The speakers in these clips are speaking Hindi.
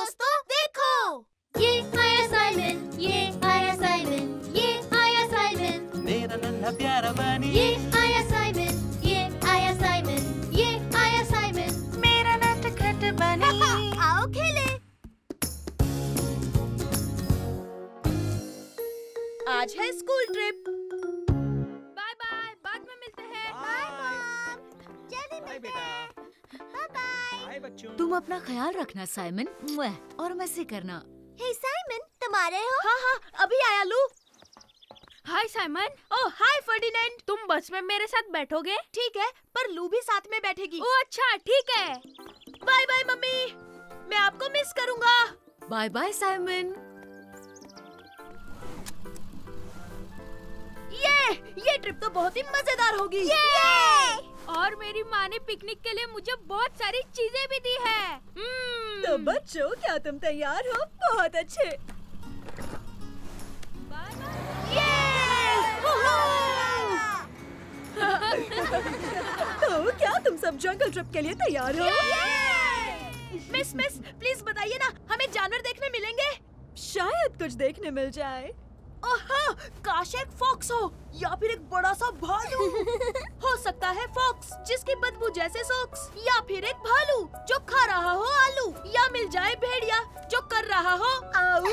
दोस्तों देखो, ये आया साइमन, ये आया साइमन, ये आया साइमन, मेरा नन्हा प्यारा बनी। ये आया साइमन, ये आया साइमन, ये आया साइमन, मेरा नटखट बनी। आओ खेले। आज है स्कूल ट्रिप। बाय बाय, बाद में मिलते हैं। बाय मॉम, जल्दी बाय मिलते बेटा। हैं। Bye bye. बाय बच्चों। तुम अपना ख्याल रखना साइमन, मुआ, और मजे करना। हे साइमन, तुम आ रहे हो? हाँ, अभी आया लू। हाय साइमन। ओह हाय फर्डिनेंड। तुम बस में मेरे साथ बैठोगे? ठीक है, पर लू भी साथ में बैठेगी। ओह अच्छा, ठीक है। बाय बाय मम्मी, मैं आपको मिस करूँगा। Bye bye Simon. ये ट्रिप तो बहुत ही मजेदार होगी। और मेरी माँ ने पिकनिक के लिए मुझे बहुत सारी चीजें भी दी है। तो बच्चों, क्या तुम तैयार हो? बहुत अच्छे। Bye bye. तो क्या तुम सब जंगल ट्रिप के लिए तैयार हो? मिस प्लीज बताइए ना, हमें जानवर देखने मिलेंगे? शायद कुछ देखने मिल जाए। ओह, काश एक फॉक्स हो या फिर एक बड़ा सा भालू। हो सकता है फॉक्स जिसकी बदबू जैसे सॉक्स, या फिर एक भालू जो खा रहा हो आलू, या मिल जाए भेड़िया जो कर रहा हो आऊ।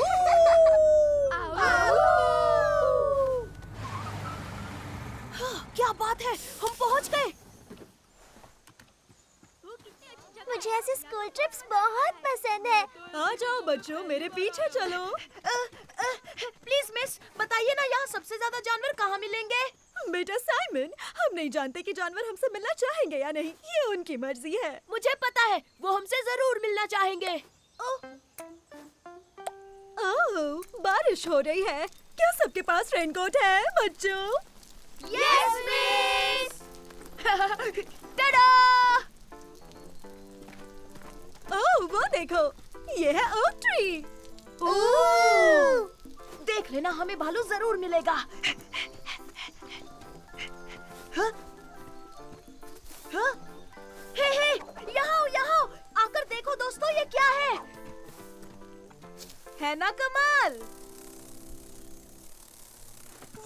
क्या बात है, हम पहुंच गए। मुझे ऐसे स्कूल ट्रिप्स बहुत पसंद है। आ जाओ बच्चों, मेरे पीछे चलो। प्लीज मिस, बताइए ना यहाँ सबसे ज्यादा जानवर कहाँ मिलेंगे? बेटा साइमन, हम नहीं जानते कि जानवर हमसे मिलना चाहेंगे या नहीं, ये उनकी मर्जी है। मुझे पता है, वो हमसे जरूर मिलना चाहेंगे। ओह, बारिश हो रही है। क्या सबके पास रेनकोट है बच्चों? Yes miss. टाडा! ओह, वो देखो, ये है ओक ट्री। देख लेना, हमें भालू जरूर मिलेगा। हाँ? हाँ? हे, यहाँ आकर देखो दोस्तों, ये क्या है ना कमाल?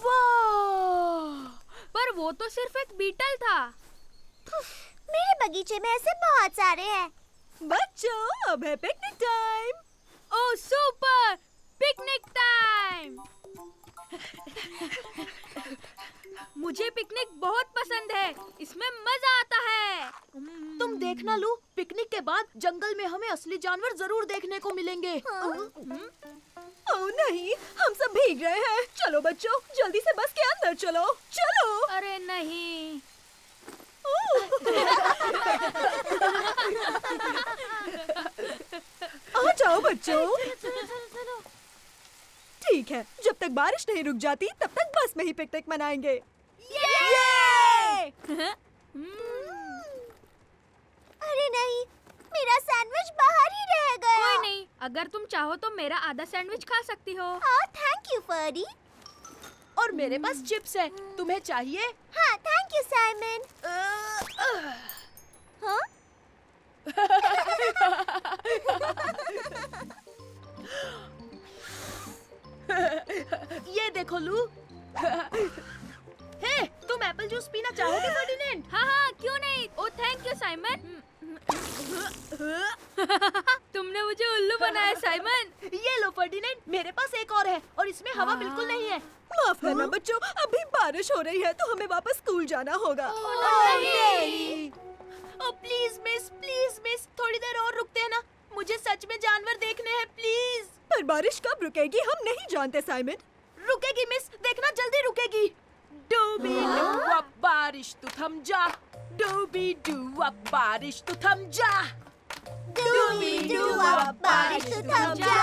वाह! पर वो तो सिर्फ एक बीटल था। मेरे बगीचे में ऐसे बहुत सारे हैं। बच्चों, अब है पिकनिक टाइम। ओह सुपर, पिकनिक टाइम। मुझे पिकनिक बहुत पसंद है, इसमें मजा आता है। तुम देखना लू, पिकनिक के बाद जंगल में हमें असली जानवर जरूर देखने को मिलेंगे। ओह नहीं, हम सब भीग रहे हैं। चलो बच्चों, जल्दी से बस के अंदर चलो। चलो। अरे नहीं। आ जाओ बच्चों। ठीक है, जब तक बारिश नहीं रुक जाती तब तक बस में ही पिकनिक मनाएंगे। अरे नहीं, मेरा सैंडविच बाहर ही रह गया। कोई नहीं, अगर तुम चाहो तो मेरा आधा सैंडविच खा सकती हो। Thank you Ferdie. और मेरे पास चिप्स है, तुम्हें चाहिए? हाँ, थैंक यू साइमन। हाँ? ये देखो लू। हे, तुम एप्पल जूस पीना चाहोगे फर्डिनेंड? हाँ, क्यों नहीं। ओह थैंक यू साइमन। तुमने मुझे उल्लू बनाया साइमन। ये लो फर्डिनेंड, मेरे पास एक और है और इसमें हवा बिल्कुल नहीं है। माफ करना बच्चों, अभी बारिश हो रही है तो हमें वापस स्कूल जाना होगा। प्लीज मिस, थोड़ी देर और रुकते हैं ना, मुझे सच में जानवर देखने हैं प्लीज। पर बारिश कब रुकेगी हम नहीं जानते साइमन। रुकेगी मिस, देखना जल्दी रुकेगी। डूबी डू अब बारिश तू थम जा, डूबी डू अब बारिश तू थम जा, डूबी डू अब बारिश तू थम जा।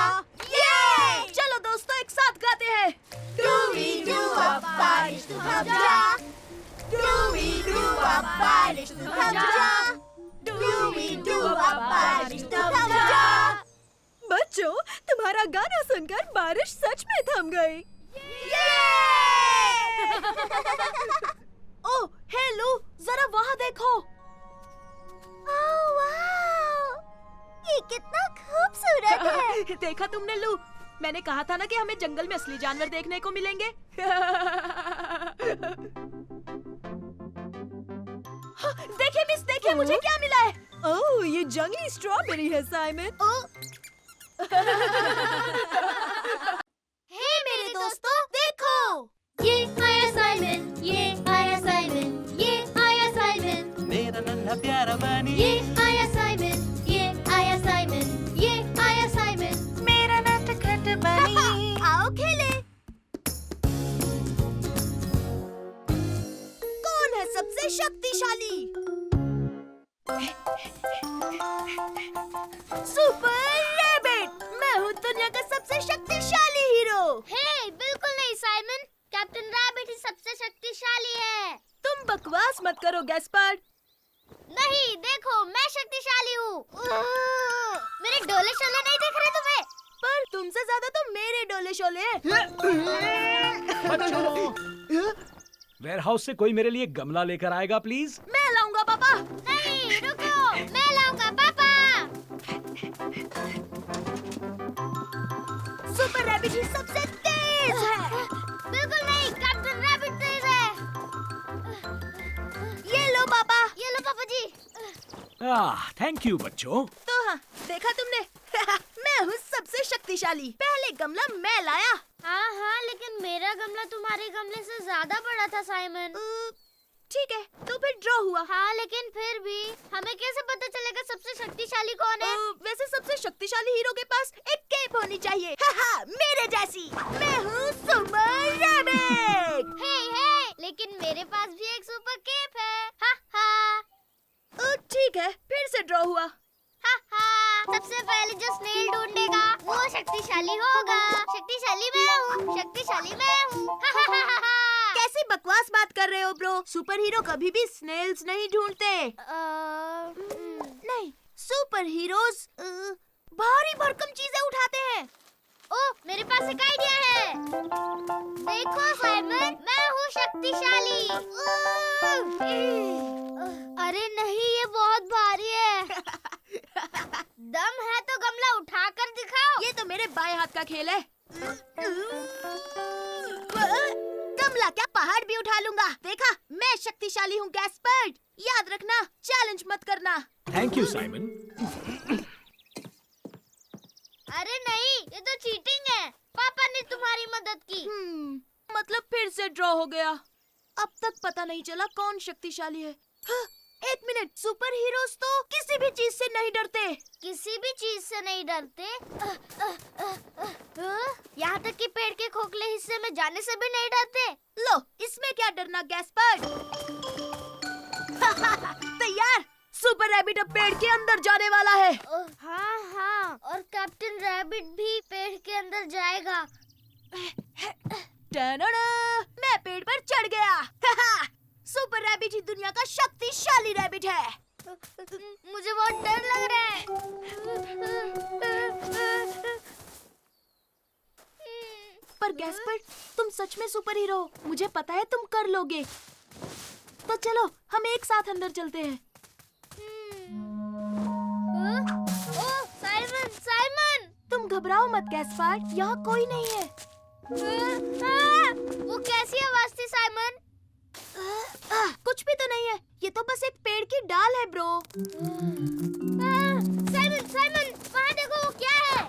ये! चलो दोस्तों, एक साथ गाते हैं। डूबी डू अब बारिश तू थम जा, डूबी डू अब बारिश तू थम जा, डूबी डू अब बारिश तू थम जा। बच्चों, तुम्हारा गाना सुनकर बारिश सच में थम गई। ओह, हे लू, जरा वहाँ देखो। ओह वाह, ये कितना खूबसूरत है। देखा तुमने लू, मैंने कहा था ना कि हमें जंगल में असली जानवर देखने को मिलेंगे। देखिए मिस, देखिए मुझे क्या मिला है। ओह, ये जंगली स्ट्रॉबेरी है साइमन। हे मेरे दोस्तों, देखो, ये आया साइमन, ये आया साइमन, ये आया साइमन, मेरा नन्हा प्यारा बनी, ये आया साइमन, ये आया साइमन, ये आया साइमन, मेरा नटखट बनी। आओ खेले। कौन है सबसे शक्तिशाली? सुपर रैबिट, मैं हूँ दुनिया का सबसे शक्तिशाली हीरो। हे, बिल्कुल नहीं साइमन, कैप्टन रैबिट ही सबसे शक्तिशाली है। तुम बकवास मत करो गैस्पार्ड। नहीं, देखो, मैं शक्तिशाली हूँ। मेरे डोले शोले नहीं दिख रहे तुम्हें? पर तुमसे ज्यादा तो मेरे डोले शोले हैं। बच्चों, वेयरहाउस से कोई मेरे लिए गमला लेकर आएगा प्लीज। मैं लाऊंगा पापा। नहीं, रुको, मैं लाऊंगा पापा। सुपर रैबिट ही सबसे तेज है। बिल्कुल नहीं, कैप्टन रैबिट तेज है। ये लो पापा। ये लो पापा जी। थैंक यू बच्चों। तो हाँ, देखा तुमने। मैं हूँ सबसे शक्तिशाली। पहले गमला मैं लाया। हाँ, लेकिन मेरा गमला तुम्हारे गमले से ज्यादा बड़ा था साइमन। ठीक है, तो फिर ड्रॉ हुआ। हाँ, लेकिन फिर भी हमें कैसे पता चलेगा सबसे शक्तिशाली कौन है? वैसे सबसे शक्तिशाली हीरो के पास एक केप होनी चाहिए। मेरे जैसी। मैं हूँ सुपर रैबिट। हे, लेकिन मेरे पास भी एक सुपर केप है। ठीक है, फिर से ड्रॉ हुआ। सबसे पहले जो स्नेल ढूंढेगा वो शक्तिशाली होगा। शक्तिशाली मैं हूँ, शक्तिशाली मैं हूँ। कैसी बकवास बात कर रहे हो ब्रो? सुपर हीरो कभी भी स्नेल्स नहीं ढूंढते। नहीं, सुपर हीरोज भारी भरकम चीजें उठाते हैं। ओह, मेरे पास एक आइडिया है। देखो साइमन, मैं हूँ शक्तिशाली। अरे नहीं, ये बहुत भारी है। दम है तो गमला उठाकर दिखाओ। ये तो मेरे बाएं हाथ का खेल है। गमला क्या, पहाड़ भी उठा लूंगा। देखा, मैं शक्तिशाली हूँ गैस्पर्ड। याद रखना, चैलेंज मत करना। Thank you Simon. अरे नहीं, ये तो चीटिंग है। पापा ने तुम्हारी मदद की। मतलब फिर से ड्रॉ हो गया। अब तक पता नहीं चला कौन शक्तिशाली है। एक मिनट, सुपर हीरोज तो किसी भी चीज से नहीं डरते। किसी भी चीज से नहीं डरते? यहाँ तक कि पेड़ के खोखले हिस्से में जाने से भी नहीं डरते। लो, इसमें क्या डरना गैस्पर्ड। तैयार, सुपर रैबिट अब पेड़ के अंदर जाने वाला है। हाँ, और कैप्टन रैबिट भी पेड़ के अंदर जाएगा। मैं पेड़ पर चढ़ गया। सुपर रैबिट ही दुनिया का शक्तिशाली रैबिट है। मुझे बहुत डर लग रहा है। पर गैस्पर्ड, तुम सच में सुपर हीरो हो। मुझे पता है तुम कर लोगे। तो चलो, हम एक साथ अंदर चलते हैं। ओह, साइमन! तुम घबराओ मत गैस्पर्ड, यहाँ कोई नहीं है। वो कैसी आवाज थी साइमन? कुछ भी तो नहीं है, ये तो बस एक पेड़ की डाल है ब्रो। साइमन, वहाँ देखो, वो क्या है?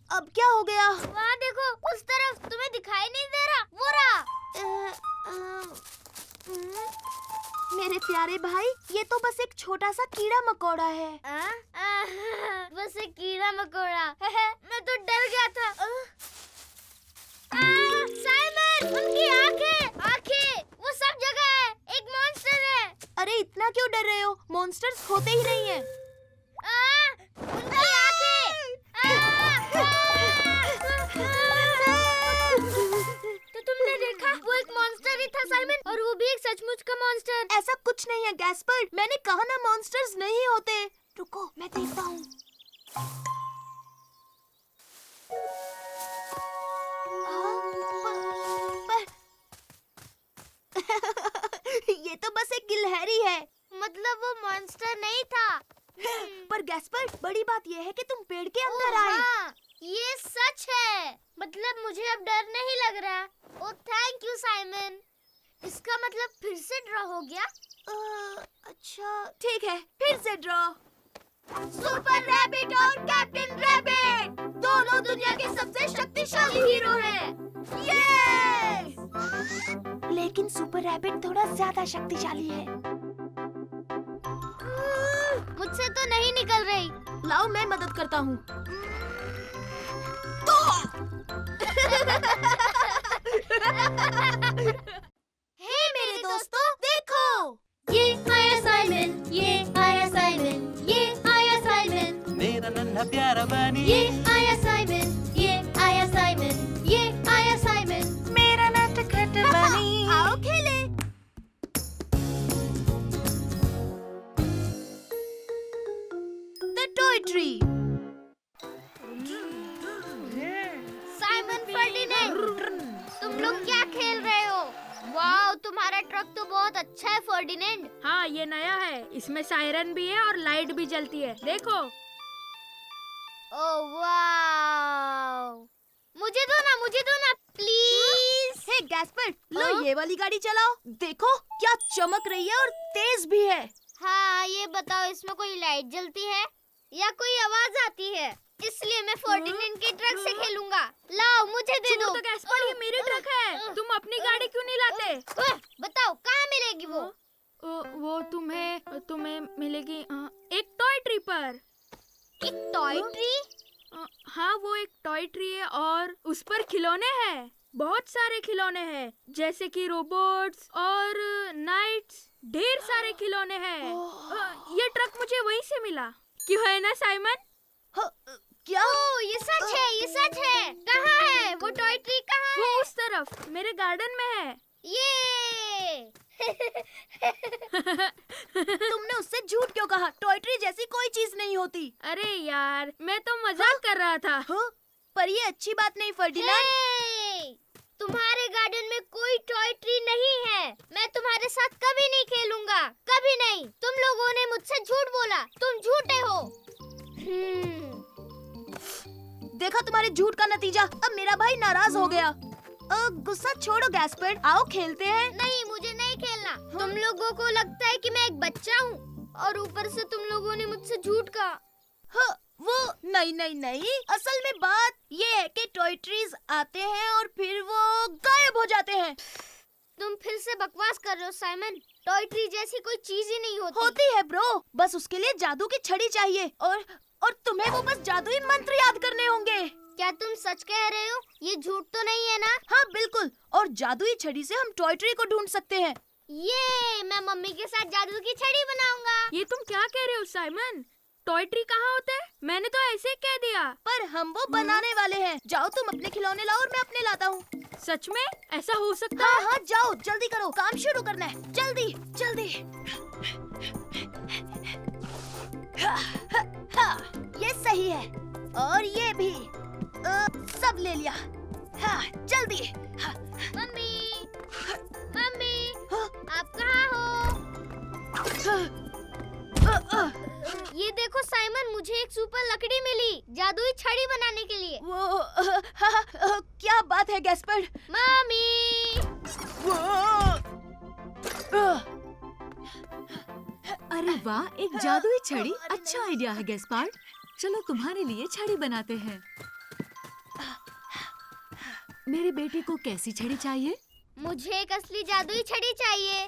अब क्या हो गया? वहाँ देखो, उस तरफ। तुम्हें दिखाई नहीं दे रहा? वो रहा। मेरे प्यारे भाई, ये तो बस एक छोटा सा कीड़ा मकोड़ा है। बस एक कीड़ा मकोड़ा। मैं तो डर गया था। साइमन, उनकी आंखें, वो सब जगह है। एक मॉन्स्टर है। अरे इतना क्यों डर रहे हो? मॉन्स्टर्स होते ही नहीं है। उनकी आंखें। तो तुमने देखा, वो एक मॉन्स्टर ही था साइमन, और वो भी एक सचमुच का मॉन्स्टर। ऐसा कुछ नहीं है गैस्पर्ड, मैंने कहा ना मॉन्स्टर्स नहीं होते। रुको, मैं देखता हूँ। ये तो बस एक गिलहरी है। मतलब वो मॉन्स्टर नहीं था। पर गैस्पर्ड, बड़ी बात ये है कि तुम पेड़ के अंदर आए। ये सच है, मतलब मुझे अब डर नहीं लग रहा। ओह थैंक यू साइमन। इसका मतलब फिर से ड्रॉ हो गया? अच्छा ठीक है, फिर से ड्रॉ। सुपर रैबिट और कैप्टन रैबिट दोनों दुनिया के सबसे शक्तिशाली हीरो हैं। ये! लेकिन सुपर रैबिट थोड़ा ज्यादा शक्तिशाली है। मुझसे तो नहीं निकल रही। लाओ मैं मदद करता हूँ। हे मेरे दोस्तों, देखो ये आया साइमन, ये आया साइमन, ये आया साइमन, मेरा नन्हा प्यारा बनी ये आया साइमन, ये आया साइमन, ये आया साइमन। मेरा नटखट बनी। आओ खेले। The toy tree. Simon Ferdinand, तुम लोग क्या खेल रहे हो? वाओ, तुम्हारा ट्रक तो बहुत अच्छा है फर्डिनेंड। हाँ, ये नया है। इसमें सायरन भी है और लाइट भी जलती है। देखो। ओह वाओ, मुझे दो ना प्लीज। हे गैस्पर, लो ये वाली गाड़ी चलाओ। देखो क्या चमक रही है और तेज भी है। हाँ, ये बताओ, इसमें कोई लाइट जलती है या कोई आवाज आती है? इसलिए मैं फर्डिनेंड के ट्रक से खेलूंगा। लाओ मुझे दे दो। तो गैस्पर, ये मेरी ट्रक है। तुम अपनी गाड़ी क्यों नहीं लाते? बताओ कहाँ मिलेगी वो? वो तुम्हें मिलेगी एक टॉय ट्री पर। एक टॉय ट्री? हाँ, वो एक टॉय ट्री है और उस पर खिलौने हैं। बहुत सारे खिलौने हैं, जैसे कि रोबोट्स और नाइट्स। ढेर सारे खिलौने हैं। ये ट्रक मुझे वहीं से मिला। क्यों है ना साइमन? क्या? ओह, ये सच है, ये सच है। कहाँ है वो टॉय ट्री? कहाँ वो है? उस तरफ मेरे गार्डन में है। ये तुमने उससे झूठ क्यों कहा? टॉय ट्री जैसी कोई चीज नहीं होती। अरे यार, मैं तो मजाक कर रहा था। हाँ? पर ये अच्छी बात नहीं फर्डिनेंड। हे! तुम्हारे गार्डन में कोई टॉय ट्री नहीं है। मैं तुम्हारे साथ कभी नहीं खेलूंगा, कभी नहीं। तुम लोगों ने मुझसे झूठ बोला, तुम झूठे हो। देखा तुम्हारे झूठ का नतीजा। अब मेरा भाई नाराज हो गया। गुस्सा छोड़ो गैस्पर, आओ खेलते हैं। नहीं, मुझे नहीं खेलना। तुम लोगों को लगता है कि मैं एक बच्चा हूँ और ऊपर से तुम लोगों ने मुझसे झूठ कहा। हाँ, वो नहीं। असल में बात ये है कि टॉय ट्रीज आते हैं और फिर वो गायब हो जाते हैं। तुम फिर से बकवास कर रहे हो साइमन। टॉय ट्री जैसी कोई चीज ही नहीं होती। होती है ब्रो, बस उसके लिए जादू की छड़ी चाहिए और तुम्हें वो बस जादुई मंत्र याद करने होंगे। क्या तुम सच कह रहे हो? ये झूठ तो नहीं है ना? हाँ बिल्कुल, और जादुई छड़ी से हम टॉय ट्री को ढूंढ सकते हैं। ये मैं मम्मी के साथ जादू की छड़ी बनाऊंगा। ये तुम क्या कह रहे हो साइमन? टॉय ट्री कहाँ होता है? मैंने तो ऐसे ही कह दिया। पर हम वो बनाने वाले हैं। जाओ तुम अपने खिलौने लाओ और मैं अपने लाता हूँ। सच में ऐसा हो सकता हाँ है? हाँ जाओ, जल्दी करो, काम शुरू करना है। जल्दी जल्दी। ये सही है और ये भी। सब ले लिया। हाँ, जल्दी। मम्मी, मम्मी, आप कहाँ हो? ये देखो साइमन, मुझे एक सुपर लकड़ी मिली जादुई छड़ी बनाने के लिए। वो क्या बात है गैस्पर? मम्मी, अरे वाह, एक जादुई छड़ी। अच्छा आइडिया है गैस्पार्ड। चलो तुम्हारे लिए छड़ी बनाते हैं। मेरे बेटे को कैसी छड़ी चाहिए? मुझे एक असली जादुई छड़ी चाहिए।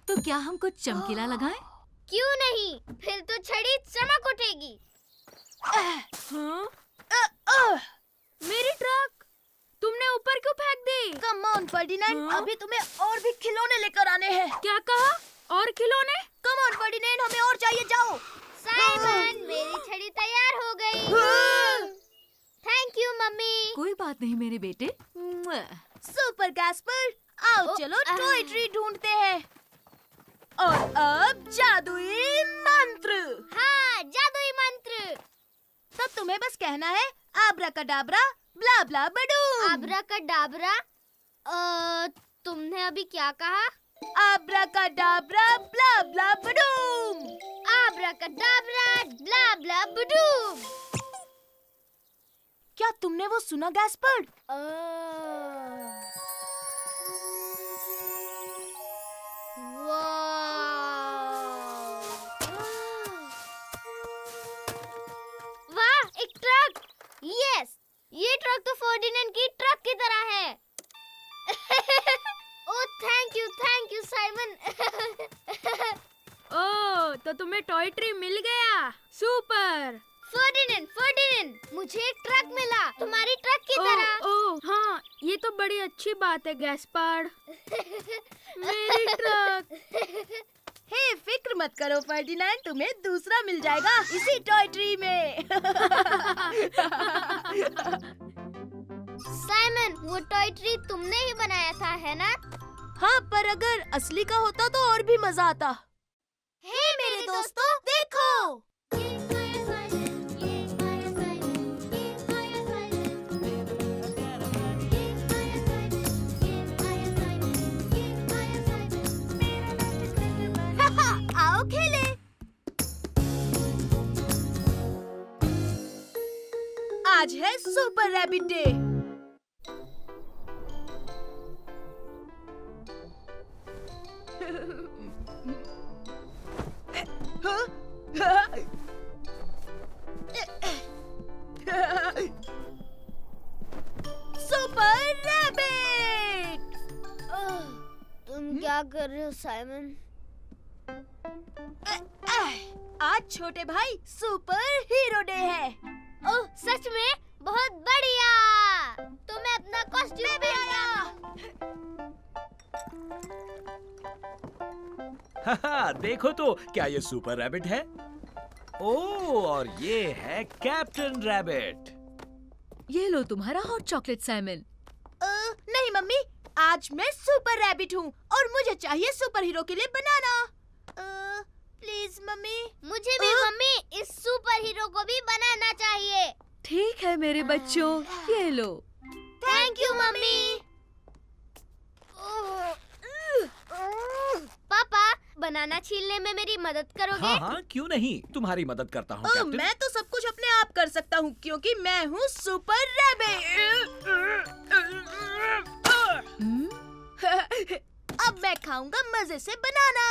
तो क्या हम कुछ चमकीला लगाएं? क्यों नहीं, फिर तो छड़ी चमक उठेगी। मेरी ट्रक तुमने ऊपर क्यों फेंक दी? कम ऑन फर्डिनेंड, अभी तुम्हें और भी खिलौने लेकर आने हैं। क्या कहा? और खिलौने? कम ऑन फर्डिनेंड, हमें और चाहिए, जाओ। साइमन, मेरी छड़ी तैयार हो गई। Thank you mummy. कोई बात नहीं मेरे बेटे। सुपर गैस्पर, आओ चलो टॉय ट्री ढूंढते हैं। और अब जादुई मंत्र। हाँ, जादुई मंत्र। तब तुम्हें बस कहना है आब्राकाडाब्रा ब्ला ब्ला बडूम। आब्राकाडाब्रा? तुमने अभी क्या कहा? आब्राकाडाब्रा ब्ला ब्ला बडूम। आब्राकाडाब्रा ब्ला ब्ला बडूम। तुमने वो सुना गैस्पर्ड? वाह, एक ट्रक! यस, ये ट्रक तो फर्डिनेंड की ट्रक की तरह है। ओह, थैंक यू साइमन। ओह, तो तुम्हें टॉय ट्री मिल गया। सुपर। फर्डिनेंड, मुझे एक ट्रक मिला, तुम्हारी ट्रक की तरह। ओह, हाँ, ये तो बड़ी अच्छी बात है गैस्पार्ड। मेरी ट्रक। हे, फिक्र मत करो फर्डिनेंड, तुम्हें दूसरा मिल जाएगा इसी टॉय ट्री में। साइमन, वो टॉय ट्री तुमने ही बनाया था, है ना? हाँ, पर अगर असली का होता तो और भी मजा आता। हे मेरे दोस्तों, देखो। आओ खेले। आज है super rabbit day. Super rabbit. तुम क्या कर रहे हो साइमन? आज छोटे भाई सुपर हीरो डे है। ओह, सच में? बहुत बढ़िया। तो मैं अपना कॉस्ट्यूम भी आया। हाँ, देखो तो क्या ये सुपर रैबिट है? ओह, और ये है कैप्टन रैबिट। ये लो तुम्हारा हॉट चॉकलेट साइमन। नहीं मम्मी, आज मैं सुपर रैबिट हूँ और मुझे चाहिए सुपर हीरो के लिए बनाना। Please mummy. मुझे भी मम्मी इस सुपर हीरो को भी बनाना चाहिए। ठीक है मेरे बच्चों, ये लो। Thank you mummy. पापा, बनाना छीलने में मेरी मदद करोगे? हाँ हाँ, क्यों नहीं, तुम्हारी मदद करता हूँ कैप्टन। मैं तो सब कुछ अपने आप कर सकता हूँ क्योंकि मैं हूँ सुपर रैबिट। अब मैं खाऊंगा मजे से बनाना।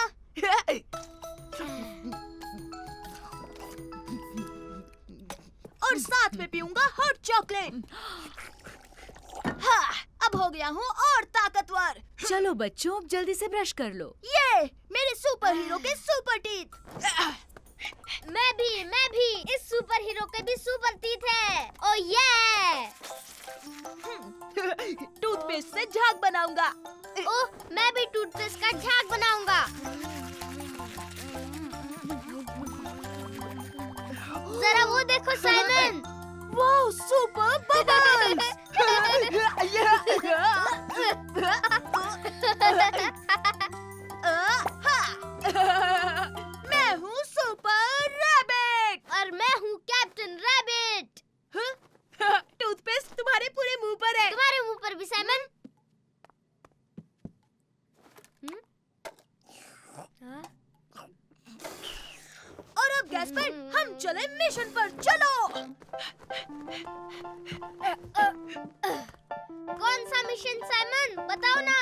और साथ में पीऊंगा हॉट चॉकलेट। हाँ, अब हो गया हूँ और ताकतवर। चलो बच्चों, अब जल्दी से ब्रश कर लो। ये मेरे सुपर हीरो के सुपर टीथ। मैं भी इस सुपर हीरो के भी सुपर टीथ है। ओ ये टूथपेस्ट से झाग बनाऊंगा। ओह, मैं भी टूथपेस्ट का झाग बनाऊंगा। जरा वो देखो साइमन। Wow, super bubbles. मैं हूँ सुपर रैबिट और मैं हूँ कैप्टन रैबिट। टूथपेस्ट तुम्हारे पूरे मुंह पर है। तुम्हारे मुंह पर भी साइमन। और अब गैस्पर, हम चले मिशन पर। चलो। कौन सा मिशन साइमन, बताओ ना।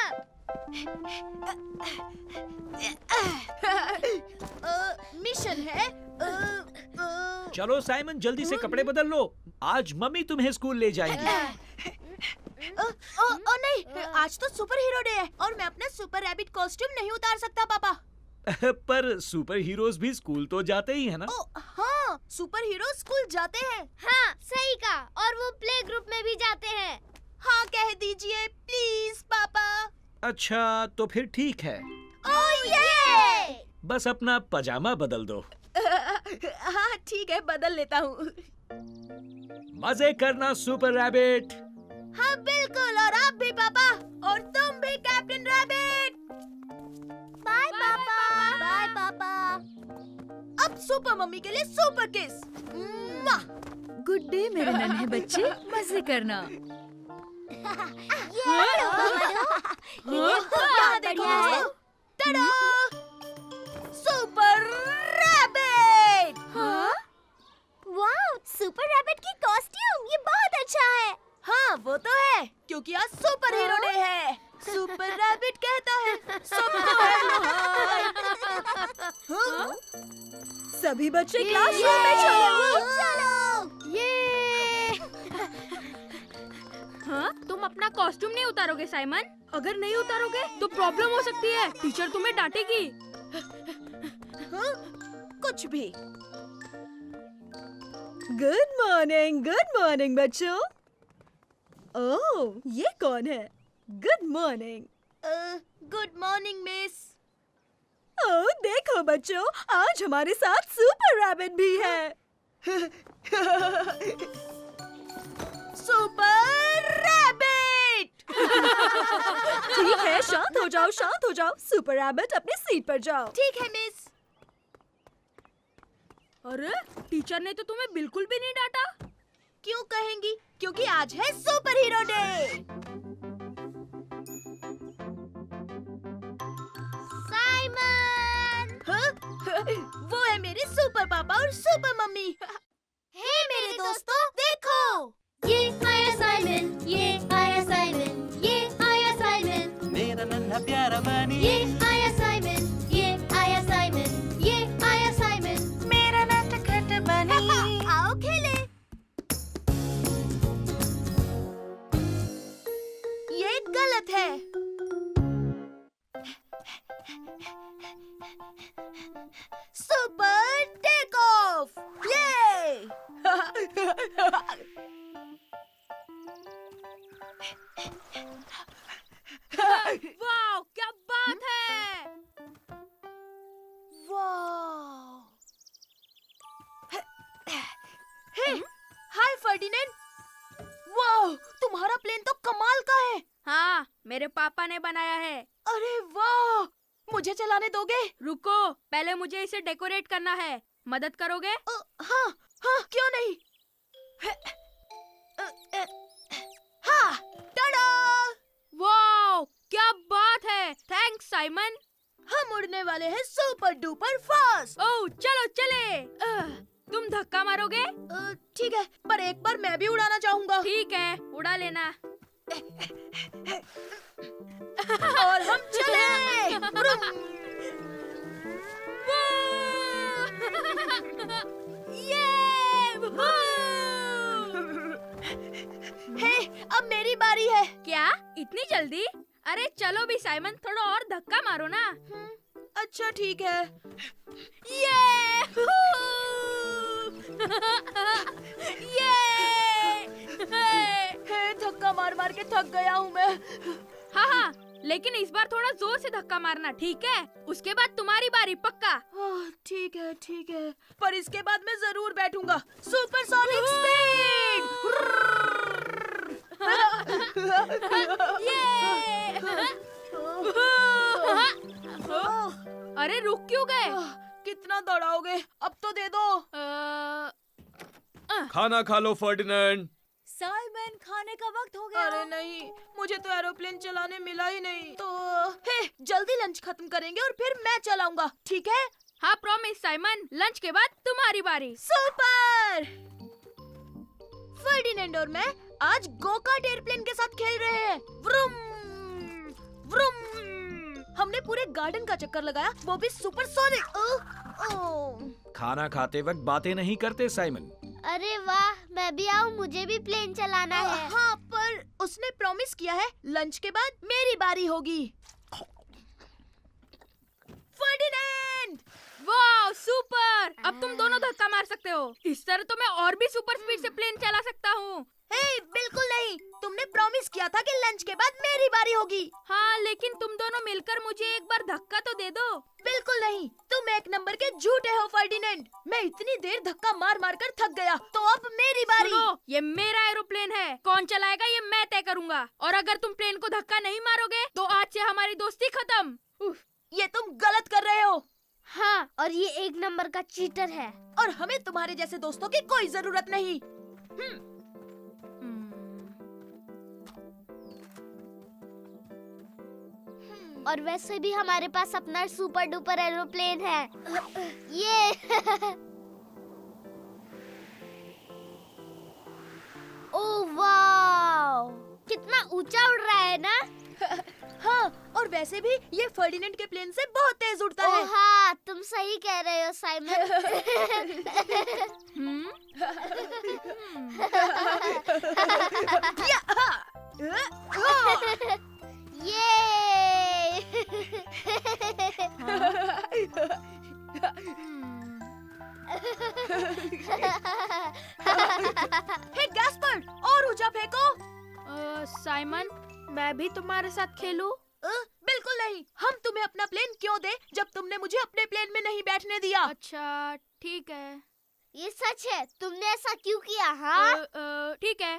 मिशन है चलो साइमन, जल्दी से कपड़े बदल लो, आज मम्मी तुम्हें स्कूल ले जाएंगी। ओ नहीं, आज तो सुपर हीरो डे है और मैं अपना सुपर रैबिट कॉस्ट्यूम नहीं उतार सकता पापा। पर सुपर हीरोज भी स्कूल तो जाते ही है ना। ओ हाँ, सुपर हीरो स्कूल जाते हैं। हाँ, सही कहा। और वो प्ले ग्रुप में भी जाते हैं। हाँ, कह दीजिए प्लीज पापा। अच्छा, तो फिर ठीक है, ओह ये! बस अपना पजामा बदल दो। हाँ ठीक है, बदल लेता हूँ। मजे करना सुपर रैबिट। हाँ बिल्कुल, और आप भी पापा, और तुम भी कैप्टन रैबिट। बाय पापा। बाय पापा। अब सुपर मम्मी के लिए सुपर किस। गुड डे मेरे नन्हे बच्चे, मजे करना। बढ़िया। Tada! Super rabbit. Wow, super rabbit की कॉस्ट्यूम, ये बहुत अच्छा क्योंकि आज सुपर हीरो डे है। सुपर रैबिट कहता है सबको है हाँ? सभी बच्चे क्लासरूम में चलो। ये हाँ? तुम अपना कॉस्ट्यूम नहीं उतारोगे साइमन? अगर नहीं उतारोगे तो प्रॉब्लम हो सकती है, टीचर तुम्हें डांटेगी। हाँ? कुछ भी। गुड मॉर्निंग बच्चों। ओह, ये कौन है? Good morning. Good morning miss. Oh, देखो बच्चों, आज हमारे साथ सुपर रैबिट भी है। Super rabbit. ठीक है, शांत हो जाओ, शांत हो जाओ। सुपर रैबिट अपनी सीट पर जाओ। ठीक है मिस। अरे टीचर ने तो तुम्हें बिल्कुल भी नहीं डांटा। क्यों कहेंगी? क्योंकि आज है सुपर हीरो डे। साइमन! हाँ? वो है मेरे सुपर पापा और सुपर मम्मी। हे मेरे दोस्तों, देखो! ये आया साइमन, ये आया साइमन, ये आया साइमन, मेरा नन्हा प्यारा बनी ये आया साइमन, ये आया साइमन, ये आया साइमन। मेरा नटखट बनी। आओ खेले। ये गलत है। Super take off. ये वाह, क्या बात है! वाह। Hey, hi Ferdinand. वाह, तुम्हारा प्लेन तो कमाल का है। हाँ, मेरे पापा ने बनाया है। अरे वाह, मुझे चलाने दोगे? रुको, पहले मुझे इसे डेकोरेट करना है। मदद करोगे? हाँ, हाँ, क्यों नहीं? हाँ, टाडा! वाह, क्या बात है! Thanks Simon. हम उड़ने वाले हैं सुपर डुपर फास्ट। ओह, चलो चले। तुम धक्का मारोगे? ठीक है, पर एक बार मैं भी उड़ाना चाहूँगा। ठीक है, उड़ा लेना। और हम चले। हे, अब मेरी बारी है। क्या इतनी जल्दी? अरे चलो भी साइमन, थोड़ा और धक्का मारो ना। अच्छा ठीक है। ये हे, धक्का मार मार के थक गया हूँ मैं। हाँ हाँ, लेकिन इस बार थोड़ा जोर से धक्का मारना, ठीक है? उसके बाद तुम्हारी बारी, पक्का। ठीक है, ठीक है, पर इसके बाद मैं जरूर बैठूंगा। Supersonic speed. अरे रुक क्यों गए? कितना दौड़ाओगे? अब तो दे दो। खाना खा लो फर्डिनेंड। साइमन, खाने का वक्त हो गया। अरे नहीं, मुझे तो एरोप्लेन चलाने मिला ही नहीं। तो हे, जल्दी लंच खत्म करेंगे और फिर मैं चलाऊंगा, ठीक है? हाँ प्रॉमिस साइमन, लंच के बाद तुम्हारी बारी। सुपर! फर्डिनेंड और मैं आज गो-कार्ट एयरप्लेन के साथ खेल रहे हैं। Vroom vroom. हमने पूरे गार्डन का चक्कर लगाया, वो भी सुपरसोनिक। खाना खाते वक्त बातें नहीं करते साइमन। अरे वाह, मैं भी आऊँ, मुझे भी प्लेन चलाना है। हाँ, पर उसने प्रॉमिस किया है लंच के बाद मेरी बारी होगी। फर्डिनेंड! वाह सुपर! अब तुम दोनों धक्का मार सकते हो। इस तरह तो मैं और भी सुपर स्पीड से प्लेन चला सकता हूँ। हे, बिल्कुल नहीं। तुमने प्रॉमिस किया था कि लंच के बाद मेरी बारी होगी। हाँ, लेकिन तुम दोनों मिलकर मुझे एक बार धक्का तो दे दो। बिल्कुल नहीं, तुम एक नंबर के झूठे हो फर्डिनेंड। मैं इतनी देर धक्का मार मार कर थक गया, तो अब मेरी बारी। सुनो, ये मेरा एरोप्लेन है, कौन चलाएगा ये मैं तय करूँगा। और अगर तुम प्लेन को धक्का नहीं मारोगे तो आज से हमारी दोस्ती खत्म। ये तुम गलत कर रहे हो। हाँ, और ये एक नंबर का चीटर है। और हमें तुम्हारे जैसे दोस्तों की कोई जरूरत नहीं। और वैसे भी हमारे पास अपना सुपर डुपर एरोप्लेन है। ये ओह वाव, कितना ऊंचा उड़ रहा है ना? हाँ, और वैसे भी ये फर्डिनेंड के प्लेन से बहुत तेज उड़ता है। हाँ, तुम सही कह रहे हो साइमन। हे गैस्पर्ड, और ऊंचा फेंको। साइमन, मैं भी तुम्हारे साथ खेलूं? बिल्कुल नहीं। हम तुम्हें अपना प्लेन क्यों दे जब तुमने मुझे अपने प्लेन में नहीं बैठने दिया? अच्छा, ठीक है। ये सच है, तुमने ऐसा क्यों किया? हाँ, ठीक है।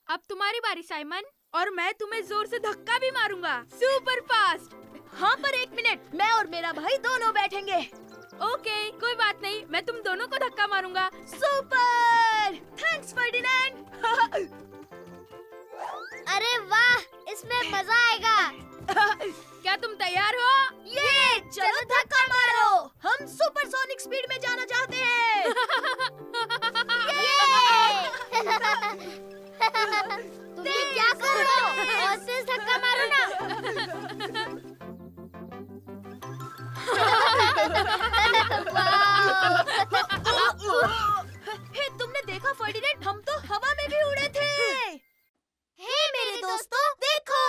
अब तुम्हारी बारी साइमन, और मैं तुम्हें जोर से धक्का भी मारूंगा, सुपर फास्ट। हाँ, पर एक मिनट, मैं और मेरा भाई दोनों बैठेंगे। ओके, कोई बात नहीं, मैं तुम दोनों को धक्का मारूंगा। Super, thanks Ferdinand. अरे वाह, इसमें मजा आएगा। क्या तुम तैयार हो? ये चलो धक्का मारो। हम सुपरसोनिक स्पीड में जाना चाहते हैं। तुम ये क्या कर रहे हो? और तेज धक्का मारो ना। हे, तुमने देखा फर्डिनेंड, हम तो हवा में भी उड़े थे। हे मेरे दोस्तों, देखो।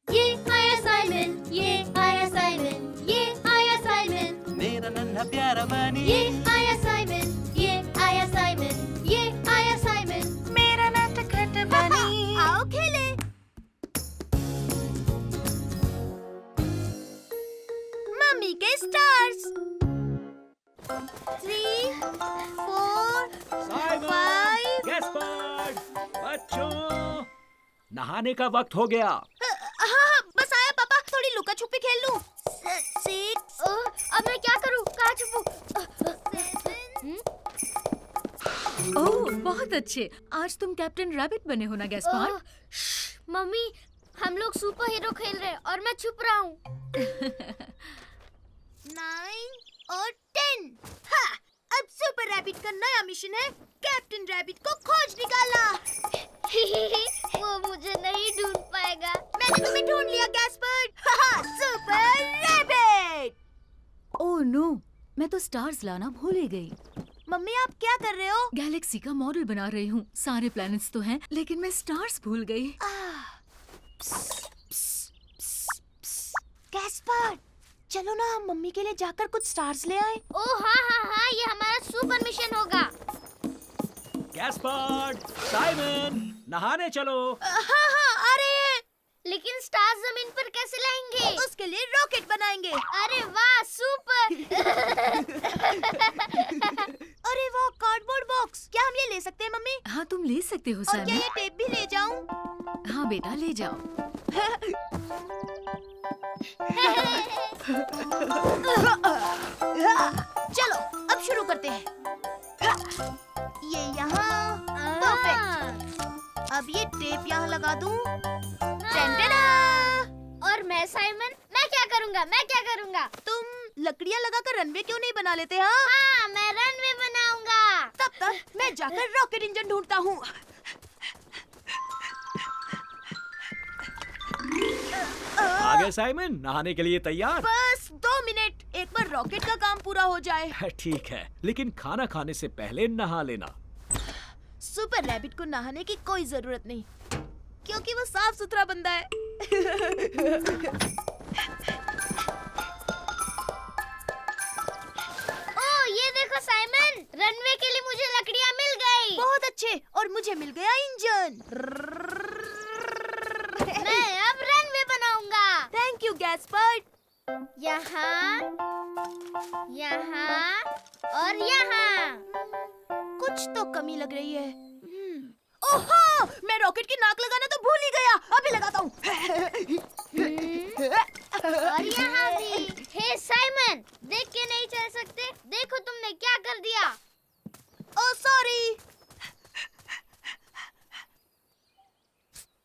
ये आया साइमन, ये आया साइमन, ये आया साइमन, मेरा नन्हा प्यारा बनी, ये आया साइमन, ये आया साइमन, ये आया साइमन। मेरा नटखट बनी। आओ खेले। मम्मी के स्टार्स। 3, 4, साइमन, 5। गैस्पर्ड, बच्चों, नहाने का वक्त हो गया। हाँ, बस आया पापा, थोड़ी लुका छुपी खेल लूं। 6। अब मैं क्या करूं? कहाँ छुपूं? ओह, बहुत अच्छे। आज तुम कैप्टन रैबिट बने हो ना गैस्पार्ड? मम्मी, हम लोग सुपर हीरो खेल रहे हैं और मैं छुप रहा हूँ। 9 और 10। हाँ, अब सुपर रैबिट का नया मिशन है कैप्टन रैबिट को खोज निकालना। वो मुझे नहीं ढूंढ पाएगा। मैंने तुम्हें ढूंढ लिया Gaspard. Super rabbit. Oh no, मैं तो स्टार्स लाना भूल ही गई। मम्मी, आप क्या कर रहे हो? गैलेक्सी का मॉडल बना रही हूँ। सारे प्लैनेट्स तो हैं, लेकिन मैं स्टार्स भूल गई। गैस्पर्ड, चलो ना हम मम्मी के लिए जाकर कुछ स्टार्स ले आए। ओह हाँ हाँ हाँ, ये हमारा सुपर मिशन होगा। गैस्पर्ड, साइमन, नहाने चलो। हाँ, आ रहे हैं। लेकिन स्टार्स जमीन पर कैसे लाएंगे? उसके लिए रॉकेट बनाएंगे। अरे वाह, सुपर। अरे वाह, कार्डबोर्ड बॉक्स। क्या हम ये ले सकते हैं मम्मी? हाँ, तुम ले सकते हो और क्या साइमन। ये टेप भी ले जाऊं? हाँ बेटा, ले जाओ। चलो, अब शुरू करते हैं। ये यहाँ, परफेक्ट। अब ये टेप यहाँ लगा दूं। टेंटेना! और मैं साइमन, मैं क्या करूँगा? मैं क्या करूँगा? तुम लकड़ियाँ लगाकर रनवे क्यों नहीं बना लेते? हाँ, हाँ, मैं रनवे बनाऊंगा। तब तक मैं जाकर रॉकेट इंजन ढूंढता हूँ। आ गए साइमन, नहाने के लिए तैयार? बस 2 मिनट, एक बार रॉकेट का काम पूरा हो जाए। ठीक है, लेकिन खाना खाने से पहले नहा लेना। सुपर रैबिट को नहाने की कोई जरूरत नहीं, क्योंकि वो साफ सुथरा बंदा है। ओह, ये देखो साइमन, रनवे के लिए मुझे लकड़ियाँ मिल गई। बहुत अच्छे, और मुझे मिल गया इंजन। मैं अब रनवे बनाऊंगा। Thank you Gaspard. यहाँ, यहाँ और यहाँ। कुछ तो कमी लग रही है। ओहो, मैं रॉकेट की नाक लगाना तो भूल ही गया। अभी लगाता हूँ। और यहाँ भी। हे साइमन, देख के नहीं चल सकते? देखो तुमने क्या कर दिया। Oh sorry.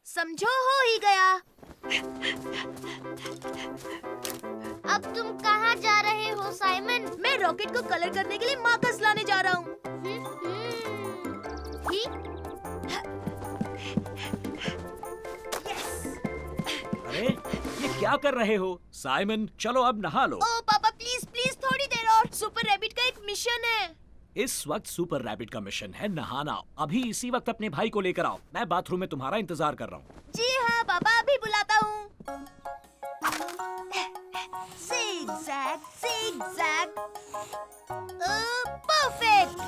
समझो, हो ही गया। अब तुम कहाँ जा रहे हो साइमन? मैं रॉकेट को कलर करने के लिए मार्कर्स लाने जा रहा हूँ। ठीक? Yes! क्या कर रहे हो? साइमन, चलो अब नहा लो। ओ पापा प्लीज प्लीज थोड़ी देर और। सुपर रैबिट का एक मिशन है। इस वक्त सुपर रैबिट का मिशन है नहाना। अभी इसी वक्त अपने भाई को लेकर आओ। मैं बाथरूम में तुम्हारा इंतजार कर रहा हूँ। जी हाँ पापा, अभी बुलाता हूँ। Zigzag, zigzag. परफेक्ट।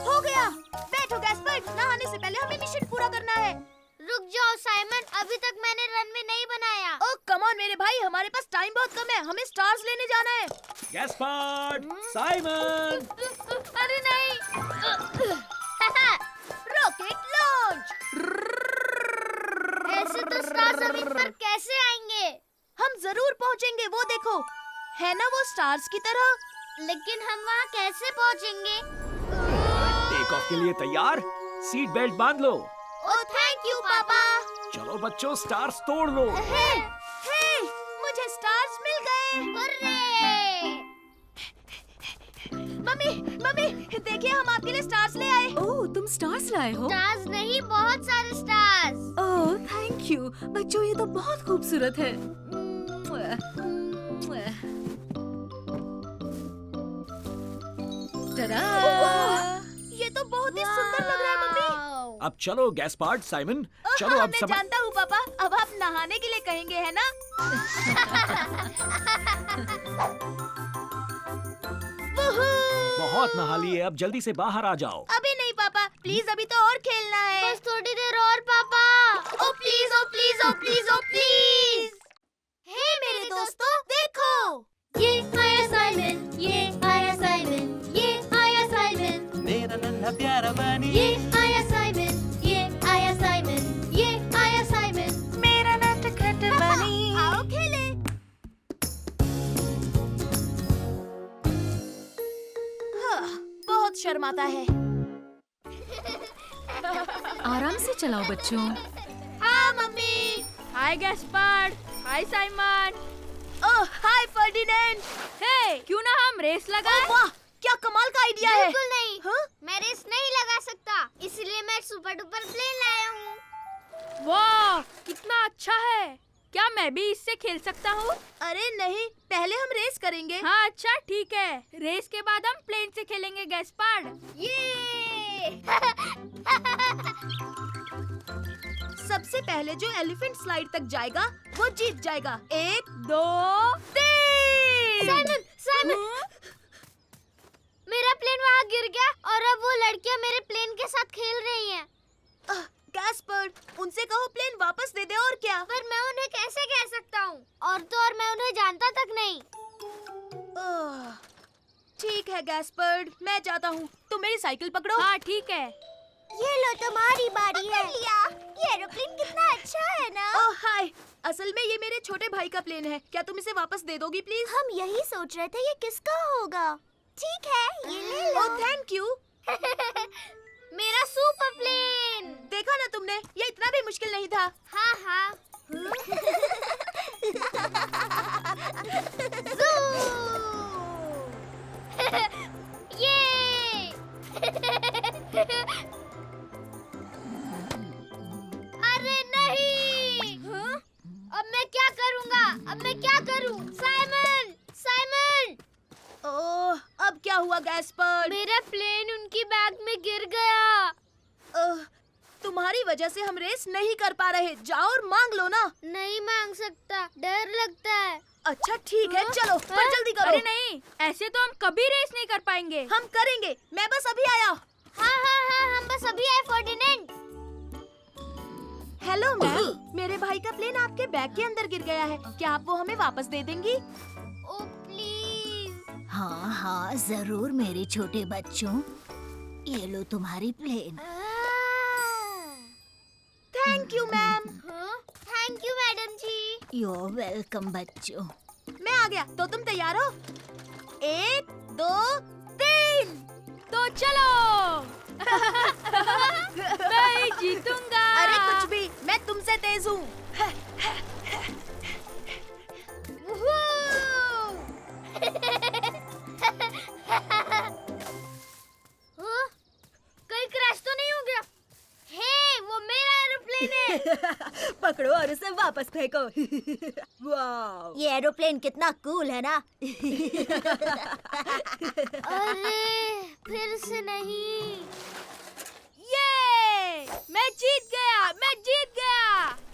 हो गया। बैठो गैस्पर्ड, नहाने से पहले हमें मिशन पूरा करना है। रुक जाओ साइमन, अभी तक मैंने रनवे नहीं बनाया। ओ कम ऑन मेरे भाई, हमारे पास टाइम बहुत कम है। हमें स्टार्स लेने जाना है। Gaspard, Simon. अरे नहीं। Rocket launch. ऐसे तो स्टार जमीन पर कैसे आएंगे? हम जरूर पहुंचेंगे, वो देखो है ना वो स्टार्स की तरह। लेकिन हम वहाँ कैसे पहुँचेंगे? टेक ऑफ के लिए तैयार? सीट बेल्ट बांध लो। ओ थैंक यू पापा। चलो बच्चों, स्टार्स तोड़ लो। हे, मुझे स्टार्स मिल गए। हुर्रे! मम्मी मम्मी देखिए, हम आपके लिए स्टार्स ले आए। ओह, तुम स्टार्स लाए हो? स्टार्स नहीं, बहुत सारे स्टार्स। ओह, थैंक यू बच्चों, ये तो बहुत खूबसूरत है। टडा! ये तो बहुत ही सुंदर लग रहा है मम्मी। अब चलो गैस्पार्ड, साइमन, चलो अब मैं सब। जानता हूँ पापा, अब आप नहाने के लिए कहेंगे, है ना? वुहू! बहुत नहा लिए, अब जल्दी से बाहर आ जाओ। अभी नहीं पापा, प्लीज, अभी तो और खेलना है। बस थोड़ी देर और पापा। Oh please, oh please, oh please, oh please. हे मेरे दोस्तों, देखो। ये आया साइमन, ये आया साइमन, ये आया साइमन, मेरा नन्हा प्यारा बनी ये आया साइमन, ये आया साइमन, ये आया साइमन। मेरा नटखट बनी आओ खेले। बहुत शर्माता है। आराम से चलाओ बच्चों। हाँ मम्मी। हाय गैस्पार्ड, हाय साइमन। ओह हाय फर्डिनेंड। हे, क्यों ना हम रेस लगाएं? वाह, क्या कमाल का आइडिया है। बिल्कुल नहीं। हाँ? मैं रेस नहीं लगा सकता, इसलिए मैं सुपर डुपर प्लेन लाया हूँ। वाह, कितना अच्छा है। क्या मैं भी इससे खेल सकता हूँ? अरे नहीं, पहले हम रेस करेंगे। हाँ अच्छा ठीक है, रेस के बाद हम प्लेन से खेलेंगे गैस्पार्ड। ये सबसे पहले जो एलिफेंट स्लाइड तक जाएगा वो जीत जाएगा। 1 2 3। साइमन, साइमन, मेरा प्लेन वहाँ गिर गया और अब वो लड़कियाँ मेरे प्लेन के साथ खेल रही हैं। गैस्पर्ड, उनसे कहो प्लेन वापस दे दे, और क्या। पर मैं उन्हें कैसे कह सकता हूँ? और तो और मैं उन्हें जानता तक नहीं। ठीक है गैस्पर्ड, मैं जाता हूँ। तुम मेरी साइकिल पकड़ो। हाँ ठीक है। ये लो तुम्हारी बारी है। ये एरोप्लेन कितना अच्छा है ना? ओह हाय, असल में ये मेरे छोटे भाई का प्लेन है। क्या तुम इसे वापस दे दोगी प्लीज? हम यही सोच रहे थे ये किसका होगा। ठीक है, ये ले लो। Oh thank you. मेरा सुपर प्लेन। देखा ना तुमने, ये इतना भी मुश्किल नहीं था। हाँ हाँ। ये अरे नहीं। अब मैं क्या करूँगा? अब मैं क्या करूँ? साइमन, साइमन, ओह, अब क्या हुआ गैस्पर्ड? मेरा प्लेन उनकी बैग में गिर गया। तुम्हारी वजह से हम रेस नहीं कर पा रहे। जाओ और मांग लो ना। नहीं मांग सकता, डर लगता है। अच्छा ठीक है, चलो पर जल्दी करो। अरे नहीं, ऐसे तो हम कभी रेस नहीं कर पाएंगे। हम करेंगे, मैं बस अभी आया। हाँ हाँ हाँ, हम बस अभी आए फर्डिनेंड। हेलो मैम, मेरे भाई का प्लेन आपके बैग के अंदर गिर गया है। क्या आप वो हमें वापस दे देंगी? Oh please. हाँ हाँ जरूर मेरे छोटे बच्चों, ये लो तुम्हारी plane. Thank you ma'am. Thank you madam जी। यू आर वेलकम बच्चों। मैं आ गया, तो तुम तैयार हो? 1 2 3। तो चलो। मैं ही जीतूंगा। अरे कुछ भी, मैं तुमसे तेज हूँ। कहीं क्रैश तो नहीं हो गया? हे, वो मेरा एरोप्लेन इन्हें। पकड़ो और उसे वापस फेंको। वाओ, ये एरोप्लेन कितना कूल है ना। अरे फिर से नहीं। ये मैं जीत गया, मैं जीत गया।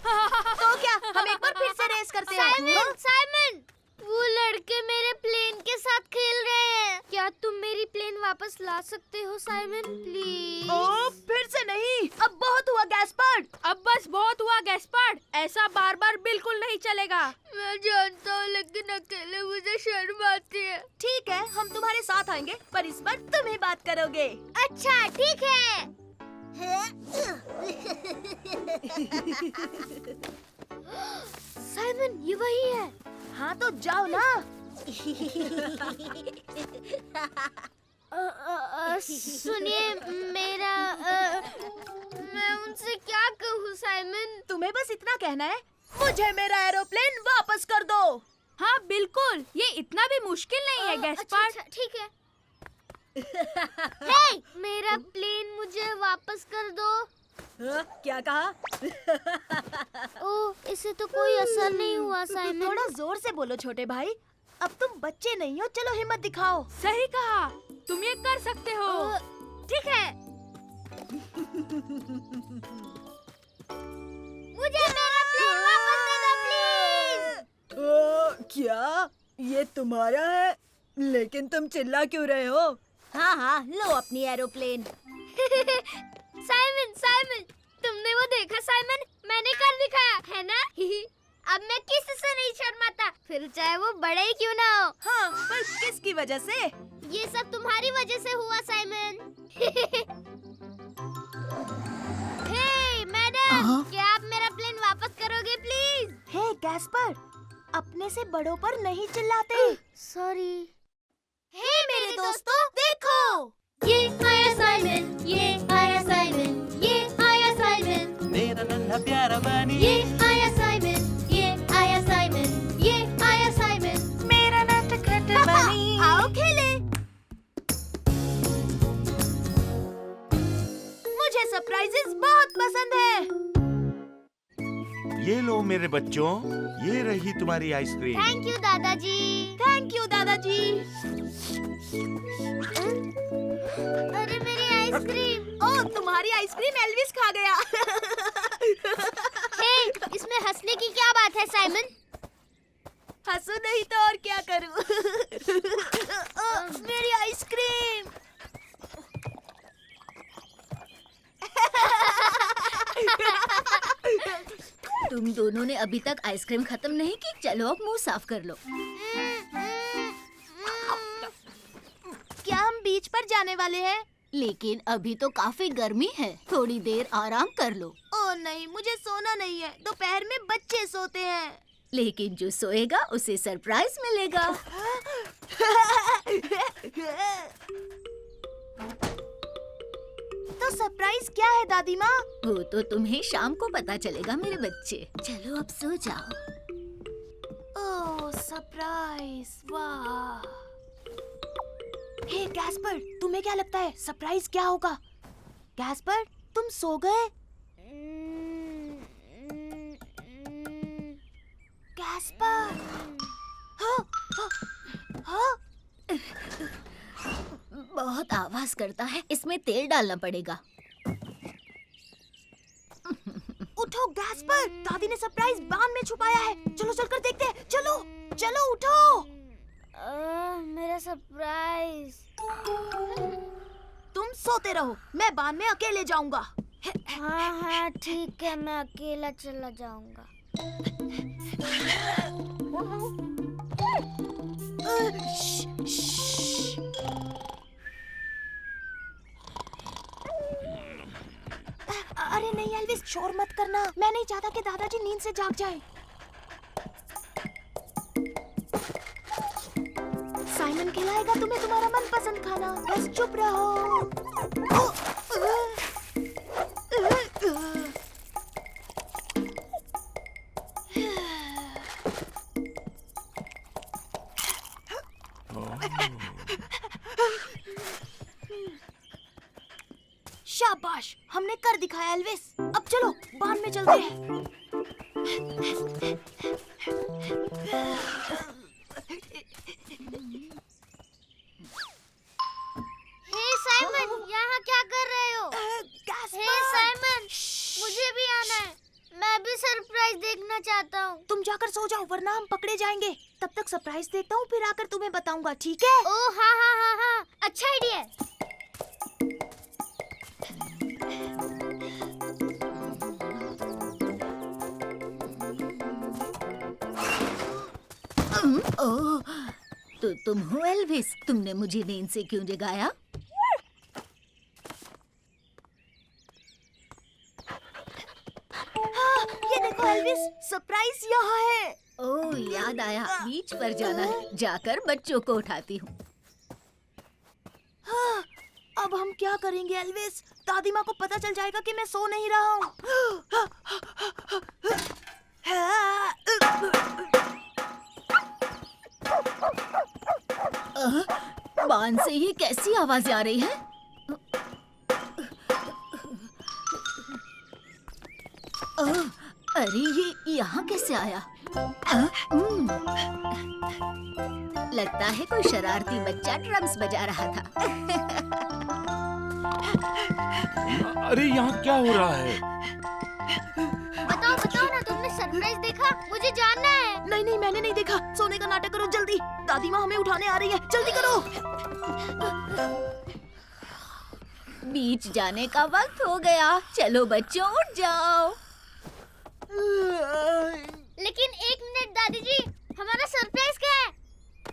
तो क्या हम एक बार फिर से रेस करते हैं? साइमन, साइमन, वो लड़के मेरे प्लेन के साथ खेल रहे हैं। क्या तुम मेरी प्लेन वापस ला सकते हो साइमन, प्लीज? ओ, फिर से नहीं। अब बहुत हुआ गैस्पर्ड। अब बस बहुत हुआ गैस्पार्ड, ऐसा बार बार बिल्कुल नहीं चलेगा। मैं जानता हूँ लेकिन अकेले मुझे शर्म आती है। ठीक है, हम तुम्हारे साथ आएंगे, पर इस बार तुम ही बात करोगे। अच्छा ठीक है। साइमन, ये वही है। हाँ तो जाओ ना। सुनिए मेरा मैं उनसे क्या कहूँ साइमन? तुम्हें बस इतना कहना है, मुझे मेरा एरोप्लेन वापस कर दो। हाँ बिल्कुल, ये इतना भी मुश्किल नहीं है गैस्पार्ड। अच्छा, ठीक है। हे, मेरा प्लेन मुझे वापस कर दो। हाँ, क्या कहा? ओह, इससे तो कोई असर नहीं हुआ साइमन। थोड़ा जोर से बोलो छोटे भाई। अब तुम बच्चे नहीं हो, चलो हिम्मत दिखाओ। सही कहा, तुम ये कर सकते हो। ठीक है। मुझे मेरा प्लेन वापस दे दो प्लीज। क्या ये तुम्हारा है? लेकिन तुम चिल्ला क्यों रहे हो? हाँ हाँ, लो अपनी एरोप्लेन। साइमन, साइमन, तुमने वो देखा साइमन? मैंने कर दिखाया है ना? अब मैं किसी से नहीं शर्माता, फिर चाहे वो बड़े ही क्यों ना हो। हाँ, पर किसकी वजह से? ये सब तुम्हारी वजह से हुआ साइमन। हे मैडम, क्या आप मेरा प्लेन वापस करोगे प्लीज? हे गैस्पर, अपने से बड़ों पर नहीं चिल्लाते। सॉरी। हे मेरे दोस्तों, देखो, ये आया साइमन, ये आया साइमन, ये आया साइमन, मेरा नन्हा प्यारा बनी, ये आया साइमन, ये आया साइमन, ये आया साइमन। मेरा नटखट बनी। आओ खेले। मुझे सरप्राइजेस बहुत पसंद है। ये लो मेरे बच्चों, ये रही तुम्हारी आइसक्रीम। थैंक यू दादाजी। थैंक यू दादाजी। अरे मेरी आइसक्रीम। ओह, तुम्हारी आइसक्रीम एल्विस खा गया। हे, इसमें हंसने की क्या बात है साइमन? हंसू नहीं तो और क्या करूं? मेरी आइसक्रीम। तुम दोनों ने अभी तक आइसक्रीम खत्म नहीं की। चलो अब मुंह साफ कर लो। क्या हम बीच पर जाने वाले हैं? लेकिन अभी तो काफी गर्मी है, थोड़ी देर आराम कर लो। ओह नहीं, मुझे सोना नहीं है। दोपहर में बच्चे सोते हैं। लेकिन जो सोएगा उसे सरप्राइज मिलेगा। तो सरप्राइज क्या है दादी माँ? वो तो तुम्हें शाम को पता चलेगा मेरे बच्चे। चलो अब सो जाओ। ओह सरप्राइज, वाह। हे गैस्पर, तुम्हें क्या लगता है सरप्राइज क्या होगा? गैस्पर, तुम सो गए? गैस्पर, हाँ, हाँ, हाँ। बहुत आवाज करता है, इसमें तेल डालना पड़ेगा। उठो गैस्पर, दादी ने सरप्राइज बाम में छुपाया है। चलो चलकर देखते हैं। चलो चलो उठो। मेरा सरप्राइज। तुम सोते रहो, मैं बान में अकेले जाऊंगा। हाँ हाँ ठीक है, मैं अकेला चला जाऊंगा। अरे नहीं एल्विस, शोर मत करना। मैं नहीं चाहता कि दादाजी नींद से जाग जाए। साइमन खिलाएगा तुम्हें तुम्हारा मनपसंद खाना, बस चुप रहो। शाबाश, हमने कर दिखाया एल्विस। अब चलो बांध में चलते हैं। हे साइमन, यहाँ क्या कर रहे हो? हे साइमन, मुझे भी आना है। मैं भी सरप्राइज देखना चाहता हूँ। तुम जाकर सो जाओ वरना हम पकड़े जाएंगे। तब तक सरप्राइज देखता हूँ, फिर आकर तुम्हें बताऊंगा, ठीक है? ओह हाँ हाँ हाँ हाँ, अच्छा आइडिया है। ओह, तो तुम हो एल्विस? तुमने मुझे नींद से क्यों जगाया? ये देखो एल्विस, सरप्राइज यहाँ है। ओह, याद आया, बीच पर जाना है। जाकर बच्चों को उठाती हूँ। हाँ, अब हम क्या करेंगे एल्विस? दादी माँ को पता चल जाएगा कि मैं सो नहीं रहा हूँ। बांध से ये कैसी आवाजें आ रही है? अरे ये यहाँ कैसे आया? लगता है कोई शरारती बच्चा ड्रम्स बजा रहा था। अरे यहाँ क्या हो रहा है? बताओ बताओ ना, तुमने सरप्राइज देखा? मुझे जानना है। नहीं नहीं, मैंने नहीं देखा। सोने का नाटक करो जल्दी। दादी माँ हमें उठाने आ रही है, जल्दी करो। बीच जाने का वक्त हो गया। चलो बच्चों, उठ जाओ। लेकिन एक मिनट दादी जी, हमारा सरप्राइज क्या है?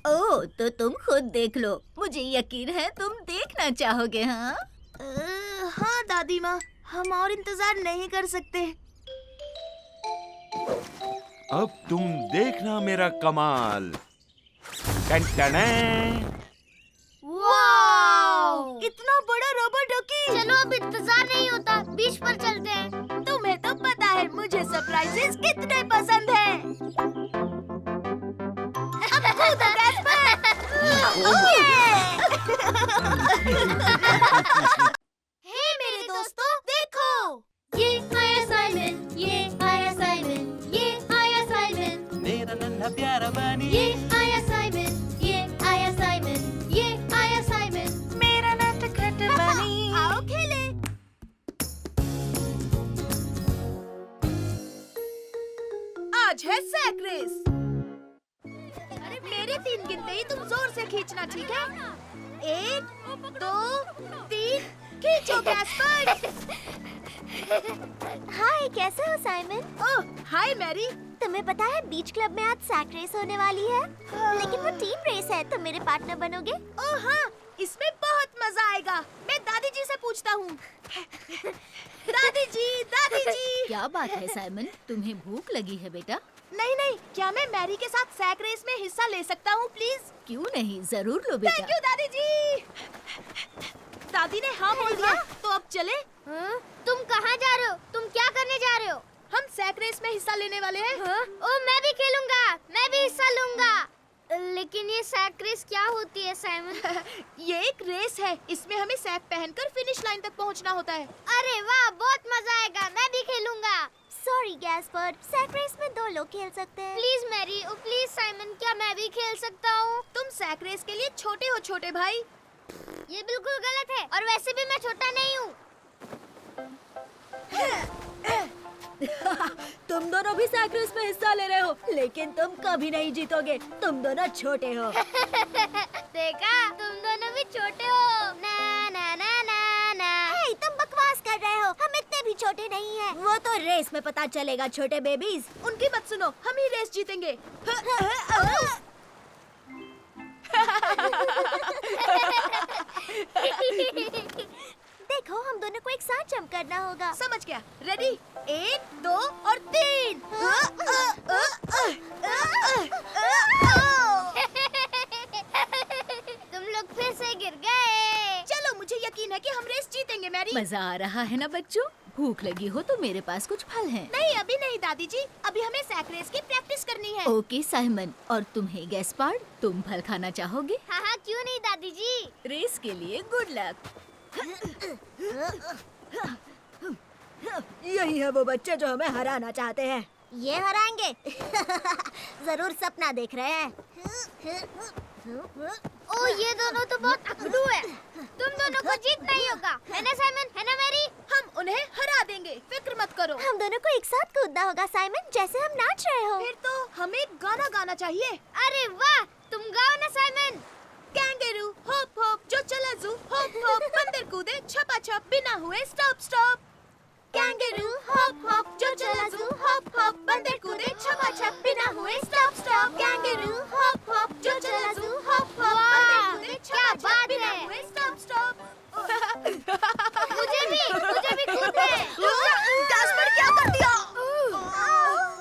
ओह, तो तुम खुद देख लो। मुझे यकीन है तुम देखना चाहोगे। हाँ हाँ दादी माँ, हम और इंतजार नहीं कर सकते। अब तुम देखना मेरा कमाल। टन-टन-टन। वाओ! इतना बड़ा रबर डकी। चलो अब इंतजार नहीं होता, बीच पर चलते हैं। तुम्हें तो पता है मुझे सरप्राइजेस कितने पसंद हैं। अब कूदो गैस्पर। हे मेरे दोस्तों, देखो। ये आया साइमन, ये आया साइमन, ये आया साइमन, मेरा नन्हा प्यारा बनी ये आया साइमन, ये आया साइमन, ये आया साइमन। मेरा नटखट बनी। आओ खेले। आज है सैक रेस। मेरे 3 गिनते ही तुम जोर से खींचना, ठीक है? 1, 2, 3, खींचो गैस्पर। हाय, कैसे हो साइमन? ओह, हाय मैरी। तुम्हें पता है बीच क्लब में आज सैक रेस होने वाली है। लेकिन वो टीम रेस है, तुम मेरे पार्टनर बनोगे? ओह हाँ, इसमें बहुत मजा आएगा। मैं दादी जी से पूछता हूँ। दादी जी, दादी जी। क्या बात है साइमन, तुम्हें भूख लगी है बेटा? नहीं नहीं, क्या मैं मैरी के साथ सैक रेस में हिस्सा ले सकता हूँ प्लीज? क्यों नहीं, जरूर लो थैंक बेटा। यू दादी जी। दादी ने हाँ बोल दिया, तो अब चले। तुम कहाँ जा रहे हो? तुम क्या करने जा रहे हो? हम सैक रेस में हिस्सा लेने वाले हैं। ओ, मैं भी खेलूंगा, मैं भी हिस्सा लूंगा। लेकिन ये सैक रेस क्या होती है साइमन? ये एक रेस है, इसमें हमें सैक पहनकर फिनिश लाइन तक पहुंचना होता है। अरे वाह, बहुत मजा आएगा, मैं भी खेलूंगा। सॉरी गैस्पर, सैक रेस में 2 लोग खेल सकते हैं। Please Mary, oh please Simon, क्या मैं भी खेल सकता हूँ? तुम सैक रेस के लिए छोटे हो छोटे भाई। ये बिल्कुल गलत है, और वैसे भी मैं छोटा नहीं हूँ। तुम दोनों भी सैक रेस में हिस्सा ले रहे हो, लेकिन तुम कभी नहीं जीतोगे। तुम दोनों छोटे हो। देखा, तुम दोनों भी छोटे हो। ना ना ना ना ना। हे, तुम बकवास कर रहे हो, हम इतने भी छोटे नहीं हैं। वो तो रेस में पता चलेगा छोटे बेबीज। उनकी मत सुनो, हम ही रेस जीतेंगे। देखो, हम दोनों को एक साथ जंप करना होगा। समझ गया। रेडी? 1, 2 और 3। तुम लोग फिर से गिर गए। चलो, मुझे यकीन है कि हम रेस जीतेंगे मैरी। मजा आ रहा है ना बच्चों? भूख लगी हो तो मेरे पास कुछ फल हैं। नहीं, अभी नहीं दादी जी, अभी हमें सैक रेस की प्रैक्टिस करनी है। ओके साइमन, और तुम्हें गैस्पार्ड, तुम फल खाना चाहोगे? हाँ हाँ, क्यों नहीं दादी जी। रेस के लिए गुड लक। यही है वो बच्चे जो हमें हराना चाहते हैं। ये हराएंगे। जरूर सपना देख रहे हैं। ओ ये दोनों तो बहुत अकड़ू है। तुम दोनों को जीतना ही होगा, है ना साइमन, है ना मैरी? हम उन्हें हरा देंगे, फिक्र मत करो। हम दोनों को एक साथ कूदना होगा साइमन, जैसे हम नाच रहे हो। फिर तो हमें गाना गाना चाहिए। अरे वाह, तुम गाओ ना साइमन। कैंगरू हॉप हॉप जो चला जू, हॉप हॉप बंदर कूदे छपा छप बिना हुए stop stop. Kangaroo hop hop जो चला जू, हॉप हॉप बंदर कूदे छपा छप बिना हुए stop stop. Kangaroo hop hop जो चला जू, हॉप हॉप बंदर कूदे छपा छप बिना हुए स्टॉप स्टॉप। मुझे भी कूदना है। गैस्पर क्या कर दिया?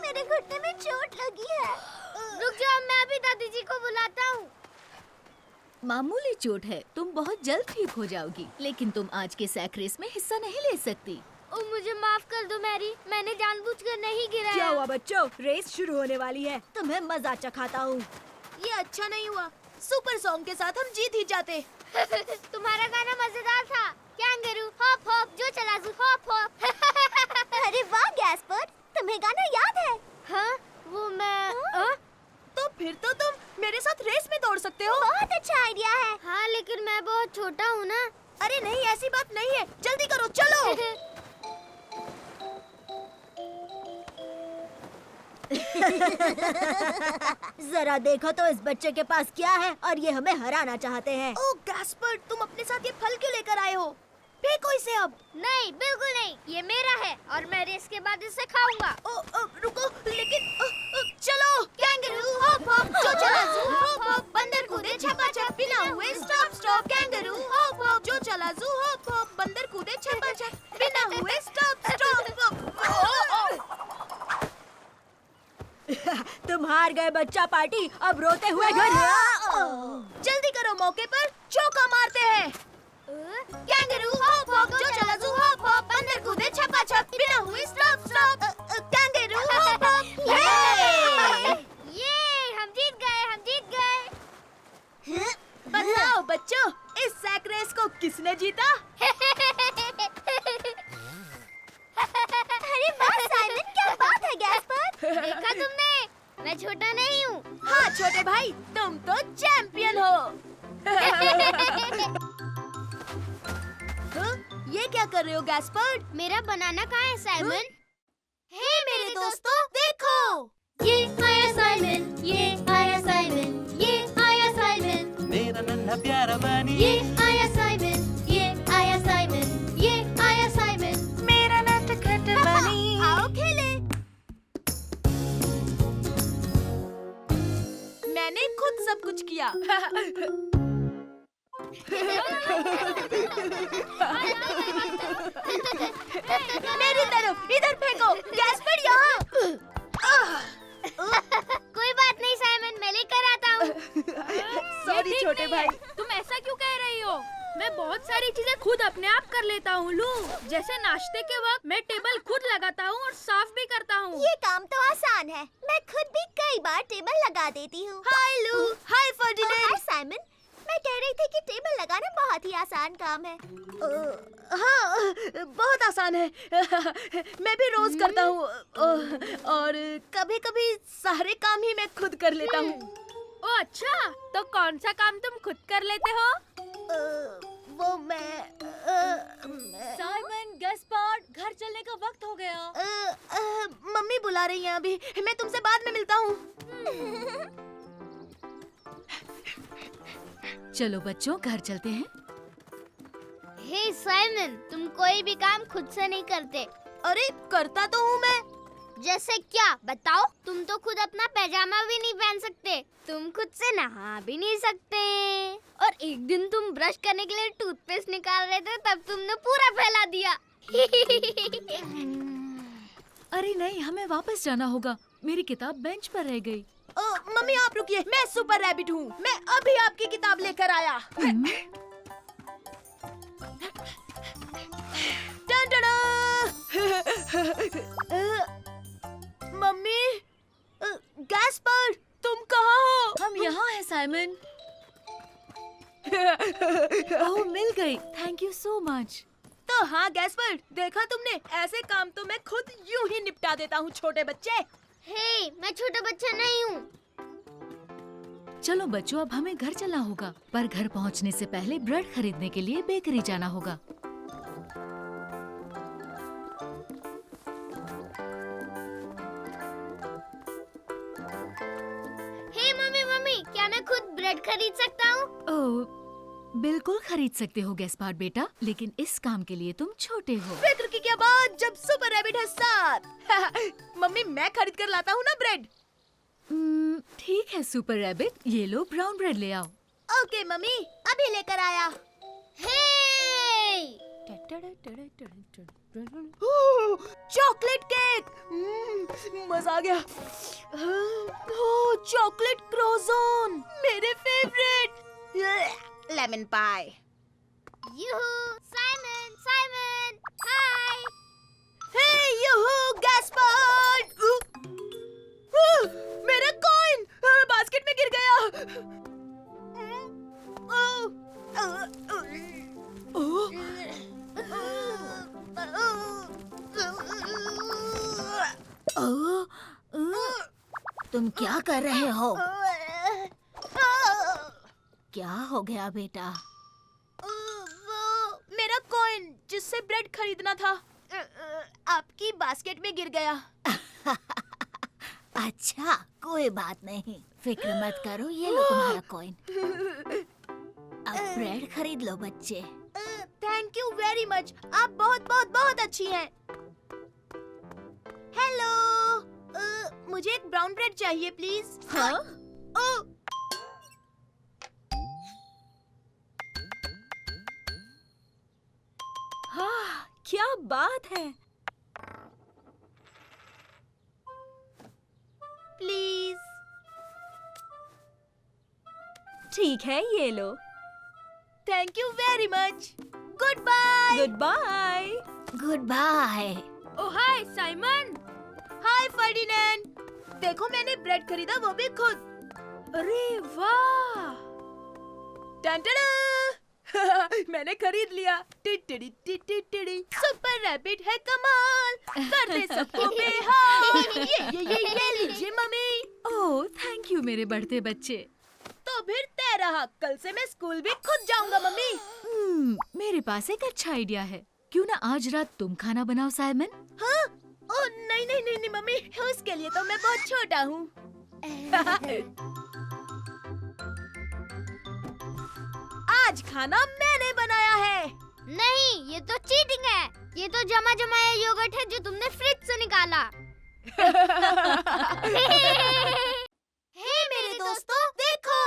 मेरे घुटने में चोट लगी है। रुक जाओ, मैं अभी दादी जी को बुलाता हूँ। मामूली चोट है, तुम बहुत जल्द ठीक हो जाओगी, लेकिन तुम आज के सैक रेस में हिस्सा नहीं ले सकती। ओ मुझे माफ कर दो मैरी, मैंने जानबूझकर नहीं गिराया। क्या हुआ बच्चों, रेस शुरू होने वाली है, तुम्हें मजा चखाता हूँ। ये अच्छा नहीं हुआ, सुपर सॉन्ग के साथ हम जीत ही जाते। तुम्हारा गाना मजेदार था। कैंगरू हॉप हॉप जो चला जू, हॉप हॉप। अरे वाह गैस्पर, तुम्हें गाना याद है? हाँ, वो मैं तो फिर तो तुम मेरे साथ रेस में दौड़ सकते हो। बहुत अच्छा आइडिया है। हाँ लेकिन मैं बहुत छोटा हूँ ना। अरे नहीं, ऐसी बात नहीं है, जल्दी करो, चलो। जरा देखो तो इस बच्चे के पास क्या है, और ये हमें हराना चाहते हैं। ओह गैस्पर, तुम अपने साथ ये फल क्यों लेकर आए हो? फेंको इसे अब। नहीं, बिल्कुल नहीं, ये मेरा है और मैं रेस के बाद इसे खाऊंगा। रुको, लेकिन चलो। कैंगरू हॉप हॉप जो चला जू, हॉप हॉप बंदर कूदे छपा छप बिना हुए stop stop. Kangaroo hop hop जो चला जू, हॉप हॉप बंदर कूदे छपा छप बिना हुए स्टॉप स्टॉप। तुम हार गए बच्चा पार्टी, अब रोते हुए घर। जल्दी करो, मौके पर चौका मारते हैं। कैंगरू हॉप हॉप जो चला जू, हॉप हॉप बंदर कूदे छपा छप बिना हुए stop stop. Kangaroo hop hop. ये हम जीत गए। बताओ बच्चों, इस सैक रेस को किसने जीता? अरे वाह साइमन, क्या बात है गैस्पर। देखा तुमने, मैं छोटा नहीं हूँ। हाँ छोटे भाई, तुम तो चैंपियन हो। ये क्या कर रहे हो गैस्पर्ड? मेरा बनाना कहाँ है साइमन? हे मेरे दोस्तों, देखो। ये आया साइमन, ये आया साइमन, ये आया साइमन, मेरा नन्हा प्यारा बनी, ये आया साइमन, ये आया साइमन, ये आया साइमन, मेरा नटखट बनी। आओ खेले। मैंने खुद सब कुछ किया। मेरी तरफ, इधर फेंको। गैस्पर्ड यहाँ। कोई बात नहीं साइमन, मैं लेकर आता हूँ। सॉरी ठीक छोटे नहीं भाई। है। तुम ऐसा क्यों कह रही हो? मैं बहुत सारी चीजें खुद अपने आप कर लेता हूँ लू। जैसे नाश्ते के वक्त मैं टेबल खुद लगाता हूँ और साफ भी करता हूँ। ये काम तो आसान है, मैं खुद भी कई बार टेबल लगा देती हूँ। हाय लू, हाय हाय फर्डिनेंड। साइमन, मैं कह रही थी कि टेबल लगाना बहुत ही आसान काम है। हाँ, बहुत आसान है। मैं भी रोज करता हूँ, और कभी-कभी सारे काम ही मैं खुद कर लेता हूँ। ओ अच्छा, तो कौन सा काम तुम खुद कर लेते हो? वो मैं साइमन, गैस्पार्ड, घर चलने का वक्त हो गया। मम्मी बुला रही हैं अभी, मैं तुमसे बाद में मिलता हूँ। चलो बच्चों, घर चलते हैं। हे साइमन, तुम कोई भी काम खुद से नहीं करते। अरे करता तो हूँ मैं। जैसे क्या, बताओ? तुम तो खुद अपना पैजामा भी नहीं पहन सकते, तुम खुद से नहा भी नहीं सकते, और एक दिन तुम ब्रश करने के लिए टूथपेस्ट निकाल रहे थे, तब तुमने पूरा फैला दिया। अरे नहीं, हमें वापस जाना होगा। मेरी किताब बेंच पर रह गई। मम्मी आप रुकिए, मैं सुपर रैबिट हूँ, मैं अभी आपकी किताब लेकर आया। मम्मी, गैस्पर्ड, तुम कहाँ हो? हम यहाँ हैं साइमन। ओह, मिल गई। Thank you so much. तो ओह हाँ गैस्पर्ड, देखा तुमने, ऐसे काम तो मैं खुद यूं ही निपटा देता हूँ छोटे बच्चे। हे, मैं छोटा बच्चा नहीं हूँ। चलो बच्चों, अब हमें घर चलना होगा, पर घर पहुंचने से पहले ब्रेड खरीदने के लिए बेकरी जाना होगा। हे मम्मी मम्मी, क्या मैं खुद ब्रेड खरीद सकता हूँ? ओह, बिल्कुल खरीद सकते हो गैस्पार्ड बेटा, लेकिन इस काम के लिए तुम छोटे हो। फिक्र की क्या बात, जब सुपर रैबिट है साथ। मम्मी मैं खरीद कर लाता हूँ ना ब्रेड। ठीक है सुपर रैबिट, ये लो ब्राउन ब्रेड ले आओ। ओके मम्मी, अभी लेकर आया। हे! चॉकलेट केक, मजा आ गया। चॉकलेट क्रोज़ोन, मेरे फेवरेट। लेमन पाई। यूहू, साइमन, साइमन, हाय। हे यूहू गैस्पर्ड। मेरा कॉइन बास्केट में गिर गया। तुम क्या कर रहे हो? क्या हो गया बेटा? वो मेरा कॉइन जिससे ब्रेड खरीदना था, आपकी बास्केट में गिर गया। अच्छा, कोई बात नहीं, फिक्र मत करो, ये लो तुम्हारा कॉइन। अब ब्रेड खरीद लो बच्चे। थैंक यू वेरी मच, आप बहुत बहुत बहुत अच्छी हैं। हेलो, मुझे एक ब्राउन ब्रेड चाहिए प्लीज। हाँ? ओह, हाँ, क्या बात है। प्लीज। ठीक है, ये लो। Thank you very much. Goodbye. Goodbye. Goodbye. Oh hi Simon. Hi Ferdinand, देखो मैंने ब्रेड खरीदा, वो भी खुद। अरे वाह! टन-टन-टन! मैंने खरीद लिया। टिटिड़ी टिटिड़ी, सुपर रैबिट है कमाल, कर दे सबको बेहाल। ये लीजिए मम्मी। ओह, थैंक यू मेरे बढ़ते बच्चे। तो फिर तय रहा, कल से मैं स्कूल भी खुद जाऊंगा मम्मी। मेरे पास एक अच्छा आइडिया है, क्यों ना आज रात तुम खाना बनाओ साइमन? हाँ? ओह नहीं नहीं नहीं नहीं मम्मी, उसके लिए तो मैं बहुत छोटा हूँ। आज खाना मैंने बनाया है। नहीं, ये तो चीटिंग है। ये तो जमा जमाया योगर्ट है जो तुमने फ्रिज से निकाला। हे मेरे दोस्तों, देखो।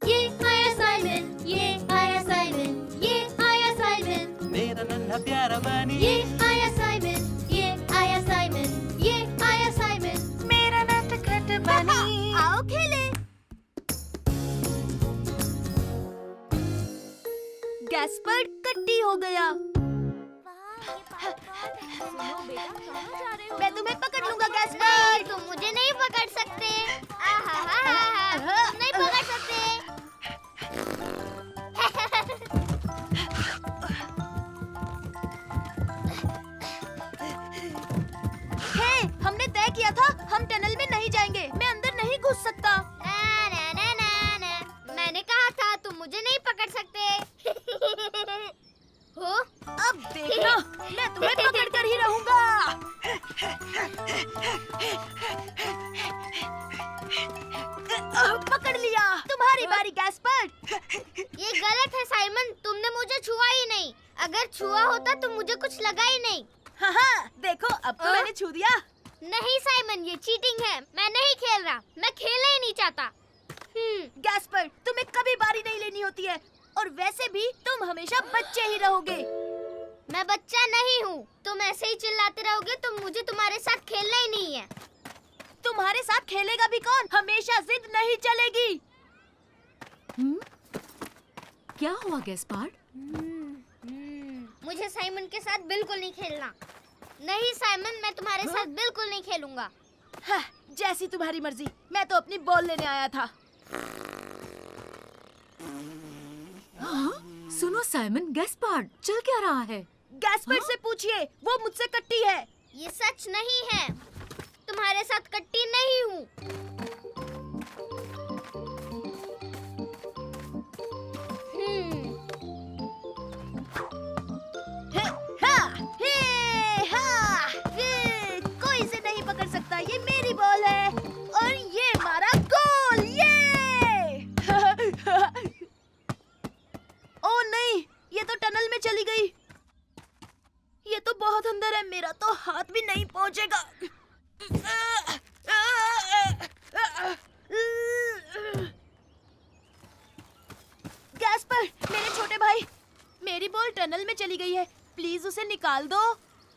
ये आया साइमन, ये आया साइमन, ये आया साइमन, मेरा नन्हा प्यारा बनी, ये आया साइमन, ये आया साइमन, ये आया साइमन। मेरा नटखट बनी। आओ खेले। गैस्पर्ड कट्टी हो गया। मैं तुम्हें पकड़ लूंगा नहीं, गैस्पर्ड। तुम मुझे नहीं पकड़ सकते। तुम नहीं पकड़ सकते। हे, हमने तय किया था हम टनल में नहीं जाएंगे। मैं अंदर नहीं घुस सकता। ना, ना, ना, ना, ना। मैंने कहा था तुम मुझे नहीं पकड़ सकते। हो? अब देखना, मैं तुम्हें पकड़ कर ही रहूंगा। पकड़ लिया। तुम्हारी बारी गैस्पर्ड। ये गलत है साइमन, तुमने मुझे छुआ ही नहीं। अगर छुआ होता तो मुझे कुछ लगा ही नहीं। हाँ हाँ, देखो अब तो मैंने छू दिया। नहीं साइमन, ये चीटिंग है। मैं नहीं खेल रहा, मैं खेलना ही नहीं चाहता। गैस्पर्ड, तुम्हें कभी बारी नहीं लेनी होती है, और वैसे भी तुम हमेशा बच्चे ही रहोगे। मैं बच्चा नहीं हूँ। तुम ऐसे ही चिल्लाते रहोगे तो मुझे तुम्हारे साथ खेलना ही नहीं है। तुम्हारे साथ खेलेगा भी कौन? हमेशा जिद नहीं चलेगी। क्या हुआ गैस्पार्ड? मुझे साइमन के साथ बिल्कुल नहीं खेलना। नहीं साइमन, मैं तुम्हारे साथ बिल्कुल नहीं खेलूंगा। हाँ, जैसी तुम्हारी मर्जी। मैं तो अपनी बॉल लेने आया था। हाँ? सुनो साइमन, गैस्पार्ड चल क्या रहा है? गैस्पर्ड से पूछिए, वो मुझसे कट्टी है। ये सच नहीं है। तुम्हारे साथ कट्टी नहीं हूँ। कोई इसे नहीं पकड़ सकता। ये मेरी बॉल है और ये हमारा गोल। ये ओ नहीं, ये तो टनल में चली गई। ये तो बहुत अंदर है, मेरा तो हाथ भी नहीं पहुंचेगा। गैस्पर, मेरे छोटे भाई, मेरी बॉल टनल में चली गई है। प्लीज उसे निकाल दो।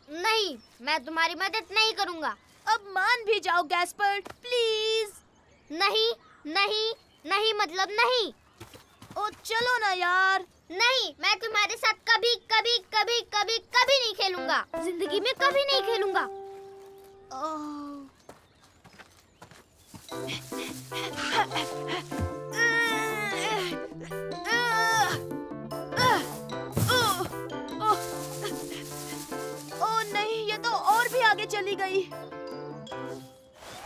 नहीं, मैं तुम्हारी मदद नहीं करूँगा। अब मान भी जाओ गैस्पर, प्लीज। नहीं, नहीं, नहीं मतलब नहीं। ओ चलो ना यार। नहीं, मैं तुम्हारे साथ कभी कभी कभी कभी कभी नहीं खेलूंगा। जिंदगी में कभी नहीं खेलूंगा। ओ नहीं, ये तो और भी आगे चली गई।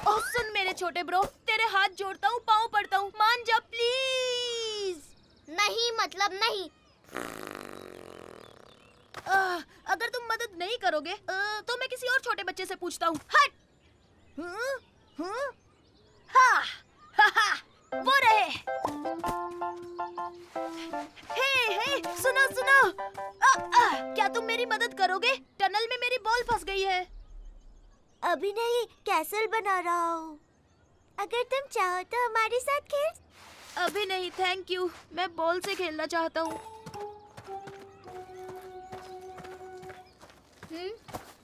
ओह सुन मेरे छोटे ब्रो, तेरे हाथ जोड़ता हूँ, पाँव पड़ता हूँ, मान जा प्लीज। नहीं मतलब नहीं। अगर तुम मदद नहीं करोगे तो मैं किसी और छोटे बच्चे से पूछता हूँ। हट! वो रहे। हे, सुनो सुनो। क्या तुम मेरी मदद करोगे? टनल में मेरी बॉल फंस गई है। अभी नहीं, कैसल बना रहा हूँ। अगर तुम चाहो तो हमारे साथ खेल। अभी नहीं, थैंक यू। मैं बॉल से खेलना चाहता हूँ।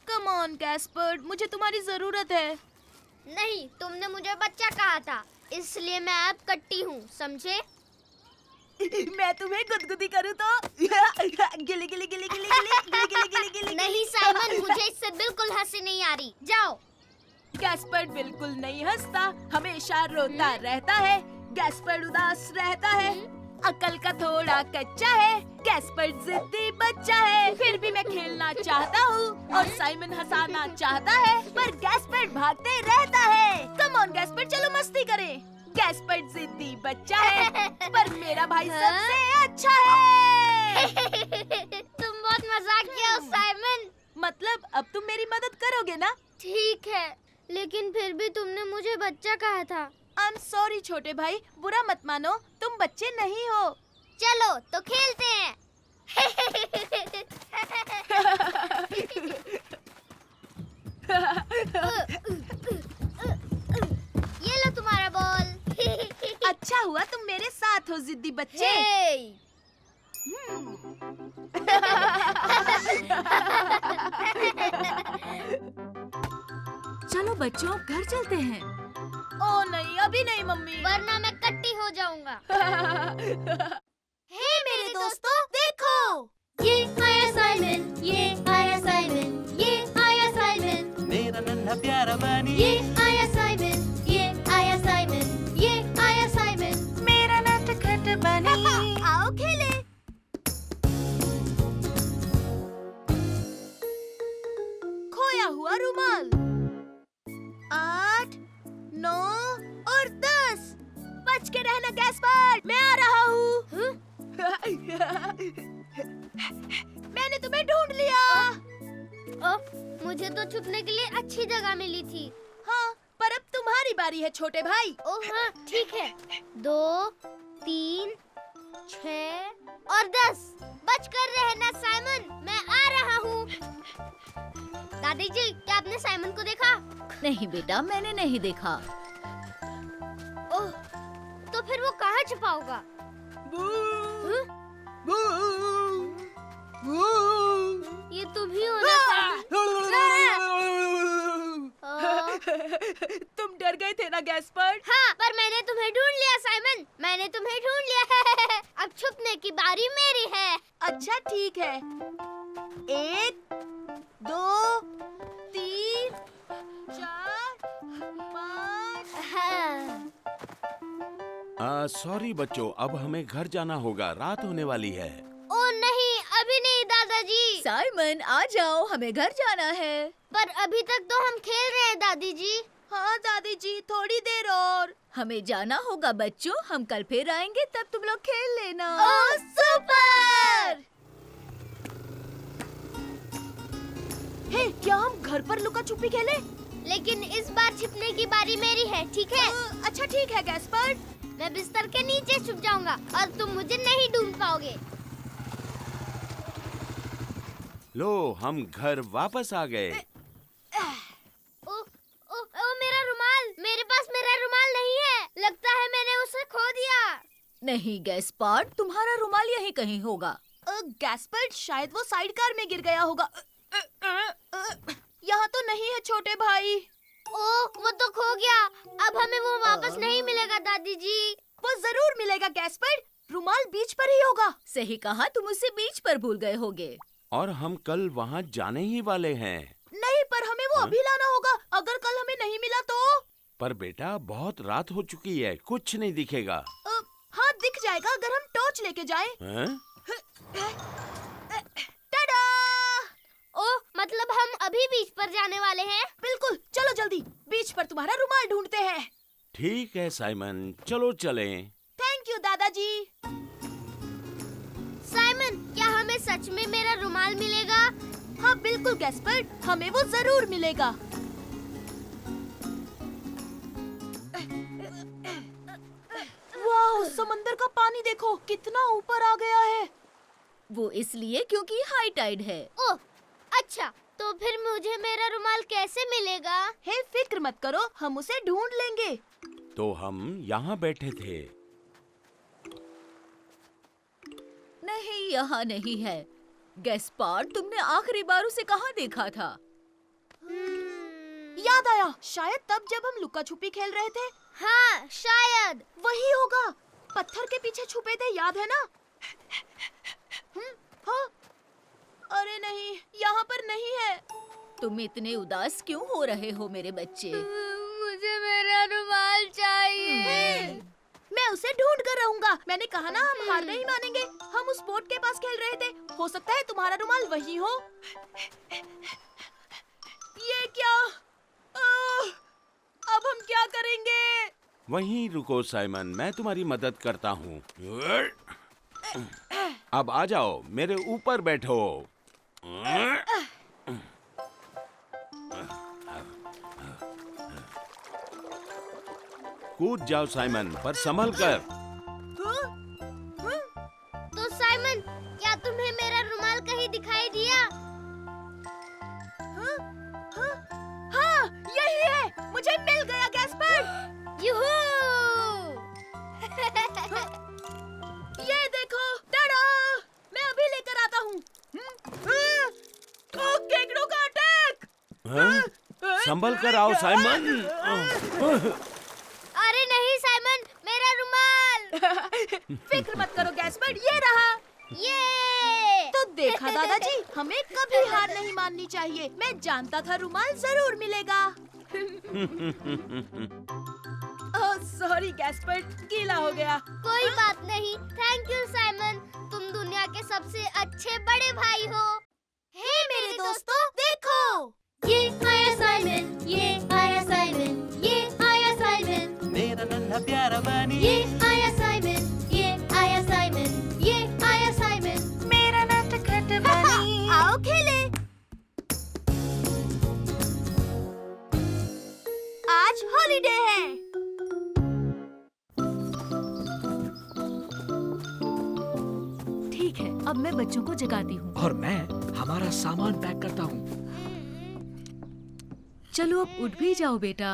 कम ऑन गैस्पर्ड, मुझे तुम्हारी जरूरत है। नहीं, तुमने मुझे बच्चा कहा था, इसलिए मैं अब कट्टी हूँ, समझे? मैं तुम्हें गुदगुदी करूँ तो गिली गिली गिली गिली गिली गिली गिली गिली गिली। नहीं साइमन, मुझे इससे बिल्कुल हंसी नहीं आ रही। जाओ। गैस्पर्ड बिल्कुल नहीं हंसता, हमेशा रोता रहता है। गैस्पर्ड उदास रहता है, अकल का थोड़ा कच्चा है। गैस्पर्ड जिद्दी बच्चा है, फिर भी मैं खेलना चाहता हूँ और साइमन हंसाना चाहता है, पर गैस्पर्ड भागते रहता है। कम ऑन गैस्पर्ड, चलो मस्ती करें। गैस्पर्ड जिद्दी बच्चा है, पर मेरा भाई सबसे अच्छा है। तुम बहुत मजाक किया साइमन। मतलब अब तुम मेरी मदद करोगे ना? ठीक है, लेकिन फिर भी तुमने मुझे बच्चा कहा था। I'm sorry छोटे भाई, बुरा मत मानो, तुम बच्चे नहीं हो। चलो तो खेलते हैं। ये लो तुम्हारा बॉल। अच्छा हुआ तुम मेरे साथ हो जिद्दी बच्चे। चलो बच्चों, घर चलते हैं। ओ नहीं, अभी नहीं मम्मी। वरना मैं कट्टी हो जाऊंगा। हे मेरे दोस्तों, देखो। ये आया साइमन, ये आया साइमन, ये आया साइमन। मेरा नन्हा प्यारा बनी, ये आया साइमन, ये आया साइमन, ये आया साइमन। मेरा नटखट बनी। आओ खेले। खोया हुआ रुमाल। 8, 9 और 10। बच के रहना गैस्पर्ड, मैं आ रहा हूँ। मैंने तुम्हें ढूंढ लिया। मुझे तो छुपने के लिए अच्छी जगह मिली थी। हाँ, पर अब तुम्हारी बारी है छोटे भाई। ओह हाँ, ठीक है। 2, 3, 6 और 10। बच कर रहना साइमन, मैं आ रहा हूँ। दादी जी, क्या आपने साइमन को देखा? नहीं बेटा, मैंने नहीं देखा। ओह, तो फिर वो कहाँ छुपा होगा? ये तुम ही हो ना साइमन? तुम डर गए थे ना गैस्पर्ड? हाँ, पर मैंने तुम्हें ढूंढ लिया साइमन, मैंने तुम्हें ढूंढ लिया। अब छुपने की बारी मेरी है। अच्छा ठीक है। 1, 2, 3, 4, 5। सॉरी बच्चों, अब हमें घर जाना होगा, रात होने वाली है। ओ नहीं, अभी नहीं दादाजी। साइमन आ जाओ, हमें घर जाना है। पर अभी तक तो हम खेल रहे हैं दादी जी। हाँ दादी जी, थोड़ी देर और। हमें जाना होगा बच्चों, हम कल फिर आएंगे, तब तुम लोग खेल लेना। ओह सुपर! हे, क्या हम घर पर लुका छुपी खेले? लेकिन इस बार छिपने की बारी मेरी है, ठीक है? अच्छा ठीक है गैस्पर्ड। मैं बिस्तर के नीचे छुप जाऊंगा और तुम मुझे नहीं ढूंढ पाओगे। लो, हम घर वापस आ गए। ओ, ओ, ओ मेरा रुमाल! मेरे पास मेरा रुमाल नहीं है। लगता है मैंने उसे खो दिया। नहीं गैस्पार्ड, तुम्हारा रुमाल यहीं कहीं होगा। गैस्पर्ड, शायद वो साइड कार में गिर गया होगा। यहाँ तो नहीं है छोटे भाई। ओह, वो तो खो गया। अब हमें वो वापस नहीं मिलेगा दादी जी। वो जरूर मिलेगा गैस्पर्ड, रुमाल बीच पर ही होगा। सही कहा, तुम उसे बीच पर भूल गए होगे। और हम कल वहाँ जाने ही वाले हैं। नहीं, पर हमें वो अभी लाना होगा। अगर कल हमें नहीं मिला तो? पर बेटा, बहुत रात हो चुकी है, कुछ नहीं दिखेगा। हाँ, दिख जाएगा अगर हम टॉर्च लेके जाएं। हैं? टाडा! ओह, मतलब हम अभी बीच पर जाने वाले हैं? बिल्कुल, चलो जल्दी, बीच पर तुम्हारा रुमाल ढूंढते हैं। ठीक है साइमन, चलो चलें। थैंक यू दादाजी। साइमन, क्या हमें सच में मेरा रुमाल मिलेगा? हाँ बिल्कुल गैस्पर्ड, हमें वो जरूर मिलेगा। वाह, समंदर का पानी देखो, कितना ऊपर आ गया है। वो इसलिए क्योंकि हाई टाइड है। ओह, अच्छा, तो फिर मुझे मेरा रुमाल कैसे मिलेगा? हे, फिक्र मत करो, हम उसे ढूंढ लेंगे। तो हम यहाँ बैठे थे। नहीं, यहाँ नहीं है। गैस्पार्ड, तुमने आखिरी बार उसे कहाँ देखा था? याद आया, शायद तब जब हम लुका छुपी खेल रहे थे। हाँ, शायद। वही होगा, पत्थर के पीछे छुपे थे, याद है ना? हाँ। अरे नहीं, यहाँ पर नहीं है। तुम इतने उदास क्यों हो रहे हो मेरे बच्चे? मुझे मेरा रुमाल चाहिए। मैं उसे ढूंढ कर रहूंगा। मैंने कहा ना, हम हार नहीं मानेंगे। हम उस बोट के पास खेल रहे थे, हो सकता है तुम्हारा रुमाल वही हो। ये क्या? अब हम क्या करेंगे? वहीं रुको साइमन, मैं तुम्हारी मदद करता हूँ। अब आ जाओ, मेरे ऊपर बैठो। कूद जाओ साइमन, पर संभल कर। तो साइमन, क्या तुम्हें मेरा रुमाल कहीं दिखाई दिया? हाँ, यही है, मुझे मिल गया गैस्पर्ड। यूहू! ये देखो, टाडा! मैं अभी लेकर आता हूँ। केकड़ों का अटैक! हैं? संभल कर आओ साइमन। अरे नहीं साइमन, मेरा रुमाल! फिक्र मत करो गैस्पर्ड, ये रहा। ये! तो देखा दादाजी, हमें कभी हार नहीं माननी चाहिए। मैं जानता था रुमाल जरूर मिलेगा। ओह सॉरी गैस्पर्ड, गीला हो गया। कोई बात नहीं। थैंक यू साइमन, तुम दुनिया के सबसे अच्छे बड़े भाई हो। हे मेरे दोस्तों, देखो, ये आया साइमन, ये आया साइमन, ये आया साइमन, मेरा नन्हा प्यारा बनी, ये आया साइमन, ये आया साइमन, ये आया साइमन। मेरा नटखट बनी। आओ खेले। आज हॉलिडे है। ठीक है, अब मैं बच्चों को जगाती हूँ। और मैं हमारा सामान पैक करता हूँ। चलो अब उठ भी जाओ बेटा।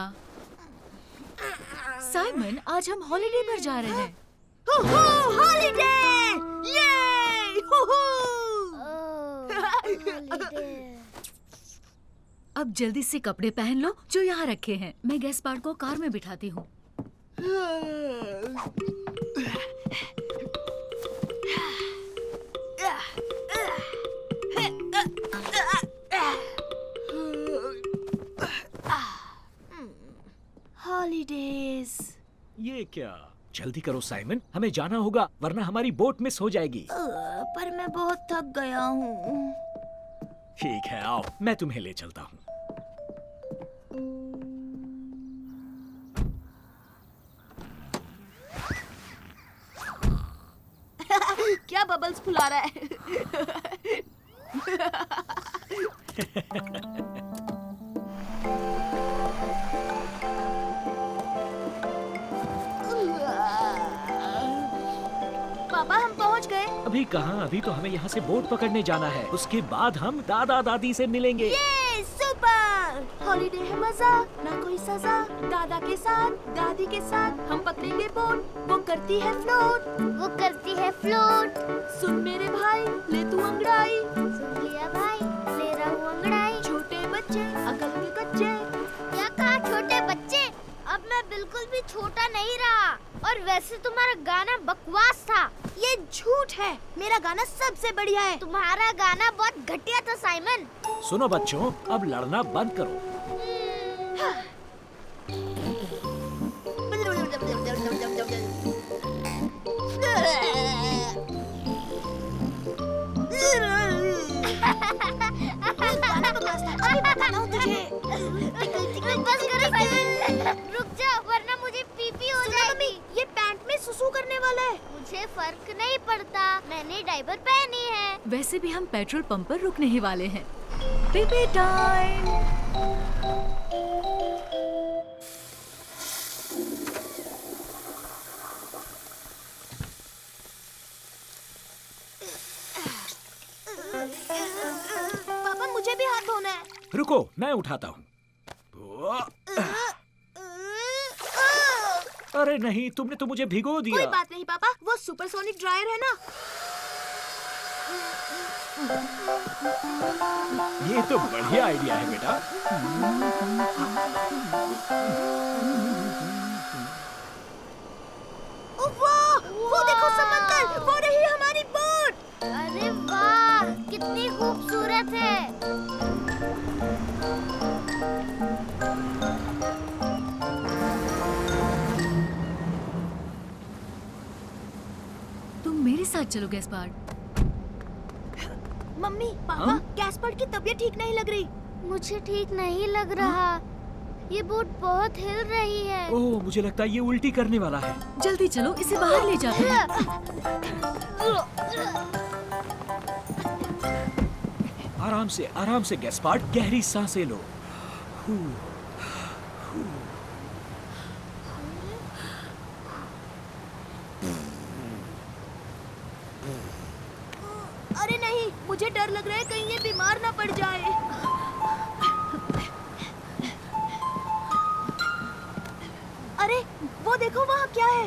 साइमन, आज हम हॉलिडे पर जा रहे हैं। हॉलिडे! ये! अब जल्दी से कपड़े पहन लो जो यहाँ रखे हैं। मैं गैस्पार्ड को कार में बिठाती हूँ। हॉलिडेज। ये क्या? जल्दी करो साइमन, हमें जाना होगा वरना हमारी बोट मिस हो जाएगी। पर मैं बहुत थक गया हूँ। ठीक है, आओ मैं तुम्हें ले चलता हूँ। क्या बबल्स फुला रहा है? पापा हम पहुंच गए। अभी कहाँ, अभी तो हमें यहाँ से बोट पकड़ने जाना है। उसके बाद हम दादा दादी से मिलेंगे। ये सुपर हॉलीडे है, मजा ना कोई सजा। दादा के साथ दादी के साथ हम पकड़ेंगे बोट, वो करती है फ्लोट। वो करती है फ्लोट। सुन मेरे भाई ले तू अंगड़ाई, सुन लिया भाई, ले रहा हूँ अंगड़ाई। छोटे बच्चे अकल के कच्चे। क्या कहा छोटे बच्चे? अब मैं बिल्कुल भी छोटा नहीं रहा। और वैसे तुम्हारा गाना बकवास था। ये झूठ है, मेरा गाना सबसे बढ़िया है। तुम्हारा गाना बहुत घटिया था साइमन। सुनो बच्चों, अब लड़ना बंद करो। गाना बकवास था, अभी बताता हूँ तुझे। बस करो साइमन, रुक जाओ वरना मुझे पीपी हो जाएगी। ये पैंट में सुसु करने वाला है। मुझे फर्क नहीं पड़ता, मैंने डायपर पहनी है। वैसे भी हम पेट्रोल पंप पर रुकने ही वाले हैं। PP time. पापा मुझे भी हाथ धोना है। रुको, मैं उठाता हूँ। अरे नहीं, तुमने तो मुझे भिगो दिया। कोई बात नहीं पापा, वो सुपरसोनिक ड्रायर है ना। ये तो बढ़िया आइडिया है बेटा। वो देखो समंदर, वो रही हमारी बोट। अरे वाह, कितनी खूबसूरत है। तुम मेरे साथ चलो गैस्पार्ड। मम्मी पापा, हाँ? गैस्पर्ड की तबीयत ठीक नहीं लग रही। मुझे ठीक नहीं लग रहा। ये बोट बहुत हिल रही है। ओह, मुझे लगता है ये उल्टी करने वाला है। जल्दी चलो, इसे बाहर ले जाते हैं। आराम से गैस्पार्ड, गहरी सांसें लो। अरे नहीं, मुझे डर लग रहा है कहीं ये बीमार ना पड़ जाए। अरे वो देखो वहाँ क्या है।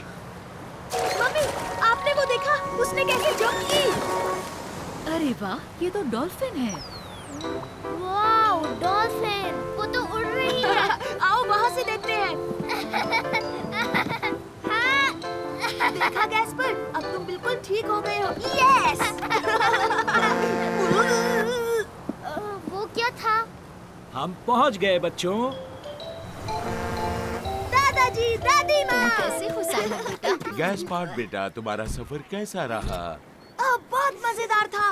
मम्मी आपने वो देखा, उसने कैसे जंप की। अरे वाह, ये तो डॉल्फिन है। वाओ, डॉल्फिन, वो तो उड़ रही है। आओ वहाँ से देखते हैं। देखा गैस्पर, अब तुम बिल्कुल ठीक हो गए हो। यस। वो क्या था? हम पहुंच गए बच्चों। दादाजी, दादी माँ। कैसे हो साइमन बेटा? गैस्पार्ड बेटा, तुम्हारा सफर कैसा रहा? बहुत मजेदार था।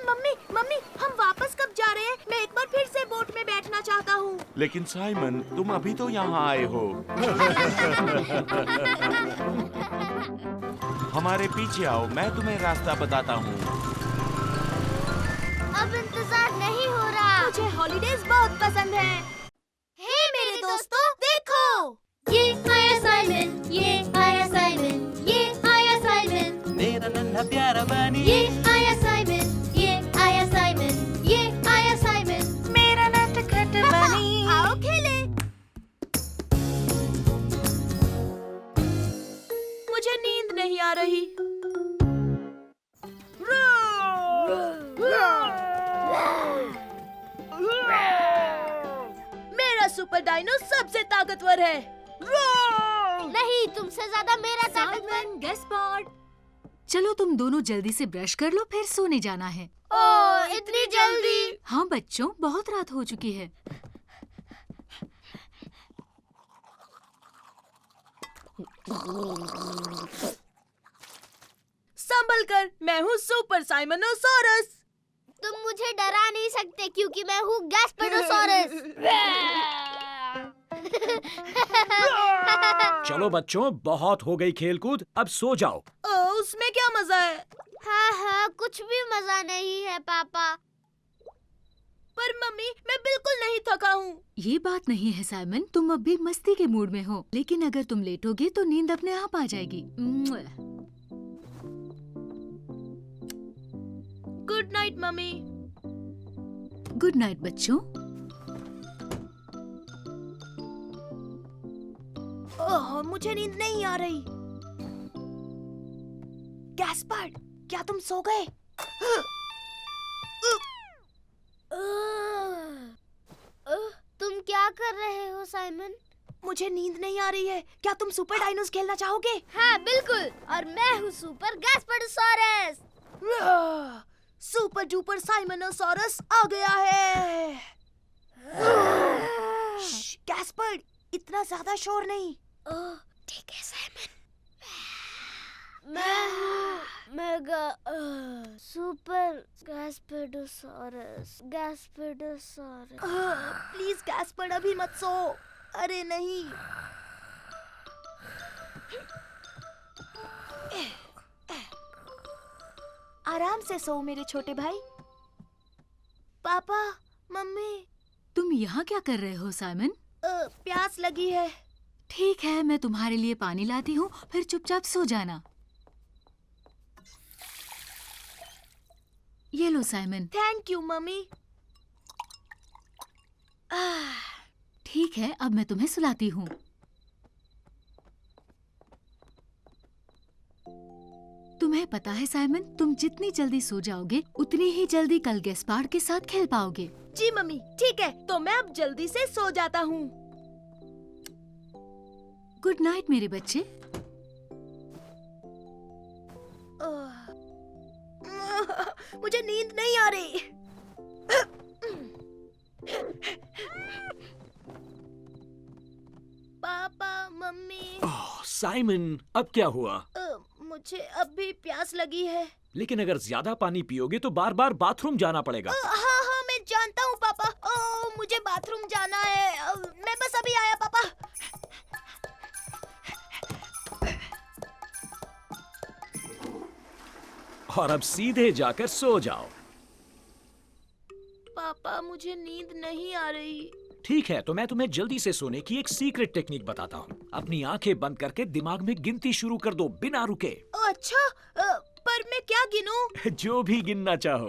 मम्मी मम्मी, हम वापस कब जा रहे हैं? मैं एक बार फिर से बोट में बैठना चाहता हूँ। लेकिन साइमन, तुम अभी तो यहाँ आए हो। हमारे पीछे आओ, मैं तुम्हें रास्ता बताता हूँ। अब इंतजार नहीं हो रहा। मुझे हॉलीडेज बहुत पसंद है। हे मेरे दोस्तों देखो, ये आया साइमन, ये आया साइमन, ये आया साइमन, मेरा नन्हा प्यारा बनी, ये आया साइमन, ये आया साइमन, ये आया साइमन। मेरा नटखट बनी। आओ खेले। मुझे नींद नहीं आ रही। मेरा सुपर डायनो सबसे ताकतवर है। नहीं, तुमसे ज्यादा मेरा ताकतवर। साइमन, गैस्पार्ड, चलो तुम दोनों जल्दी से ब्रश कर लो, फिर सोने जाना है। ओह, इतनी जल्दी? हाँ बच्चों, बहुत रात हो चुकी है। संभल कर, मैं हूँ सुपर साइमनोसॉरस। तुम मुझे डरा नहीं सकते क्योंकि मैं हूँ गैस्पेरोसॉरस। चलो बच्चों, बहुत हो गई खेलकूद, अब सो जाओ। उसमें क्या मजा है? हाँ, कुछ भी मजा नहीं है पापा। पर मम्मी, मैं बिल्कुल नहीं थका हूँ। ये बात नहीं है साइमन, तुम अब भी मस्ती के मूड में हो, लेकिन अगर तुम लेटोगे तो नींद अपने आप आ जाएगी। Good night mummy. Good night बच्चों। ओह, मुझे नींद नहीं आ रही। गैस्पर्ड, क्या तुम सो गए? तुम क्या कर रहे हो साइमन? मुझे नींद नहीं आ रही है। क्या तुम सुपर डायनोस खेलना चाहोगे? हाँ बिल्कुल, और मैं हूँ सुपर गैस्पेरोसॉरस। सुपर डुपर साइमनोसॉरस आ गया है। गैस्पर्ड, इतना ज्यादा शोर नहीं। ठीक है साइमन। मैं हूँ मेगा सुपर गैस्पेरोसॉरस। प्लीज गैस्पर्ड, अभी मत सो। अरे नहीं। आराम से सो मेरे छोटे भाई। पापा, मम्मी। तुम यहाँ क्या कर रहे हो साइमन? प्यास लगी है। ठीक है, मैं तुम्हारे लिए पानी लाती हूँ, फिर चुपचाप सो जाना। ये लो साइमन। Thank you mummy. ठीक है, अब मैं तुम्हें सुलाती हूँ। तुम्हें पता है साइमन, तुम जितनी जल्दी सो जाओगे उतनी ही जल्दी कल गैस्पार्ड के साथ खेल पाओगे। जी मम्मी, ठीक है, तो मैं अब जल्दी से सो जाता हूँ। गुड नाइट मेरे बच्चे। मुझे नींद नहीं आ रही। पापा, मम्मी। ओह, साइमन, अब क्या हुआ? मुझे अब भी प्यास लगी है। लेकिन अगर ज्यादा पानी पियोगे तो बार बार बाथरूम जाना पड़ेगा। हाँ, मैं जानता हूँ पापा। मुझे बाथरूम जाना है। मैं बस अभी आया पापा। और अब सीधे जाकर सो जाओ। पापा, मुझे नींद नहीं आ रही। ठीक है, तो मैं तुम्हें जल्दी से सोने की एक सीक्रेट टेक्निक बताता हूँ। अपनी आंखें बंद करके दिमाग में गिनती शुरू कर दो बिना रुके। अच्छा, पर मैं क्या गिनूं? जो भी गिनना चाहो।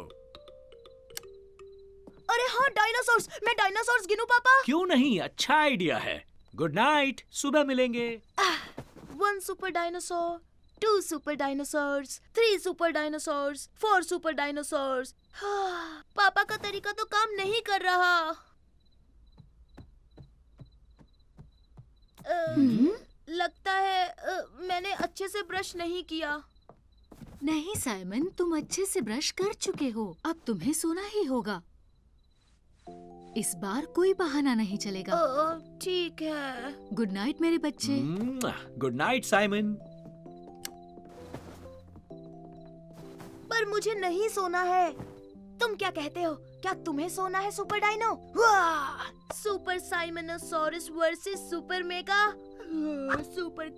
अरे हाँ, डायनासोर्स। मैं डायनासोर्स गिनूं पापा? क्यों नहीं, अच्छा आइडिया है। गुड नाइट, सुबह मिलेंगे। 1 super dinosaur, 2 super dinosaurs, 3 super dinosaurs, 4 super dinosaurs. पापा का तरीका तो काम नहीं कर रहा। लगता है मैंने अच्छे से ब्रश नहीं किया। नहीं साइमन, तुम अच्छे से ब्रश कर चुके हो, अब तुम्हें सोना ही होगा। इस बार कोई बहाना नहीं चलेगा। ठीक है। गुड नाइट मेरे बच्चे। Good night Simon. पर मुझे नहीं सोना है। तुम क्या कहते हो? क्या तुम्हें सोना है सुपर डायनो? वाह! Super Simonosaurus versus super mega super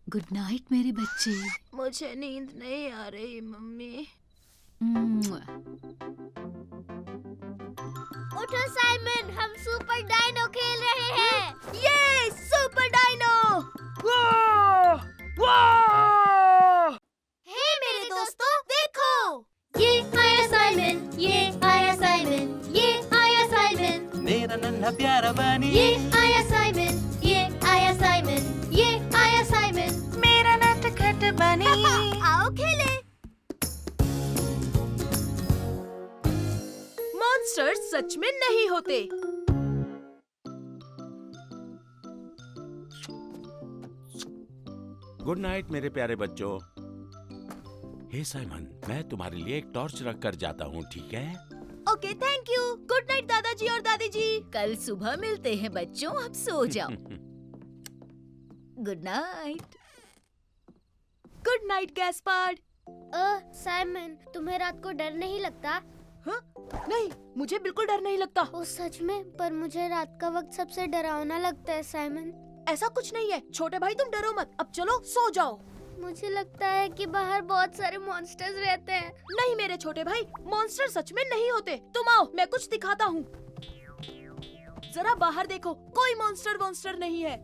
good night मेरे बच्चे। मुझे नींद नहीं आ रही मम्मी। उठो साइमन, हम सुपर डायनो खेल रहे हैं। ये सुपर डायनो! हे मेरे दोस्तों, देखो! ये आया साइमन, ये आया साइमन, ये आया साइमन, मेरा नन्हा प्यारा बनी, ये आया साइमन, ये आया साइमन, ये आया साइमन, मेरा नटखट बनी। आओ खेले। मॉन्स्टर्स सच में नहीं होते। गुड नाइट मेरे प्यारे बच्चों। हे साइमन, मैं तुम्हारे लिए एक टॉर्च रख कर जाता हूँ, ठीक है? Okay, thank you. Good good night दादाजी और दादी जी। कल सुबह मिलते हैं बच्चों, अब सो जाओ। Good night. Good night Gaspard. Simon, तुम्हें रात को डर नहीं लगता? हाँ? नहीं, मुझे बिल्कुल डर नहीं लगता। ओ सच में? पर मुझे रात का वक्त सबसे डरावना लगता है साइमन। ऐसा कुछ नहीं है छोटे भाई, तुम डरो मत। अब चलो सो जाओ। मुझे लगता है कि बाहर बहुत सारे मॉन्स्टर्स रहते हैं। नहीं मेरे छोटे भाई, मॉन्स्टर सच में नहीं होते। तुम आओ, मैं कुछ दिखाता हूँ। जरा बाहर देखो, कोई मॉन्स्टर नहीं है।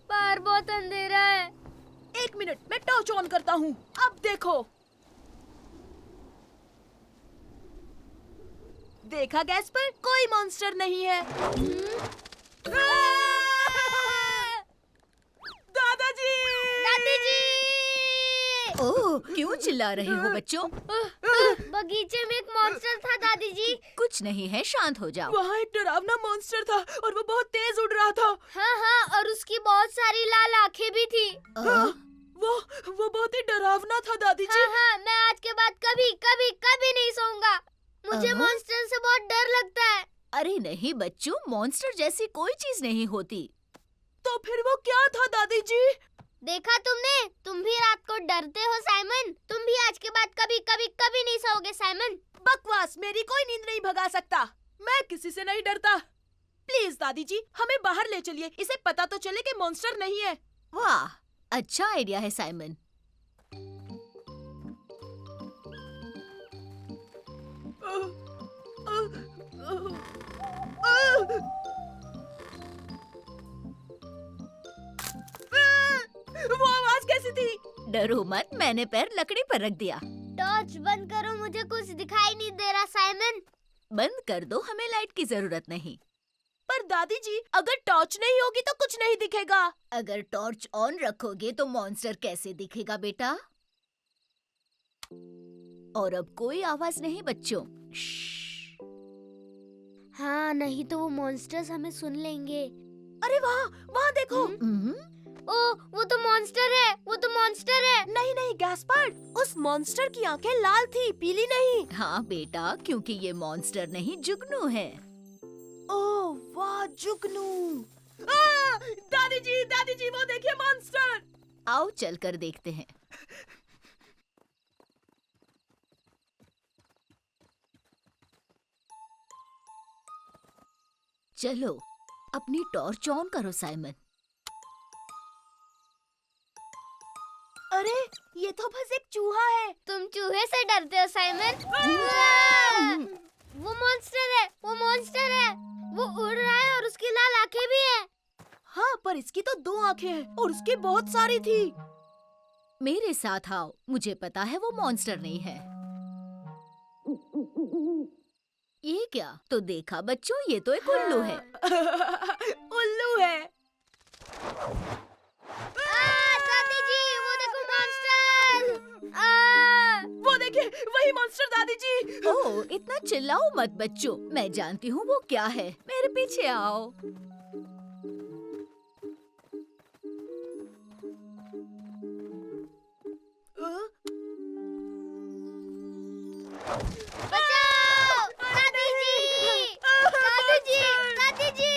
बाहर बहुत अंधेरा है। एक मिनट, मैं टॉर्च ऑन करता हूँ। अब देखो, देखा गैस पर, कोई मॉन्स्टर नहीं है। दादाजी! दादी ओह, क्यों चिल्ला रहे हो बच्चों? बगीचे में एक मॉन्स्टर था दादी जी। कुछ नहीं है, शांत हो जाओ। वहाँ एक डरावना मॉन्स्टर था और वो बहुत तेज उड़ रहा था। हाँ हाँ, और उसकी बहुत सारी लाल आंखें भी थी। वो बहुत ही डरावना था दादी जी। हाँ हाँ, मैं आज के बाद कभी कभी कभी नहीं सोऊंगा। मुझे मॉन्स्टर से बहुत डर लगता है। अरे नहीं बच्चों, मॉन्स्टर जैसी कोई चीज नहीं होती। तो फिर वो क्या था दादी जी? देखा तुमने? तुम भी रात को डरते हो साइमन। तुम भी आज के बाद कभी कभी कभी नहीं सोओगे साइमन। बकवास, मेरी कोई नींद नहीं भगा सकता। मैं किसी से नहीं डरता। प्लीज दादी जी, हमें बाहर ले चलिए। इसे पता तो चले कि मॉन्स्टर नहीं है। वाह, अच्छा आइडिया है साइमन। वो आवाज कैसी थी? डरो मत, मैंने पैर लकड़ी पर रख दिया। टॉर्च बंद करो, मुझे कुछ दिखाई नहीं दे रहा साइमन। बंद कर दो, हमें लाइट की जरूरत नहीं। पर दादी जी, अगर टॉर्च नहीं होगी तो कुछ नहीं दिखेगा। अगर टॉर्च ऑन रखोगे तो मॉन्स्टर कैसे दिखेगा बेटा? और अब कोई आवाज नहीं बच्चों। हाँ, नहीं तो वो मॉन्स्टर्स हमें सुन लेंगे। अरे वहाँ देखो। ओ, वो तो मॉन्स्टर है, वो तो मॉन्स्टर है। नहीं नहीं गैस्पर्ड, उस मॉन्स्टर की आंखें लाल थी, पीली नहीं। हाँ बेटा, क्योंकि ये मॉन्स्टर नहीं जुगनू है। ओह वाह, जुगनू। दादी जी वो देखिए मॉन्स्टर। आओ चलकर देखते हैं। चलो, अपनी टॉर्च ऑन करो साइमन। अरे ये तो बस एक चूहा है। तुम चूहे से डरते हो साइमन? वो मॉन्स्टर है, वो मॉन्स्टर है। वो उड़ रहा है और उसकी लाल आंखें भी है। हाँ, पर इसकी तो 2 आंखें हैं और उसकी बहुत सारी थी। मेरे साथ आओ, मुझे पता है वो मॉन्स्टर नहीं है। ये क्या? तो देखा बच्चों, ये तो एक उल्लू है। उल्लू है। दादी जी, वो देखो मॉन्स्टर। वो देखिए, वही मॉन्स्टर दादी जी। ओह, इतना चिल्लाओ मत बच्चों, मैं जानती हूँ वो क्या है। मेरे पीछे आओ। बचाओ! दादी जी! दादी जी! दादी जी!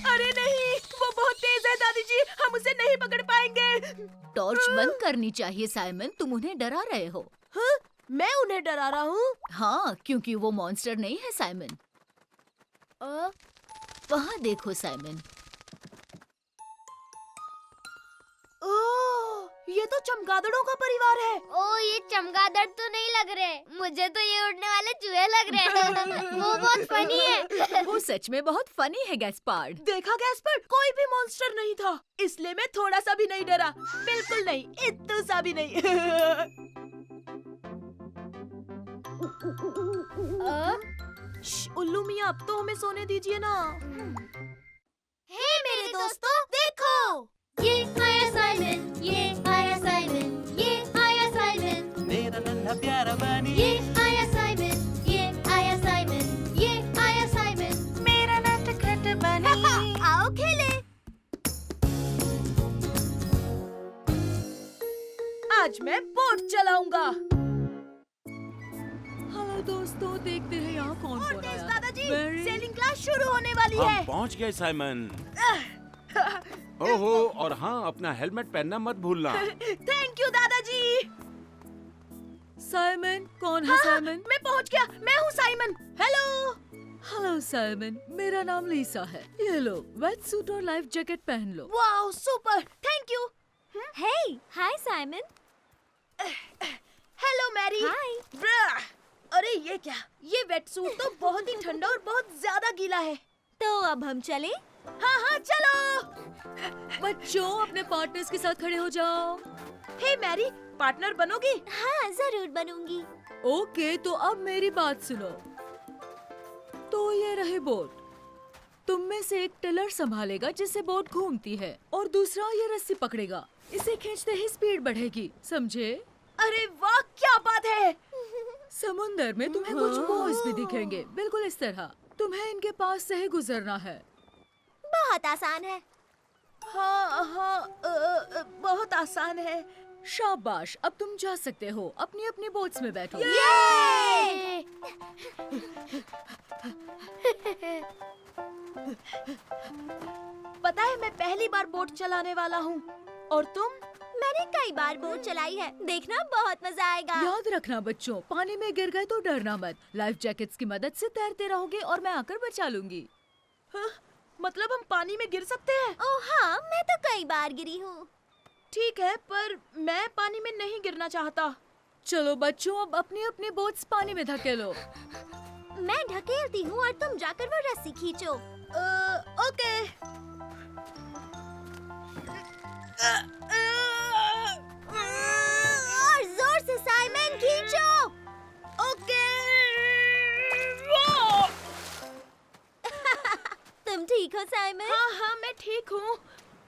अरे नहीं, वो बहुत तेज है दादी जी, हम उसे नहीं पकड़ पाएंगे। टॉर्च बंद करनी चाहिए साइमन, तुम उन्हें डरा रहे हो। हाँ? मैं उन्हें डरा रहा हूँ? हाँ, क्योंकि वो मॉन्स्टर नहीं है साइमन। वहाँ देखो साइमन। ओह, ये तो चमगादड़ों का परिवार है। ओ, ये चमगादड़ तो नहीं लग रहे, मुझे तो ये उड़ने वाले चूहे लग रहे हैं। वो बहुत फनी है। वो सच में बहुत फनी है गैस्पार्ड। देखा गैस्पर्ड, कोई भी मॉन्स्टर नहीं था, इसलिए मैं थोड़ा सा भी नहीं डरा। बिल्कुल नहीं, इतना सा भी नहीं। उल्लू मियाँ, अब तो हमें सोने दीजिए ना। हे मेरे दोस्तों, देखो। ये आया साइमन, ये आया साइमन, ये आया साइमन, मेरा नन्हा प्यारा बनी। ये आया साइमन, ये आया साइमन, ये आया साइमन। मेरा नटखट बनी। आओ खेले। चलाऊंगा। हेलो दोस्तों, देखते हैं यहाँ कौन और कौन तेज आया। दादाजी, Very- सेलिंग क्लास शुरू होने वाली है। हम पहुंच गए साइमन। ओहो, और हाँ, अपना हेलमेट पहनना मत भूलना। थैंक यू दादाजी। साइमन, कौन है हाँ, साइमन? मैं पहुंच गया। मैं हूँ साइमन। हेलो। हेलो साइमन, मेरा नाम लीसा है। ये लो, वेट सूट और लाइफ जैकेट पहन लो। Wow, super, thank you. Hey, hi Simon. Hello Mary. Hi. ब्रा। अरे ये क्या? ये वेट सूट तो बहुत ही ठंडा और बहुत ज्यादा गीला है। तो अब हम चले? हाँ हाँ चलो। बच्चों, अपने पार्टनर्स के साथ खड़े हो जाओ। हे मैरी, पार्टनर बनोगी? हाँ, जरूर बनूंगी। ओके, तो अब मेरी बात सुनो। तो ये रहे बोट। तुम में से एक टिलर संभालेगा जिससे बोट घूमती है, और दूसरा ये रस्सी पकड़ेगा। इसे खींचते ही स्पीड बढ़ेगी, समझे? अरे वाह, क्या बात है। समुंदर में तुम्हें कुछ बॉयज भी दिखेंगे, बिल्कुल इस तरह। तुम्हें इनके पास से ही गुजरना है। बहुत आसान है। हाँ हाँ, बहुत आसान है। शाबाश, अब तुम जा सकते हो। अपनी अपनी बोट्स में बैठो। ये! पता है, मैं पहली बार बोट चलाने वाला हूँ। और तुम? मैंने कई बार बोट चलाई है। देखना, बहुत मजा आएगा। याद रखना बच्चों, पानी में गिर गए तो डरना मत। लाइफ जैकेट्स की मदद से तैरते रहोगे और मैं आकर बचा लूंगी। हाँ, मतलब हम पानी में गिर सकते हैं? ओह हाँ, मैं तो कई बार गिरी हूँ। ठीक है, पर मैं पानी में नहीं गिरना चाहता। चलो बच्चों, अब अपनी अपनी बोट्स पानी में धकेलो। मैं ढकेलती हूँ और तुम जाकर वो रस्सी खींचो। ओके। और जोर से साइमन, खींचो। ओके। तुम ठीक हो साइमन? हाँ हाँ, मैं ठीक हूँ।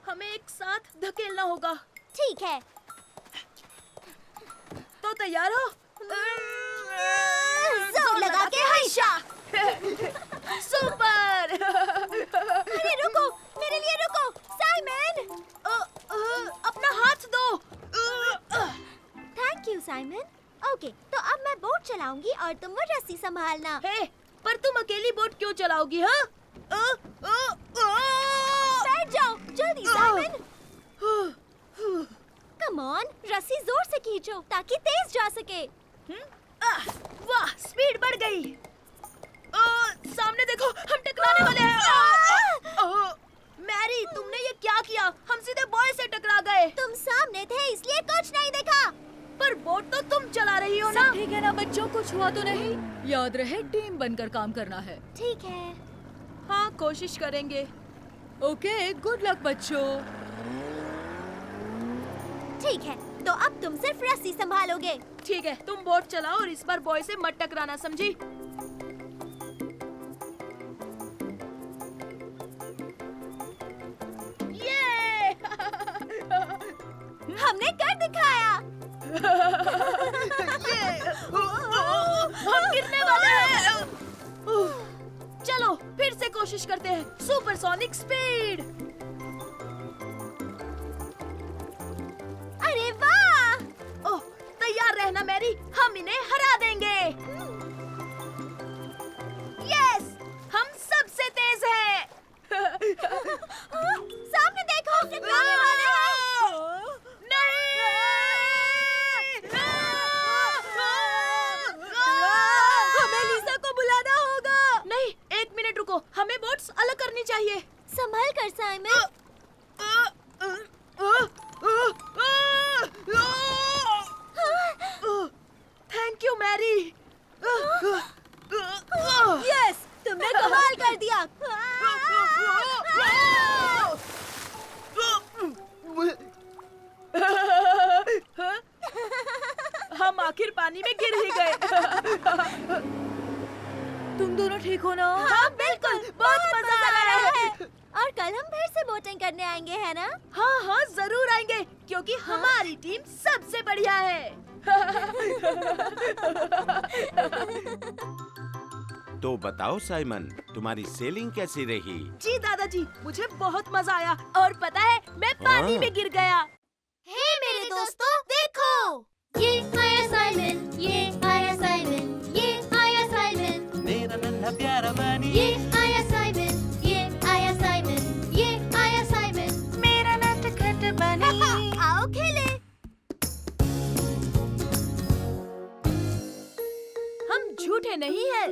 हमें एक साथ धकेलना होगा। ठीक है। तो तैयार हो? जोर लगा के हंसा। सुपर। अरे रुको, मेरे लिए रुको। साइमन, अपना हाथ दो। Thank you Simon. ओके, तो अब मैं बोट चलाऊंगी और तुम वो रस्सी संभालना। हे, पर तुम अकेली बोट क्यों चलाओगी? हाँ? बैठ जाओ जल्दी साइमन। कम ऑन, रस्सी जोर से खींचो ताकि तेज जा सके। वाह, स्पीड बढ़ गई। सामने देखो, हम टकराने वाले हैं। मैरी, तुमने ये क्या किया? हम सीधे बॉय से टकरा गए। तुम सामने थे इसलिए कुछ नहीं देखा। पर बोट तो तुम चला रही हो ना? सब ठीक है ना बच्चों, कुछ हुआ तो नहीं? याद रहे, टीम बनकर काम करना है। ठीक है। हाँ, कोशिश करेंगे। ओके, गुड लक बच्चों। ठीक है, तो अब तुम सिर्फ रस्सी संभालोगे। ठीक है, तुम बोट चलाओ और इस बार बॉय से मत टकराना, समझी? ये! हमने कर दिखाया। हम गिरने वाले हैं। चलो, फिर से कोशिश करते हैं। Supersonic speed. अरे वाह! ओह, तैयार रहना मैरी, हम इन्हें हरा देंगे। यस, हम सबसे तेज हैं। सामने देखो, टकराने वाले हैं। नहीं! हमें लीसा को बुलाना होगा। नहीं, एक मिनट रुको, हमें बोट्स अलग करनी चाहिए। संभल कर Simon. Thank you Mary. Yes, तुमने कमाल कर दिया। हम आखिर पानी में गिर ही गए। तुम दोनों ठीक हो ना? हाँ बिल्कुल, बहुत मजा आ रहा है। और कल हम फिर से बोटिंग करने आएंगे, है ना? हाँ हाँ, जरूर आएंगे, क्योंकि हमारी टीम सबसे बढ़िया है। तो बताओ साइमन, तुम्हारी सेलिंग कैसी रही? जी दादाजी, मुझे बहुत मजा आया। और पता है, मैं पानी हाँ। में गिर गया। हे मेरे दोस्तों, देखो, ये ये आया साइमन, ये आया साइमन, ये आया साइमन। मेरा नटखट बनी। आओ खेले। हम झूठे नहीं हैं।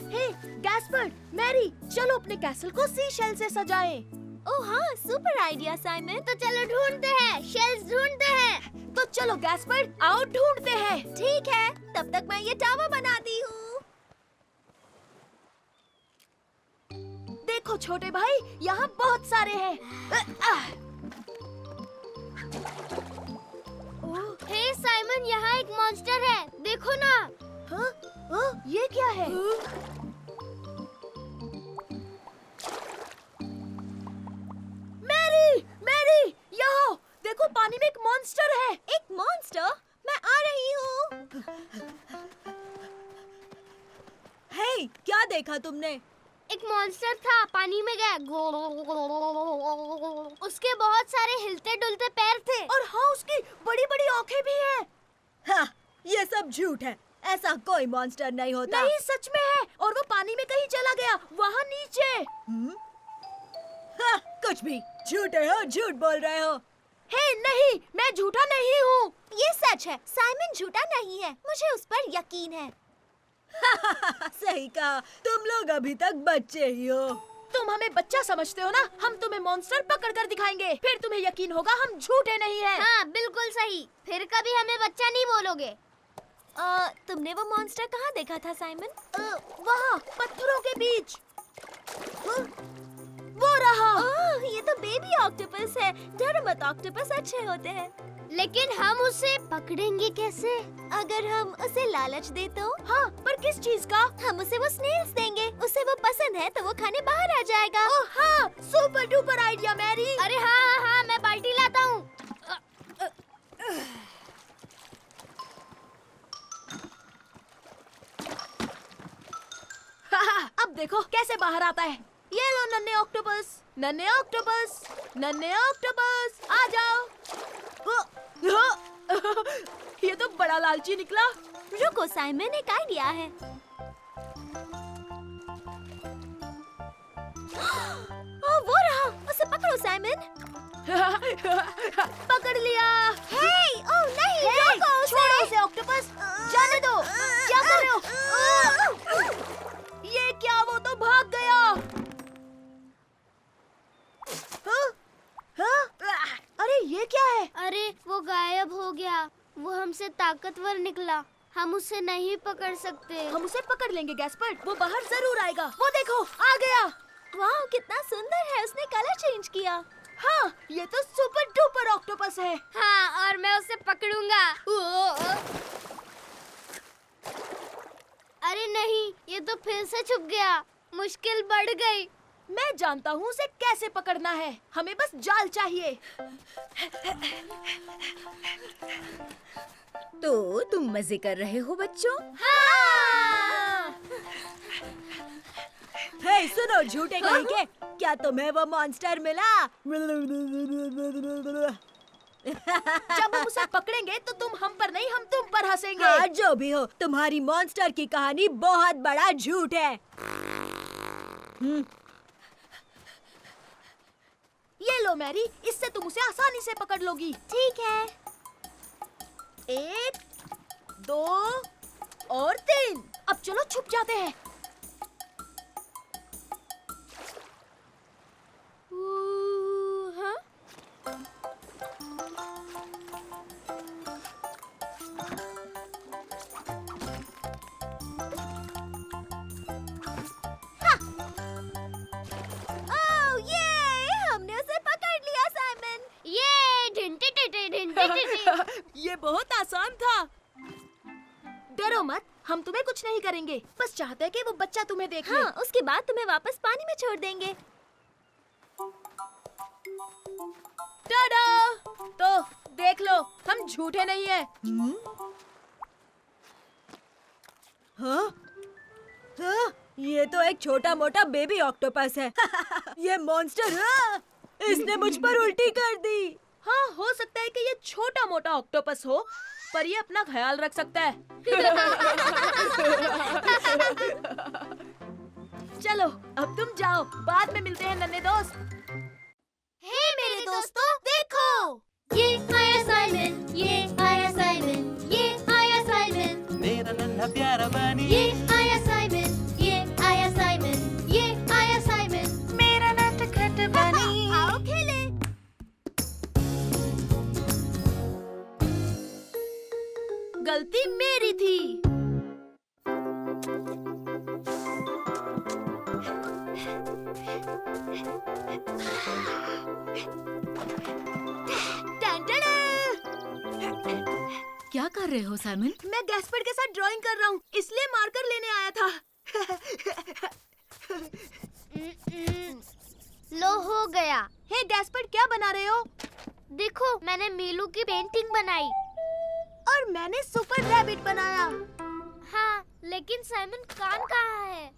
हे गैस्पर, मैरी, चलो अपने कैसल को सी शेल से सजाएं। ओह हाँ, सुपर आइडिया साइमन। तो चलो ढूंढते हैं, शेल्स ढूंढते हैं। तो चलो गैस्पर, आओ ढूंढते हैं। ठीक है, तब तक मैं ये टावर बनाती हूँ। देखो छोटे भाई, यहाँ बहुत सारे हैं। हे साइमन, यहाँ एक मॉन्स्टर है, देखो ना। हाँ? हाँ? ये क्या है? मैरी, मैरी, यहाँ देखो, पानी में एक मॉन्स्टर है। एक मॉन्स्टर? मैं आ रही हूँ। हे, क्या देखा तुमने? एक मॉन्स्टर था, पानी में गया। उसके बहुत सारे हिलते डुलते पैर थे। और हाँ, उसकी बड़ी बड़ी आंखें भी हैं। हाँ, ये सब झूठ है। ऐसा कोई मॉन्स्टर नहीं होता। नहीं, सच में है। और वो पानी में कहीं चला गया, वहाँ नीचे। हाँ, कुछ भी। झूठे हो, झूठ बोल रहे हो। हे नहीं, मैं झूठा नहीं हूँ। ये सच है, साइमन झूठा नहीं है, मुझे उस पर यकीन है। सही कहा, तुम लोग अभी तक बच्चे ही हो। तुम हमें बच्चा समझते हो ना? हम तुम्हें मॉन्स्टर पकड़ कर दिखाएंगे, फिर तुम्हें यकीन होगा हम झूठे नहीं हैं। हाँ, बिल्कुल सही। फिर कभी हमें बच्चा नहीं बोलोगे। तुमने वो मॉन्स्टर कहाँ देखा था साइमन? वहाँ पत्थरों के बीच। वो रहा। ये तो बेबी ऑक्टोपस है। डरो मत, ऑक्टोपस अच्छे होते हैं। लेकिन हम उसे पकड़ेंगे कैसे? अगर हम उसे लालच दे तो? हाँ, पर किस चीज का? हम उसे वो स्नेल्स देंगे, उसे वो पसंद है तो वो खाने बाहर आ जाएगा। ओह हाँ, सुपर डुपर आइडिया मैरी। अरे हाँ, मैं बाल्टी लाता हूँ। अब देखो कैसे बाहर आता है। ये लो नन्हे ऑक्टोपस, नन्हे ऑक्टोपस, नन्हे ऑक्टोपस, आ जाओ। ये तो बड़ा लालची निकला। रुको साइमन, एक आइडिया है। वो रहा, उसे पकड़ो साइमन। पकड़ लिया। हे, ओह नहीं, रोको उसे। छोड़ो उसे ऑक्टोपस, जाने दो। क्या कर रहे हो? ये क्या, वो तो भाग गया। हाँ? हाँ? अरे ये क्या है? अरे वो गायब हो गया। वो हमसे ताकतवर निकला, हम उसे नहीं पकड़ सकते। हम उसे पकड़ लेंगे गैस्पर, वो बाहर जरूर आएगा। वो देखो, आ गया। वाह, कितना सुंदर है, उसने कलर चेंज किया। हाँ, ये तो सुपर डुपर ऑक्टोपस है। हाँ, और मैं उसे पकड़ूंगा। अरे नहीं, ये तो फिर से छुप गया। मुश्किल बढ़ गई। मैं जानता हूँ उसे कैसे पकड़ना है। हमें बस जाल चाहिए। तो तुम मजे कर रहे हो बच्चों? हाँ! हे सुनो झूठे कहीं के, क्या तुम्हें वो मॉन्स्टर मिला? जब हम उसे पकड़ेंगे तो तुम हम पर नहीं, हम तुम पर हंसेंगे। हाँ, जो भी हो, तुम्हारी मॉन्स्टर की कहानी बहुत बड़ा झूठ है। ये लो मैरी, इससे तुम उसे आसानी से पकड़ लोगी। ठीक है। 1, 2 और 3। अब चलो छुप जाते हैं। हाँ? ओह ये, हमने उसे पकड़ लिया साइमन। ये ढिंटे। ये बहुत आसान था। डरो मत, हम तुम्हें कुछ नहीं करेंगे। बस चाहते हैं कि वो बच्चा तुम्हें देख ले। हाँ, उसके बाद तुम्हें वापस पानी में छोड़ देंगे। टाडा! तो देख लो, हम झूठे नहीं हैं। हाँ? हाँ? ये तो एक छोटा मोटा बेबी ऑक्टोपस है। ये मॉन्स्टर, इसने मुझ पर उल्टी कर दी। हाँ, हो सकता है कि ये छोटा मोटा ऑक्टोपस हो, पर ये अपना ख्याल रख सकता है। चलो अब तुम जाओ, बाद में मिलते हैं नन्हे दोस्त। हे मेरे दोस्तों, देखो ये आया साइमन, ये आया साइमन, ये आया साइमन, मेरा नन्हा प्यारा बनी ये आया साइमन, ये आया साइमन, ये आया साइमन। मेरा नटखट बनी आओ खेले। गलती मेरी थी। टन-टन-टन! क्या कर रहे हो साइमन? मैं गैस्पर्ड के साथ ड्राइंग कर रहा हूँ, इसलिए मार्कर लेने आया था। लो हो गया। हे गैस्पर्ड, क्या बना रहे हो? देखो मैंने मीलू की पेंटिंग बनाई। और मैंने सुपर रैबिट बनाया। हाँ, लेकिन साइमन कान कहाँ है?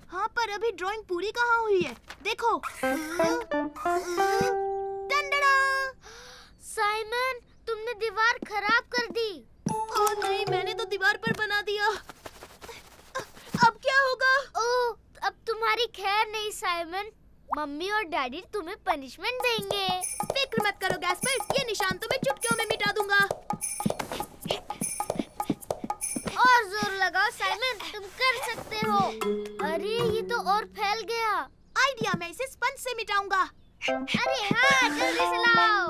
हाँ, पर अभी ड्राइंग पूरी कहाँ हुई है? देखो। टन-टन-टन! साइमन, तुमने दीवार खराब कर दी। ओह नहीं, मैंने तो दीवार पर बना दिया। अब क्या होगा? ओह, अब तुम्हारी खैर नहीं साइमन। मम्मी और डैडी तुम्हें पनिशमेंट देंगे। फिक्र मत करो गैस्पर्ड, ये निशान तो मैं चुटकियों में मिटा दूंगा। और जोर लगाओ साइमन, तुम कर सकते हो। अरे ये तो और फैल गया। आइडिया, मैं इसे स्पंज से मिटाऊंगा। अरे हाँ, जल्दी से लाओ।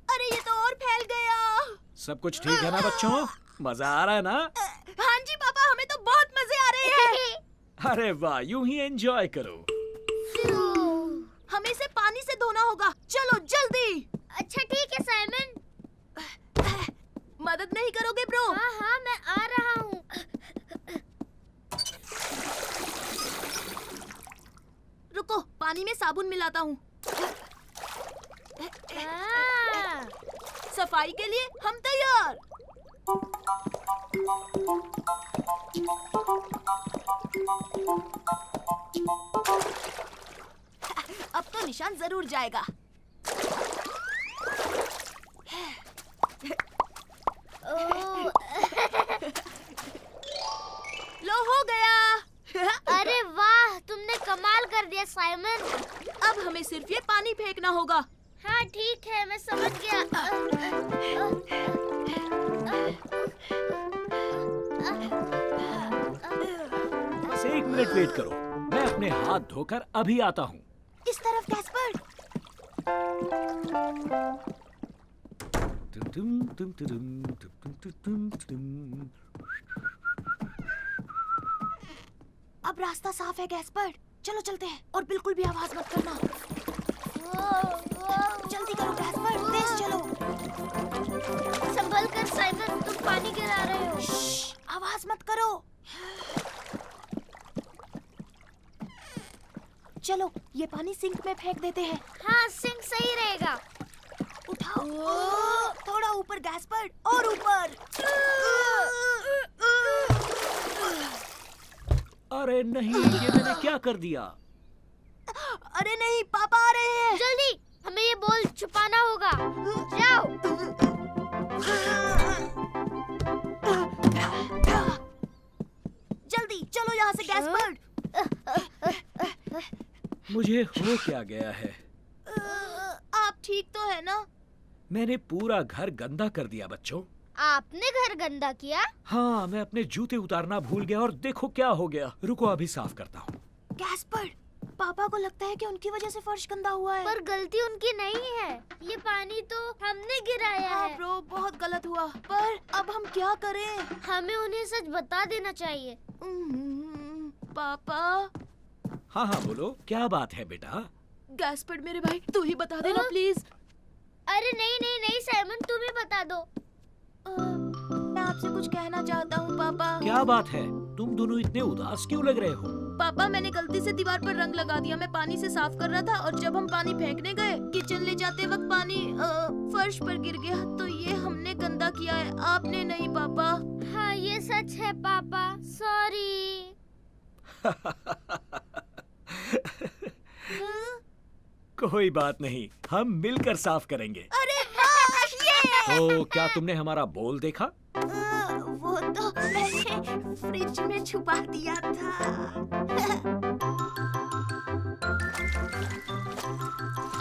अरे ये तो और फैल गया। सब कुछ ठीक है ना बच्चों? मजा आ रहा है ना? हाँ जी पापा, हमें तो बहुत मजे आ रहे हैं। अरे वाह, यूं ही एंजॉय करो। हमें इसे पानी से धोना होगा, चलो जल्दी। अच्छा ठीक है साइमन। मदद नहीं करोगे ब्रो? हाँ हाँ, मैं आ रहा हूँ। रुको, पानी में साबुन मिलाता हूँ। हाँ। सफाई के लिए हम तैयार। अब तो निशान जरूर जाएगा। ओह, लो हो गया। अरे वाह, तुमने कमाल कर दिया साइमन। अब हमें सिर्फ ये पानी फेंकना होगा। हाँ ठीक है, मैं समझ गया। बस 1 मिनट वेट करो, मैं अपने हाथ धोकर अभी आता हूँ। इस तरफ गैस्पर्ड। अब रास्ता साफ है गैस्पर्ड, चलो चलते हैं और बिल्कुल भी आवाज मत करना। जल्दी करो गैस्पर्ड, तेज चलो। संभल कर साइमन, तुम पानी गिरा रहे हो। श्श्श, आवाज मत करो। चलो ये पानी सिंक में फेंक देते हैं। हाँ, सिंक सही रहेगा। उठाओ, थोड़ा ऊपर गैस्पर्ड, और ऊपर। अरे नहीं, ये मैंने क्या कर दिया? अरे नहीं, पापा आ रहे हैं। जल्दी, हमें ये बॉल छुपाना होगा। जाओ। जल्दी चलो यहाँ से गैस्पर्ड। मुझे हो क्या गया है? आप ठीक तो है ना? मैंने पूरा घर गंदा कर दिया बच्चों। आपने घर गंदा किया? हाँ, मैं अपने जूते उतारना भूल गया और देखो क्या हो गया। रुको, अभी साफ करता हूँ। गैस्पर्ड, पापा को लगता है कि उनकी वजह से फर्श गंदा हुआ है। पर गलती उनकी नहीं है। ये पानी तो हमने गिराया हाँ है। ब्रो, बहुत गलत हुआ। पर अब हम क्या करें? हमें उन्हें सच बता देना चाहिए। पापा। हाँ हाँ बोलो, क्या बात है बेटा? गैस्पर्ड मेरे भाई, तू ही बता देना प्लीज। अरे नहीं नहीं नहीं साइमन, तुम ही बता दो। मैं आपसे कुछ कहना चाहता हूँ पापा। क्या बात है? तुम दोनों इतने उदास क्यों लग रहे हो? पापा, मैंने गलती से दीवार पर रंग लगा दिया। मैं पानी से साफ कर रहा था और जब हम पानी फेंकने गए, किचन ले जाते वक्त पानी फर्श पर गिर गया। तो ये हमने गंदा किया है, आपने नहीं पापा। हाँ ये सच सच है पापा, सॉरी। कोई बात नहीं, हम मिलकर साफ करेंगे। अरे वाह, ये तो क्या तुमने हमारा बोल देखा? वो तो मैंने फ्रिज में छुपा दिया था।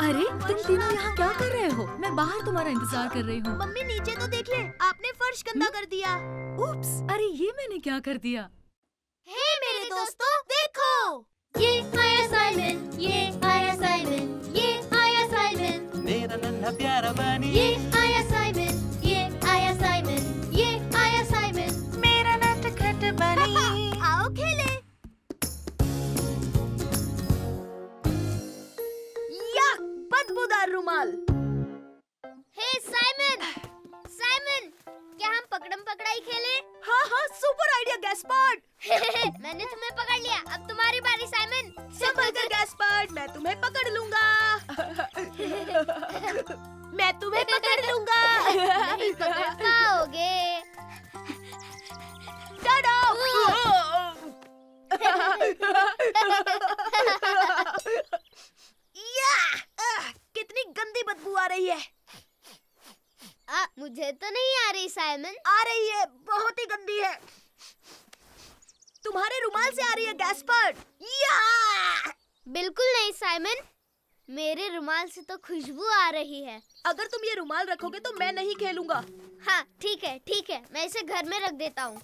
अरे तुम तीनों यहाँ क्या कर रहे हो? मैं बाहर तुम्हारा इंतजार कर रही हूँ। मम्मी नीचे तो देख ले, आपने फर्श गंदा कर दिया। उप्स, अरे ये मैंने क्या कर दिया? हे मेरे दोस्तों, देखो। ये आया साइमन, ये आया साइमन, ये आया साइमन, मेरा नन्हा प्यारा बनी ये आया साइमन, ये आया साइमन, ये आया साइमन। मेरा नटखट बनी आओ खेले। या बदबूदार रुमाल। हे साइमन, साइमन, क्या हम पकड़म पकड़ाई खेले? हाँ हाँ, सुपर आइडिया गैस्पर्ड। मैंने तुम्हें पकड़ लिया, अब तुम्हारी बारी साइमन। संभल कर गैस्पर्ड, मैं तुम्हें पकड़ लूंगा। मैं तुम्हें पकड़ लूंगा। नहीं पकड़ पाओगे। टाडा। या, कितनी गंदी बदबू आ रही है। मुझे तो नहीं आ रही साइमन। आ रही है, बहुत ही गंदी है। तुम्हारे रुमाल से आ रही है गैस्पर्ड। या! बिल्कुल नहीं साइमन, मेरे रुमाल से तो खुशबू आ रही है। अगर तुम ये रुमाल रखोगे तो मैं नहीं खेलूंगा। हाँ ठीक है, मैं इसे घर में रख देता हूँ।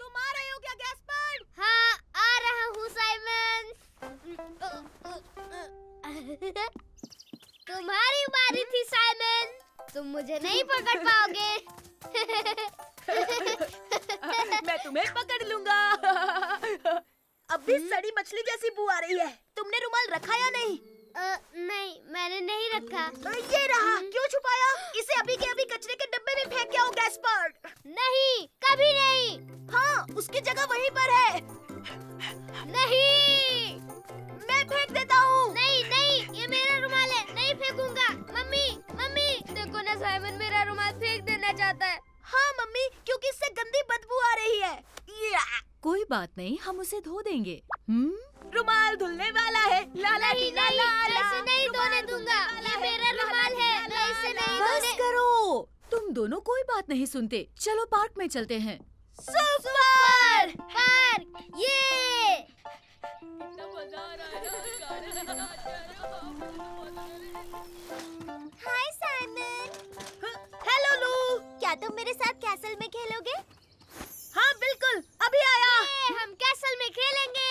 तुम आ रहे हो क्या गैस्पर्ड? हाँ आ रहा हूँ साइमन। तुम्हारी बारी थी साइमन, तुम मुझे नहीं पकड़ पाओगे। मैं तुम्हें पकड़ लूंगा। अब भी सड़ी मछली जैसी बू आ रही है। तुमने रुमाल रखा या नहीं? नहीं, मैंने नहीं रखा। ये रहा। क्यों छुपाया? इसे अभी के अभी कचरे के डब्बे में फेंक के आओ गैस्पर्ड। नहीं, कभी नहीं। हाँ, उसकी जगह वहीं पर है। नहीं, मैं फेंक देता हूँ। नहीं नहीं, ये मेरा रुमाल है, नहीं फेंकूंगा। मम्मी मम्मी, देखो ना साइमन मेरा रुमाल फेंक देना चाहता है। हाँ मम्मी, क्योंकि इससे गंदी बदबू आ रही है। या! कोई बात नहीं, हम उसे धो देंगे। रुमाल धुलने वाला है। ला ला नहीं ला नहीं, ला मैं इसे नहीं धोने दूंगा। ये मेरा रुमाल है, मैं इसे नहीं बस धोने। करो, तुम दोनों कोई बात नहीं सुनते। चलो पार्क में चलते हैं। सुपर! पार्क, ये हाय साइमन। हेलो लू। क्या तुम मेरे साथ कैसल में खेलोगे? हाँ बिल्कुल, अभी आया। हम कैसल में खेलेंगे।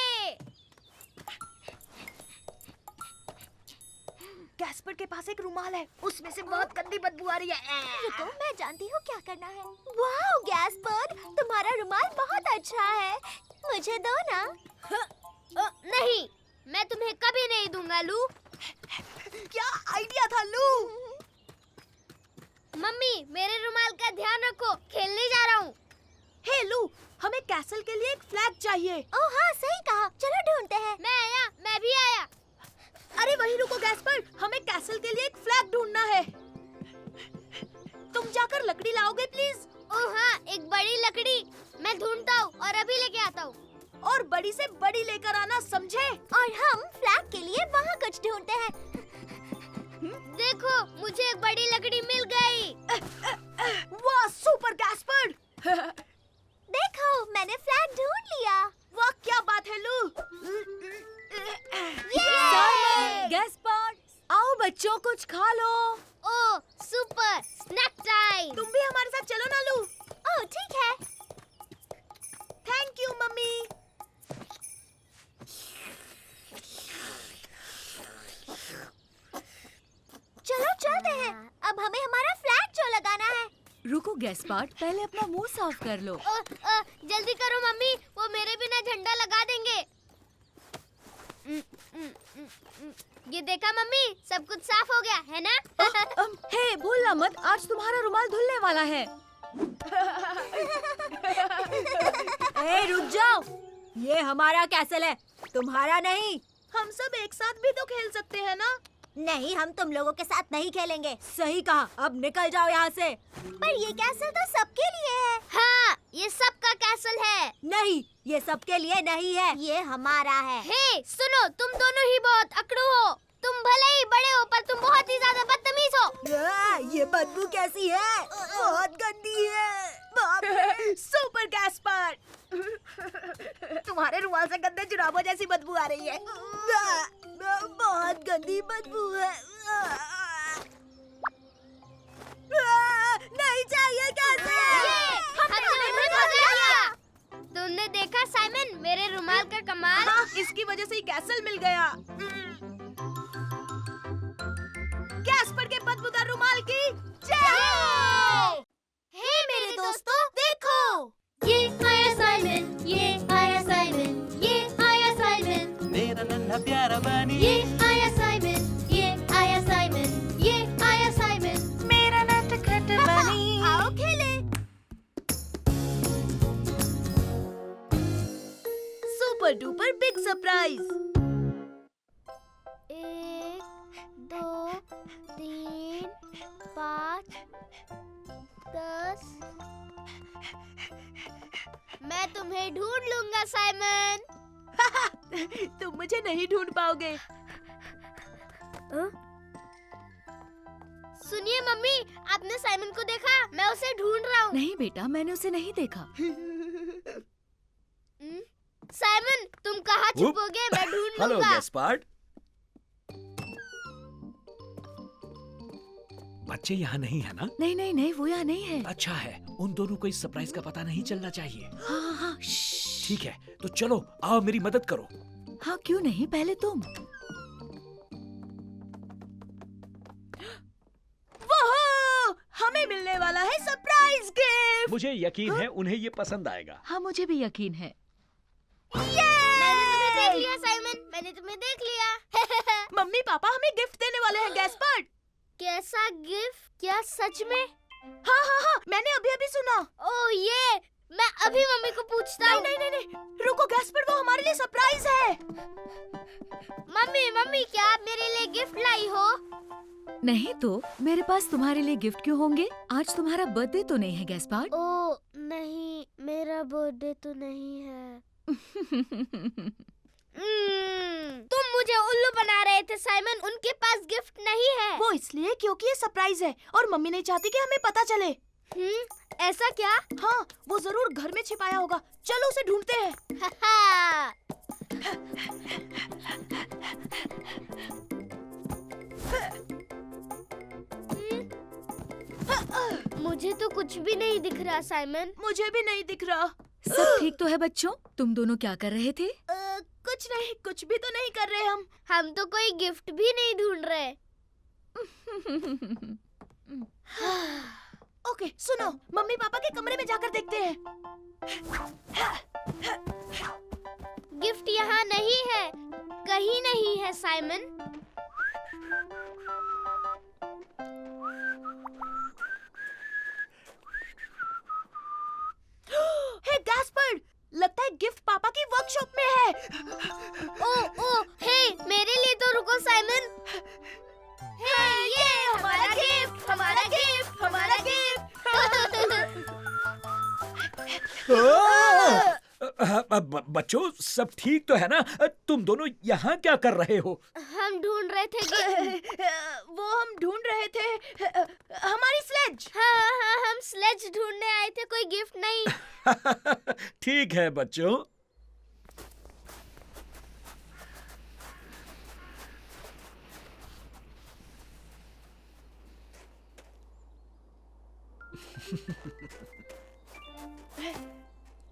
गैस्पर्ड के पास एक रुमाल है, उसमें से बहुत गंदी बदबू आ रही है। रुको, मैं जानती हूँ क्या करना है। वाह गैस्पर्ड, तुम्हारा रुमाल बहुत अच्छा है, मुझे दो ना। नहीं, मैं तुम्हें कभी नहीं दूंगा लू। क्या आइडिया था लू? मम्मी, मेरे रुमाल का ध्यान रखो, खेलने जा रहा हूँ। हे लू, हमें कैसल के लिए एक फ्लैग चाहिए। ओह हाँ, सही कहा, चलो ढूंढते हैं। मैं आया, मैं भी आया। अरे वहीं रुको गैस्पर्ड, हमें कैसल के लिए एक फ्लैग ढूंढना है। तुम जाकर लकड़ी लाओगे प्लीज। ओह हाँ, एक बड़ी लकड़ी मैं ढूंढता हूँ और अभी लेके आता हूँ। और बड़ी से बड़ी लेकर आना, समझे? और हम फ्लैग के लिए वहाँ कुछ ढूंढते हैं। देखो, मुझे एक बड़ी लकड़ी मिल गई। वाह सुपर गैस्पर्ड। देखो, मैंने फ्लैग ढूंढ लिया। वाह क्या बात है लू। साइमन, गैस्पर्ड, आओ बच्चों, कुछ खा लो। ओह सुपर, स्नैक टाइम। तुम भी हमारे साथ चलो ना लू। ओह ठीक है। Thank you mummy. चलो चलते हैं, अब हमें हमारा फ्लैग जो लगाना है। रुको गैस्पर्ड, पहले अपना मुंह साफ कर लो। जल्दी करो मम्मी, वो मेरे बिना झंडा लगा देंगे। ये देखा मम्मी, सब कुछ साफ हो गया है ना? हे भूलना मत, आज तुम्हारा रुमाल धुलने वाला है। ए रुक जाओ, ये हमारा कैसल है, तुम्हारा नहीं। हम सब एक साथ भी तो खेल सकते हैं ना? नहीं, हम तुम लोगों के साथ नहीं खेलेंगे। सही कहा, अब निकल जाओ यहाँ से। पर ये कैसल तो सबके लिए है। हाँ, ये सबका कैसल है। नहीं, ये सबके लिए नहीं है। ये हमारा है। हे, सुनो, तुम दोनों ही बहुत अकड़ू हो। तुम भले ही बड़े हो पर तुम बहुत ही ज्यादा बदतमीज हो। ये बदबू कैसी है? बहुत गंदी है। बाप रे। Super Gaspar. तुम्हारे रुमाल से गंदे जुराबों जैसी बदबू आ रही है। बहुत गंदी बदबू है। नहीं चाहिए तुमने देखा साइमन, मेरे रुमाल का कमाल? हाँ, इसकी वजह से ही कैसल मिल गया। कैस्पर के बदबूदार रुमाल की जय! हे मेरे दोस्तों, देखो, ये आया साइमन, ये आया साइमन, ये आया साइमन, मेरा नन्हा प्यारा बनी, ये आया साइमन, ये आया साइमन, ये आया साइमन। मेरा नटखट बनी। आओ खेले। Super duper big surprise. 1, 2, 3, 5, 10। मैं तुम्हें ढूंढ लूंगा साइमन। तुम मुझे नहीं ढूंढ पाओगे। सुनिए मम्मी, आपने साइमन को देखा? मैं उसे ढूंढ रहा हूँ। नहीं बेटा, मैंने उसे नहीं देखा। साइमन, तुम कहाँ छुपोगे? मैं ढूंढ हेलो लूंगा। गैस्पार्ड। बच्चे यहाँ नहीं है ना? नहीं नहीं नहीं, वो यहाँ नहीं है। अच्छा है, उन दोनों को इस सरप्राइज का पता नहीं चलना चाहिए। हाँ हाँ, ठीक है, तो चलो आओ मेरी मदद करो। हाँ क्यों नहीं, पहले तुम। वो हमें मिलने वाला है सरप्राइज गिफ्ट। मुझे यकीन है उन्हें ये पसंद आएगा। हाँ मुझे भी यकीन है। मैंने तुम्हें देख लिया साइमन, मैंने तुम्हें देख लिया। मम्मी पापा हमें गिफ्ट देने वाले हैं गैस्पर्ड। कैसा गिफ्ट? क्या सच में? हाँ हाँ हाँ, मैंने अभी अभी सुना। ओह ये, मैं अभी मम्मी को पूछता हूँ। नहीं नहीं नहीं नहीं, रुको गैस्पर्ड, वो हमारे लिए सरप्राइज है। मम्मी मम्मी, क्या आप मेरे लिए गिफ्ट लाई हो? नहीं तो मेरे पास तुम्हारे लिए गिफ्ट क्यों होंगे? आज तुम्हारा बर्थडे तो नहीं है गैस्पार्ड? ओह नहीं, मेरा बर्थडे तो नहीं है। तुम मुझे उल्लू बना रहे थे साइमन, उनके पास गिफ्ट नहीं है। वो इसलिए क्योंकि ये सरप्राइज है और मम्मी नहीं चाहती कि हमें पता चले। ऐसा क्या? हाँ, वो जरूर घर में छिपाया होगा। चलो उसे ढूंढते हैं। हाँ। मुझे तो कुछ भी नहीं दिख रहा साइमन। मुझे भी नहीं दिख रहा। सब ठीक तो है बच्चों? तुम दोनों क्या कर रहे थे? कुछ नहीं, कुछ भी तो नहीं कर रहे हम। हम तो कोई गिफ्ट भी नहीं ढूंढ रहे। ओके, सुनो, मम्मी पापा के कमरे में जाकर देखते हैं। गिफ्ट यहाँ नहीं है, कहीं नहीं है साइमन। हे गैस्पर्ड, लगता है गिफ्ट पापा की वर्कशॉप में है। ओ हे, मेरे लिए तो रुको साइमन। हे, ये हमारा गिफ्ट, हमारा गिफ्ट, हमारा गिफ्ट। बच्चों सब ठीक तो है ना? तुम दोनों यहाँ क्या कर रहे हो? हम ढूंढ रहे थे गिफ्ट। वो हम ढूंढ रहे थे हमारी स्लेज। हाँ, हम स्लेज ढूंढने आए थे, कोई गिफ्ट नहीं। ठीक है बच्चों।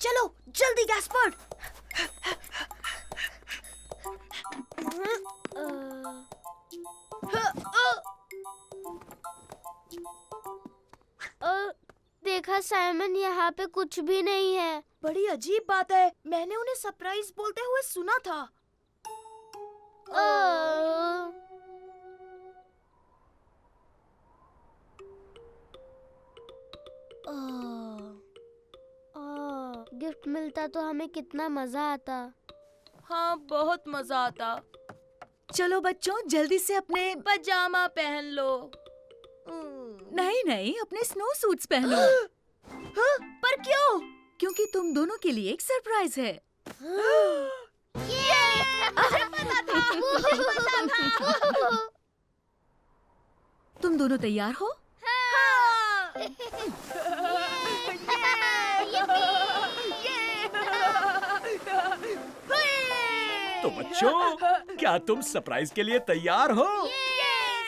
चलो जल्दी गैस्पर्ड। देखा साइमन, यहाँ पे कुछ भी नहीं है। बड़ी अजीब बात है, मैंने उन्हें सरप्राइज बोलते हुए सुना था। गिफ्ट मिलता तो हमें कितना मजा आता। हाँ, बहुत मजा आता। चलो बच्चों जल्दी से अपने पजामा पहन लो। नहीं नहीं अपने स्नो सूट्स पहनो। हाँ? पर क्यों? क्योंकि तुम दोनों के लिए एक सरप्राइज है। मुझे पता था। तुम दोनों तैयार हो? तो बच्चों, क्या तुम सरप्राइज के लिए तैयार हो?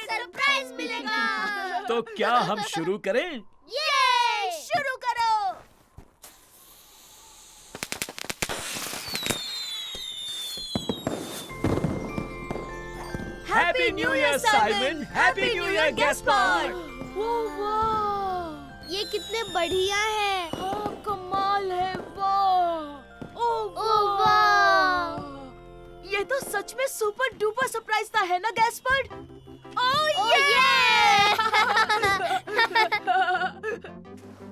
सरप्राइज मिलेगा। तो क्या हम शुरू करें? ये शुरू करो। Happy new year Simon! Happy new year Gaspard! ये कितने बढ़िया है। कमाल है। वाह! ओह वाह! ये तो सच में सुपर डुपर सरप्राइज था, है ना गैस्पर्ड? ओह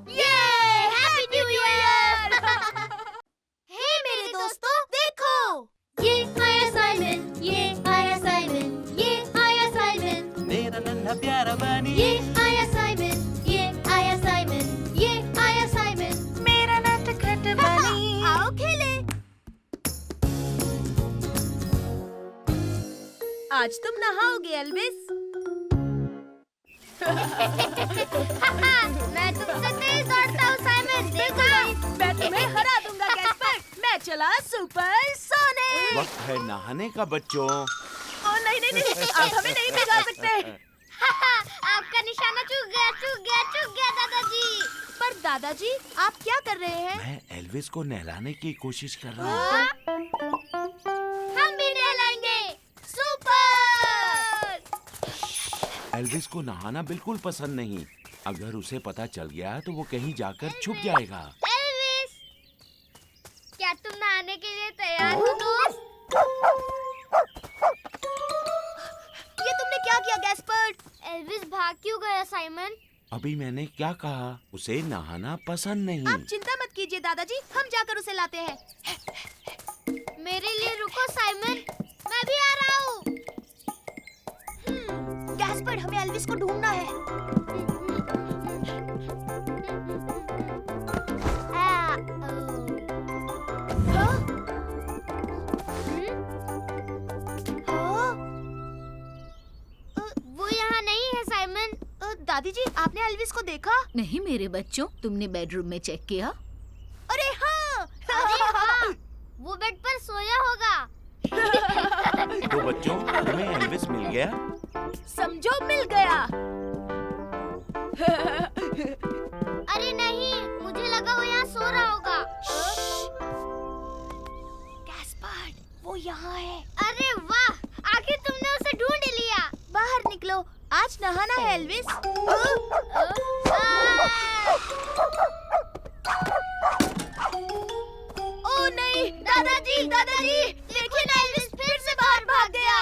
ये हैप्पी न्यू ईयर। हे मेरे दोस्तों, देखो ये आया साइमन, ये आया साइमन, ये आया साइमन, मेरा नन्हा प्यारा बनी, ये आया साइमन, ये आया साइमन, ये आया साइमन, मेरा नटखट बनी। आओ खेले। आज तुम नहाओगे एल्विस। मैं तुमसे तेज दौड़ता हूँ साइमन, देखा? मैं तुम्हें हरा दूंगा गैस्पर्ड। मैं चला सुपर सोनिक। वक्त है नहाने का बच्चों। ओ नहीं नहीं नहीं, आप हमें नहीं भिगा सकते। आपका निशाना चूक गया दादाजी। पर दादाजी आप क्या कर रहे हैं? मैं एल्विस को नहलाने की कोशिश कर रहा हूँ। हम भी नहलाएंगे। सुपर! एल्विस को नहाना बिल्कुल पसंद नहीं। अगर उसे पता चल गया तो वो कहीं जाकर छुप जाएगा। एल्विस, क्या तुम नहाने के लिए तैयार हो दोस्त? ये तुमने क्या किया गैस्पर्ड? एल्विस भाग क्यों गया साइमन? अभी मैंने क्या कहा? उसे नहाना पसंद नहीं। आप चिंता मत कीजिए दादाजी, हम जाकर उसे लाते हैं। मेरे लिए रुको साइमन, मैं भी आ रहा हूँ। गैस्पर्ड हमें एल्विस को ढूंढना है। वो यहाँ नहीं है साइमन। दादी जी आपने एल्विस को देखा? नहीं मेरे बच्चों, तुमने बेडरूम में चेक किया? अरे हाँ। अरे हाँ, वो बेड पर सोया होगा। तो बच्चों, तुम्हें एल्विस मिल गया? समझो मिल गया। अरे नहीं, मुझे लगा वो यहाँ सो रहा होगा। गैस्पर्ड वो यहाँ है। अरे वाह, आखिर तुमने उसे ढूंढ ही लिया। बाहर निकलो, आज नहाना है एल्विस। ओ नहीं, दादाजी देखिए ना, एल्विस फिर से बाहर भाग गया।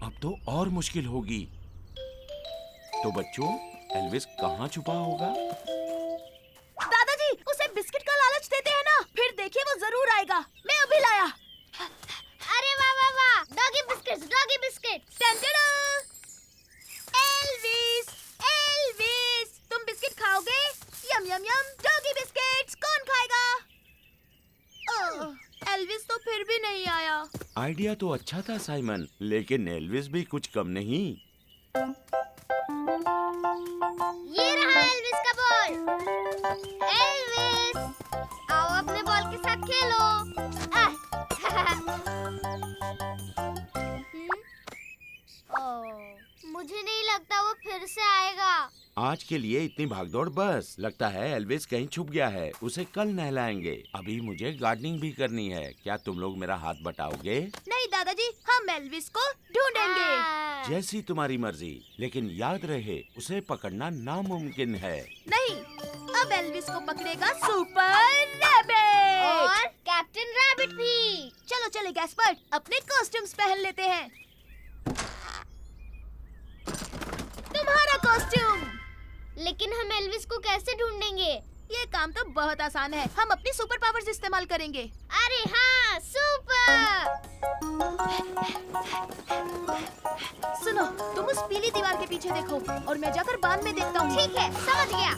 अब तो और मुश्किल होगी। तो बच्चों, एल्विस कहाँ छुपा होगा? दादाजी उसे बिस्किट का लालच देते हैं ना, फिर देखिए वो जरूर आएगा। मैं अभी लाया। अरे वाह वाह वाह, doggy biscuits, doggy biscuit. Elvis तुम बिस्किट खाओगे? यम यम यम, डॉगी बिस्किट्स कौन खाएगा? एल्विस तो फिर भी नहीं आया। आइडिया तो अच्छा था साइमन, लेकिन एल्विस भी कुछ कम नहीं। ये रहा एल्विस का बॉल। एल्विस, आओ अपने बॉल के साथ खेलो। मुझे नहीं लगता वो फिर से आएगा। आज के लिए इतनी भागदौड़ बस। लगता है एल्विस कहीं छुप गया है। उसे कल नहलाएंगे। अभी मुझे गार्डनिंग भी करनी है। क्या तुम लोग मेरा हाथ बटाओगे? नहीं दादाजी, हम एल्विस को ढूंढेंगे। जैसी तुम्हारी मर्जी, लेकिन याद रहे उसे पकड़ना नामुमकिन है। नहीं, अब एल्विस को पकड़ेगा सुपर रैबिट और कैप्टन रैबिट भी। चलो चले गैस्पर्ड, अपने कॉस्ट्यूम्स पहन लेते हैं। तुम्हारा कॉस्ट्यूम। लेकिन हम एल्विस को कैसे ढूंढेंगे? ये काम तो बहुत आसान है। हम अपनी सुपर पावर्स इस्तेमाल करेंगे। अरे हाँ, सुपर। सुनो, तुम उस पीली दीवार के पीछे देखो और मैं जाकर बांध में देखता हूँ। ठीक है, समझ गया।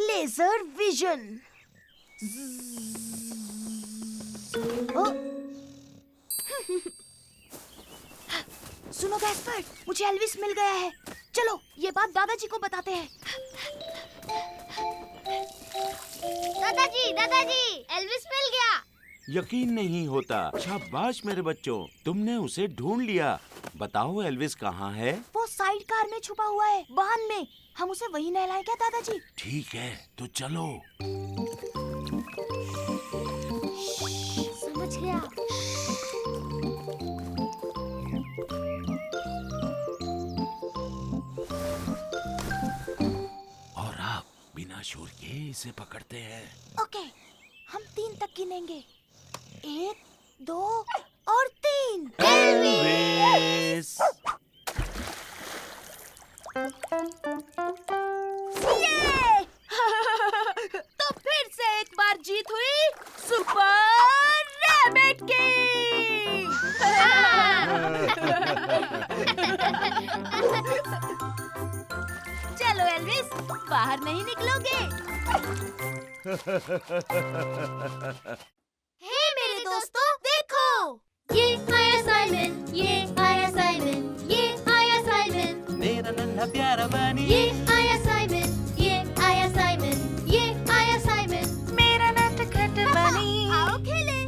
Laser vision. सुनो गैस्पर, मुझे एल्विस मिल गया है। चलो ये बात दादाजी को बताते हैं। दादाजी, एल्विस मिल गया। यकीन नहीं होता। शाबाश मेरे बच्चों, तुमने उसे ढूंढ लिया। बताओ एल्विस कहाँ है? वो साइड कार में छुपा हुआ है, बांध में। हम उसे वहीं नहलाएं क्या दादाजी? ठीक है, तो चलो। समझ गया। और आप बिना शोर के इसे पकड़ते हैं। ओके, हम 3 तक गिनेंगे। 1, 2 और 3। एल्विस! तो फिर से एक बार जीत हुई सुपर रैबिट की। चलो एल्विस, बाहर नहीं निकलोगे। हे मेरे दोस्तों, देखो। ये आया साइमन, ये आया साइमन, ये आया साइमन, मेरा नन्हा प्यारा बनी ये आया साइमन, ये आया साइमन, ये आया साइमन। मेरा नटखट बनी। आओ खेले।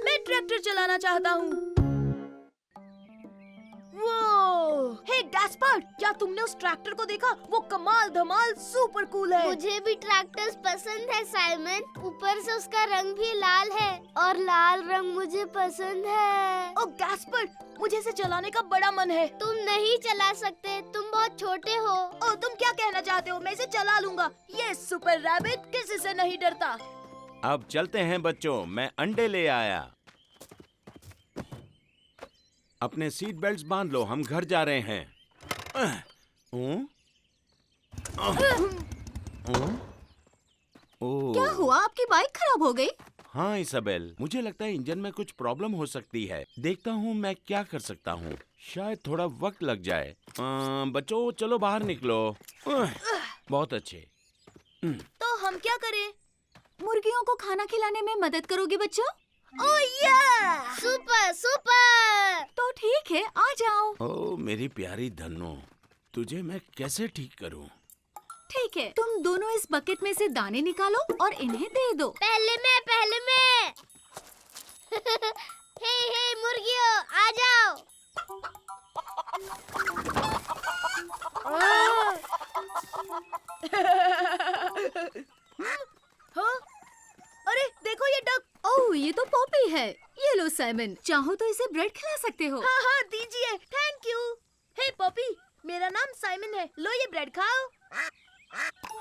मैं ट्रैक्टर चलाना चाहता हूँ। वो, हे गैस्पर, क्या तुमने उस ट्रैक्टर को देखा? वो कमाल धमाल सुपर कूल है। मुझे भी ट्रैक्टर्स पसंद है साइमन। ऊपर से उसका रंग भी लाल है और लाल रंग मुझे पसंद है। ओ गैस्पर, मुझे इसे चलाने का बड़ा मन है। तुम नहीं चला सकते, तुम बहुत छोटे हो। ओ, तुम क्या कहना चाहते हो? मैं इसे चला लूंगा। ये सुपर रैबिट किसी से नहीं डरता। अब चलते हैं बच्चों, मैं अंडे ले आया। अपने सीट बेल्ट बांध लो, हम घर जा रहे हैं। क्या हुआ? आपकी बाइक खराब हो गई? हाँ इसाबेल, मुझे लगता है इंजन में कुछ प्रॉब्लम हो सकती है। देखता हूँ मैं क्या कर सकता हूँ। शायद थोड़ा वक्त लग जाए। बच्चों चलो बाहर निकलो। बहुत अच्छे। तो हम क्या करें? मुर्गियों को खाना खिलाने में मदद करोगे बच्चों? ओह या! Super super. तो ठीक है, आ जाओ। ओ मेरी प्यारी धन्नो, तुझे मैं कैसे ठीक करूँ? ठीक है, तुम दोनों इस बकेट में से दाने निकालो और इन्हें दे दो। पहले मैं हे मुर्गियों, आ जाओ। हाँ? अरे देखो ये डक। ओह, ये तो पॉपी है। ये लो साइमन, चाहो तो इसे ब्रेड खिला सकते हो। हाँ हाँ दीजिए, थैंक यू। हे पॉपी, मेरा नाम साइमन है। लो ये ब्रेड खाओ।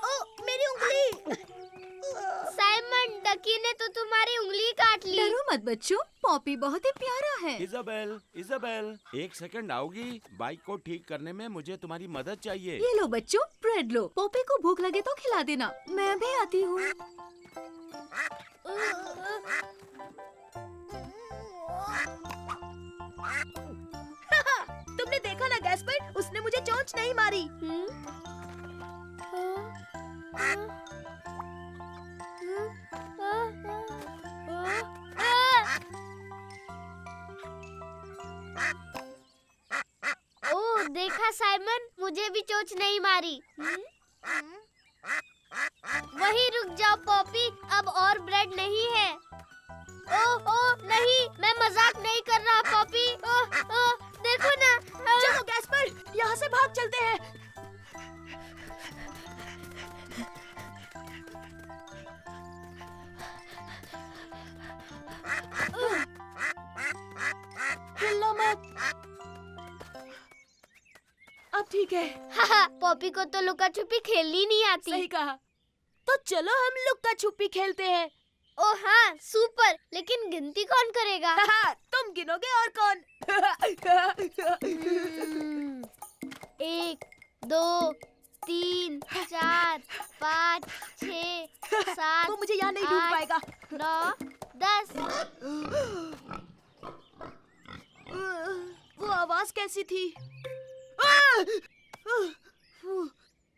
ओ मेरी उंगली। साइमन, डकी ने तो तुम्हारी उंगली काट ली। डरो मत बच्चों, पॉपी बहुत ही प्यारा है। इजाबेल, इजाबेल, एक सेकंड आओगी? बाइक को ठीक करने में मुझे तुम्हारी मदद चाहिए। ये लो बच्चों, ब्रेड लो। पॉपी को भूख लगे तो खिला देना। मैं भी आती हूँ। तुमने देखा ना गैस्पर, उसने मुझे चोंच नहीं मारी। ओह देखा साइमन, मुझे भी चोंच नहीं मारी। वहीं रुक जाओ पॉपी, अब और ब्रेड नहीं है। ओह नहीं, मैं मजाक नहीं कर रहा पॉपी। ओह देखो ना। चलो गैस्पर, यहाँ से भाग चलते हैं। हिलना मत। अब ठीक है। पॉपी को तो लुका छुपी खेलनी नहीं आती। सही कहा। तो चलो हम लुक्का छुपी खेलते हैं। ओ हाँ सुपर, लेकिन गिनती कौन करेगा? तुम गिनोगे और कौन? 1 2 3 4 5 6 7 वो मुझे यहाँ नहीं ढूंढ 8, पाएगा। 9 10। वो आवाज कैसी थी?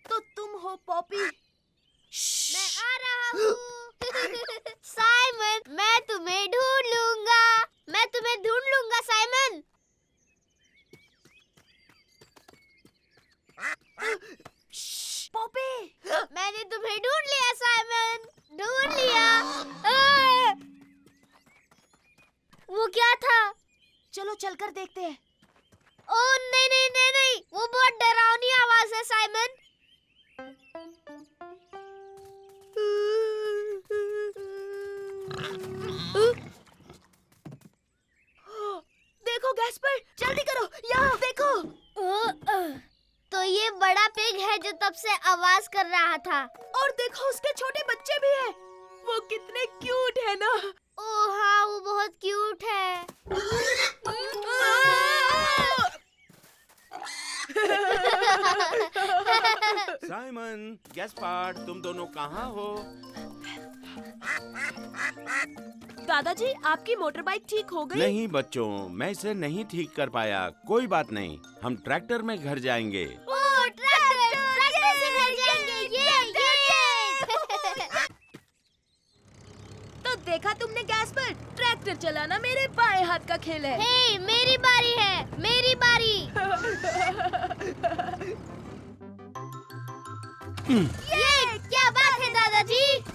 तो तुम हो पॉपी? मैं आ रहा हूँ। साइमन, मैं तुम्हें ढूंढ लूंगा। मैं तुम्हें ढूंढ लूंगा साइमन। पॉपी, मैंने तुम्हें ढूंढ लिया साइमन, ढूंढ लिया। वो क्या था? चलो चलकर देखते हैं। ओह नहीं नहीं नहीं नहीं, वो बहुत डरावनी आवाज है साइमन। देखो गैस्पर, जल्दी करो, यहाँ देखो। तो ये बड़ा पिग है जो तब से आवाज कर रहा था। और देखो उसके छोटे बच्चे भी हैं। वो कितने क्यूट है ना। ओह हाँ, वो बहुत क्यूट है। साइमन, गैस्पार्ड, तुम दोनों कहाँ हो? दादाजी, आपकी मोटर बाइक ठीक हो गई? नहीं बच्चों, मैं इसे नहीं ठीक कर पाया। कोई बात नहीं, हम ट्रैक्टर में घर जाएंगे। ओह ट्रैक्टर से घर जाएंगे। ये। तो देखा तुमने गैस्पर, ट्रैक्टर चलाना मेरे बाएं हाथ का खेल है। हे, मेरी बारी है, मेरी बारी। ये क्या बात है दादाजी?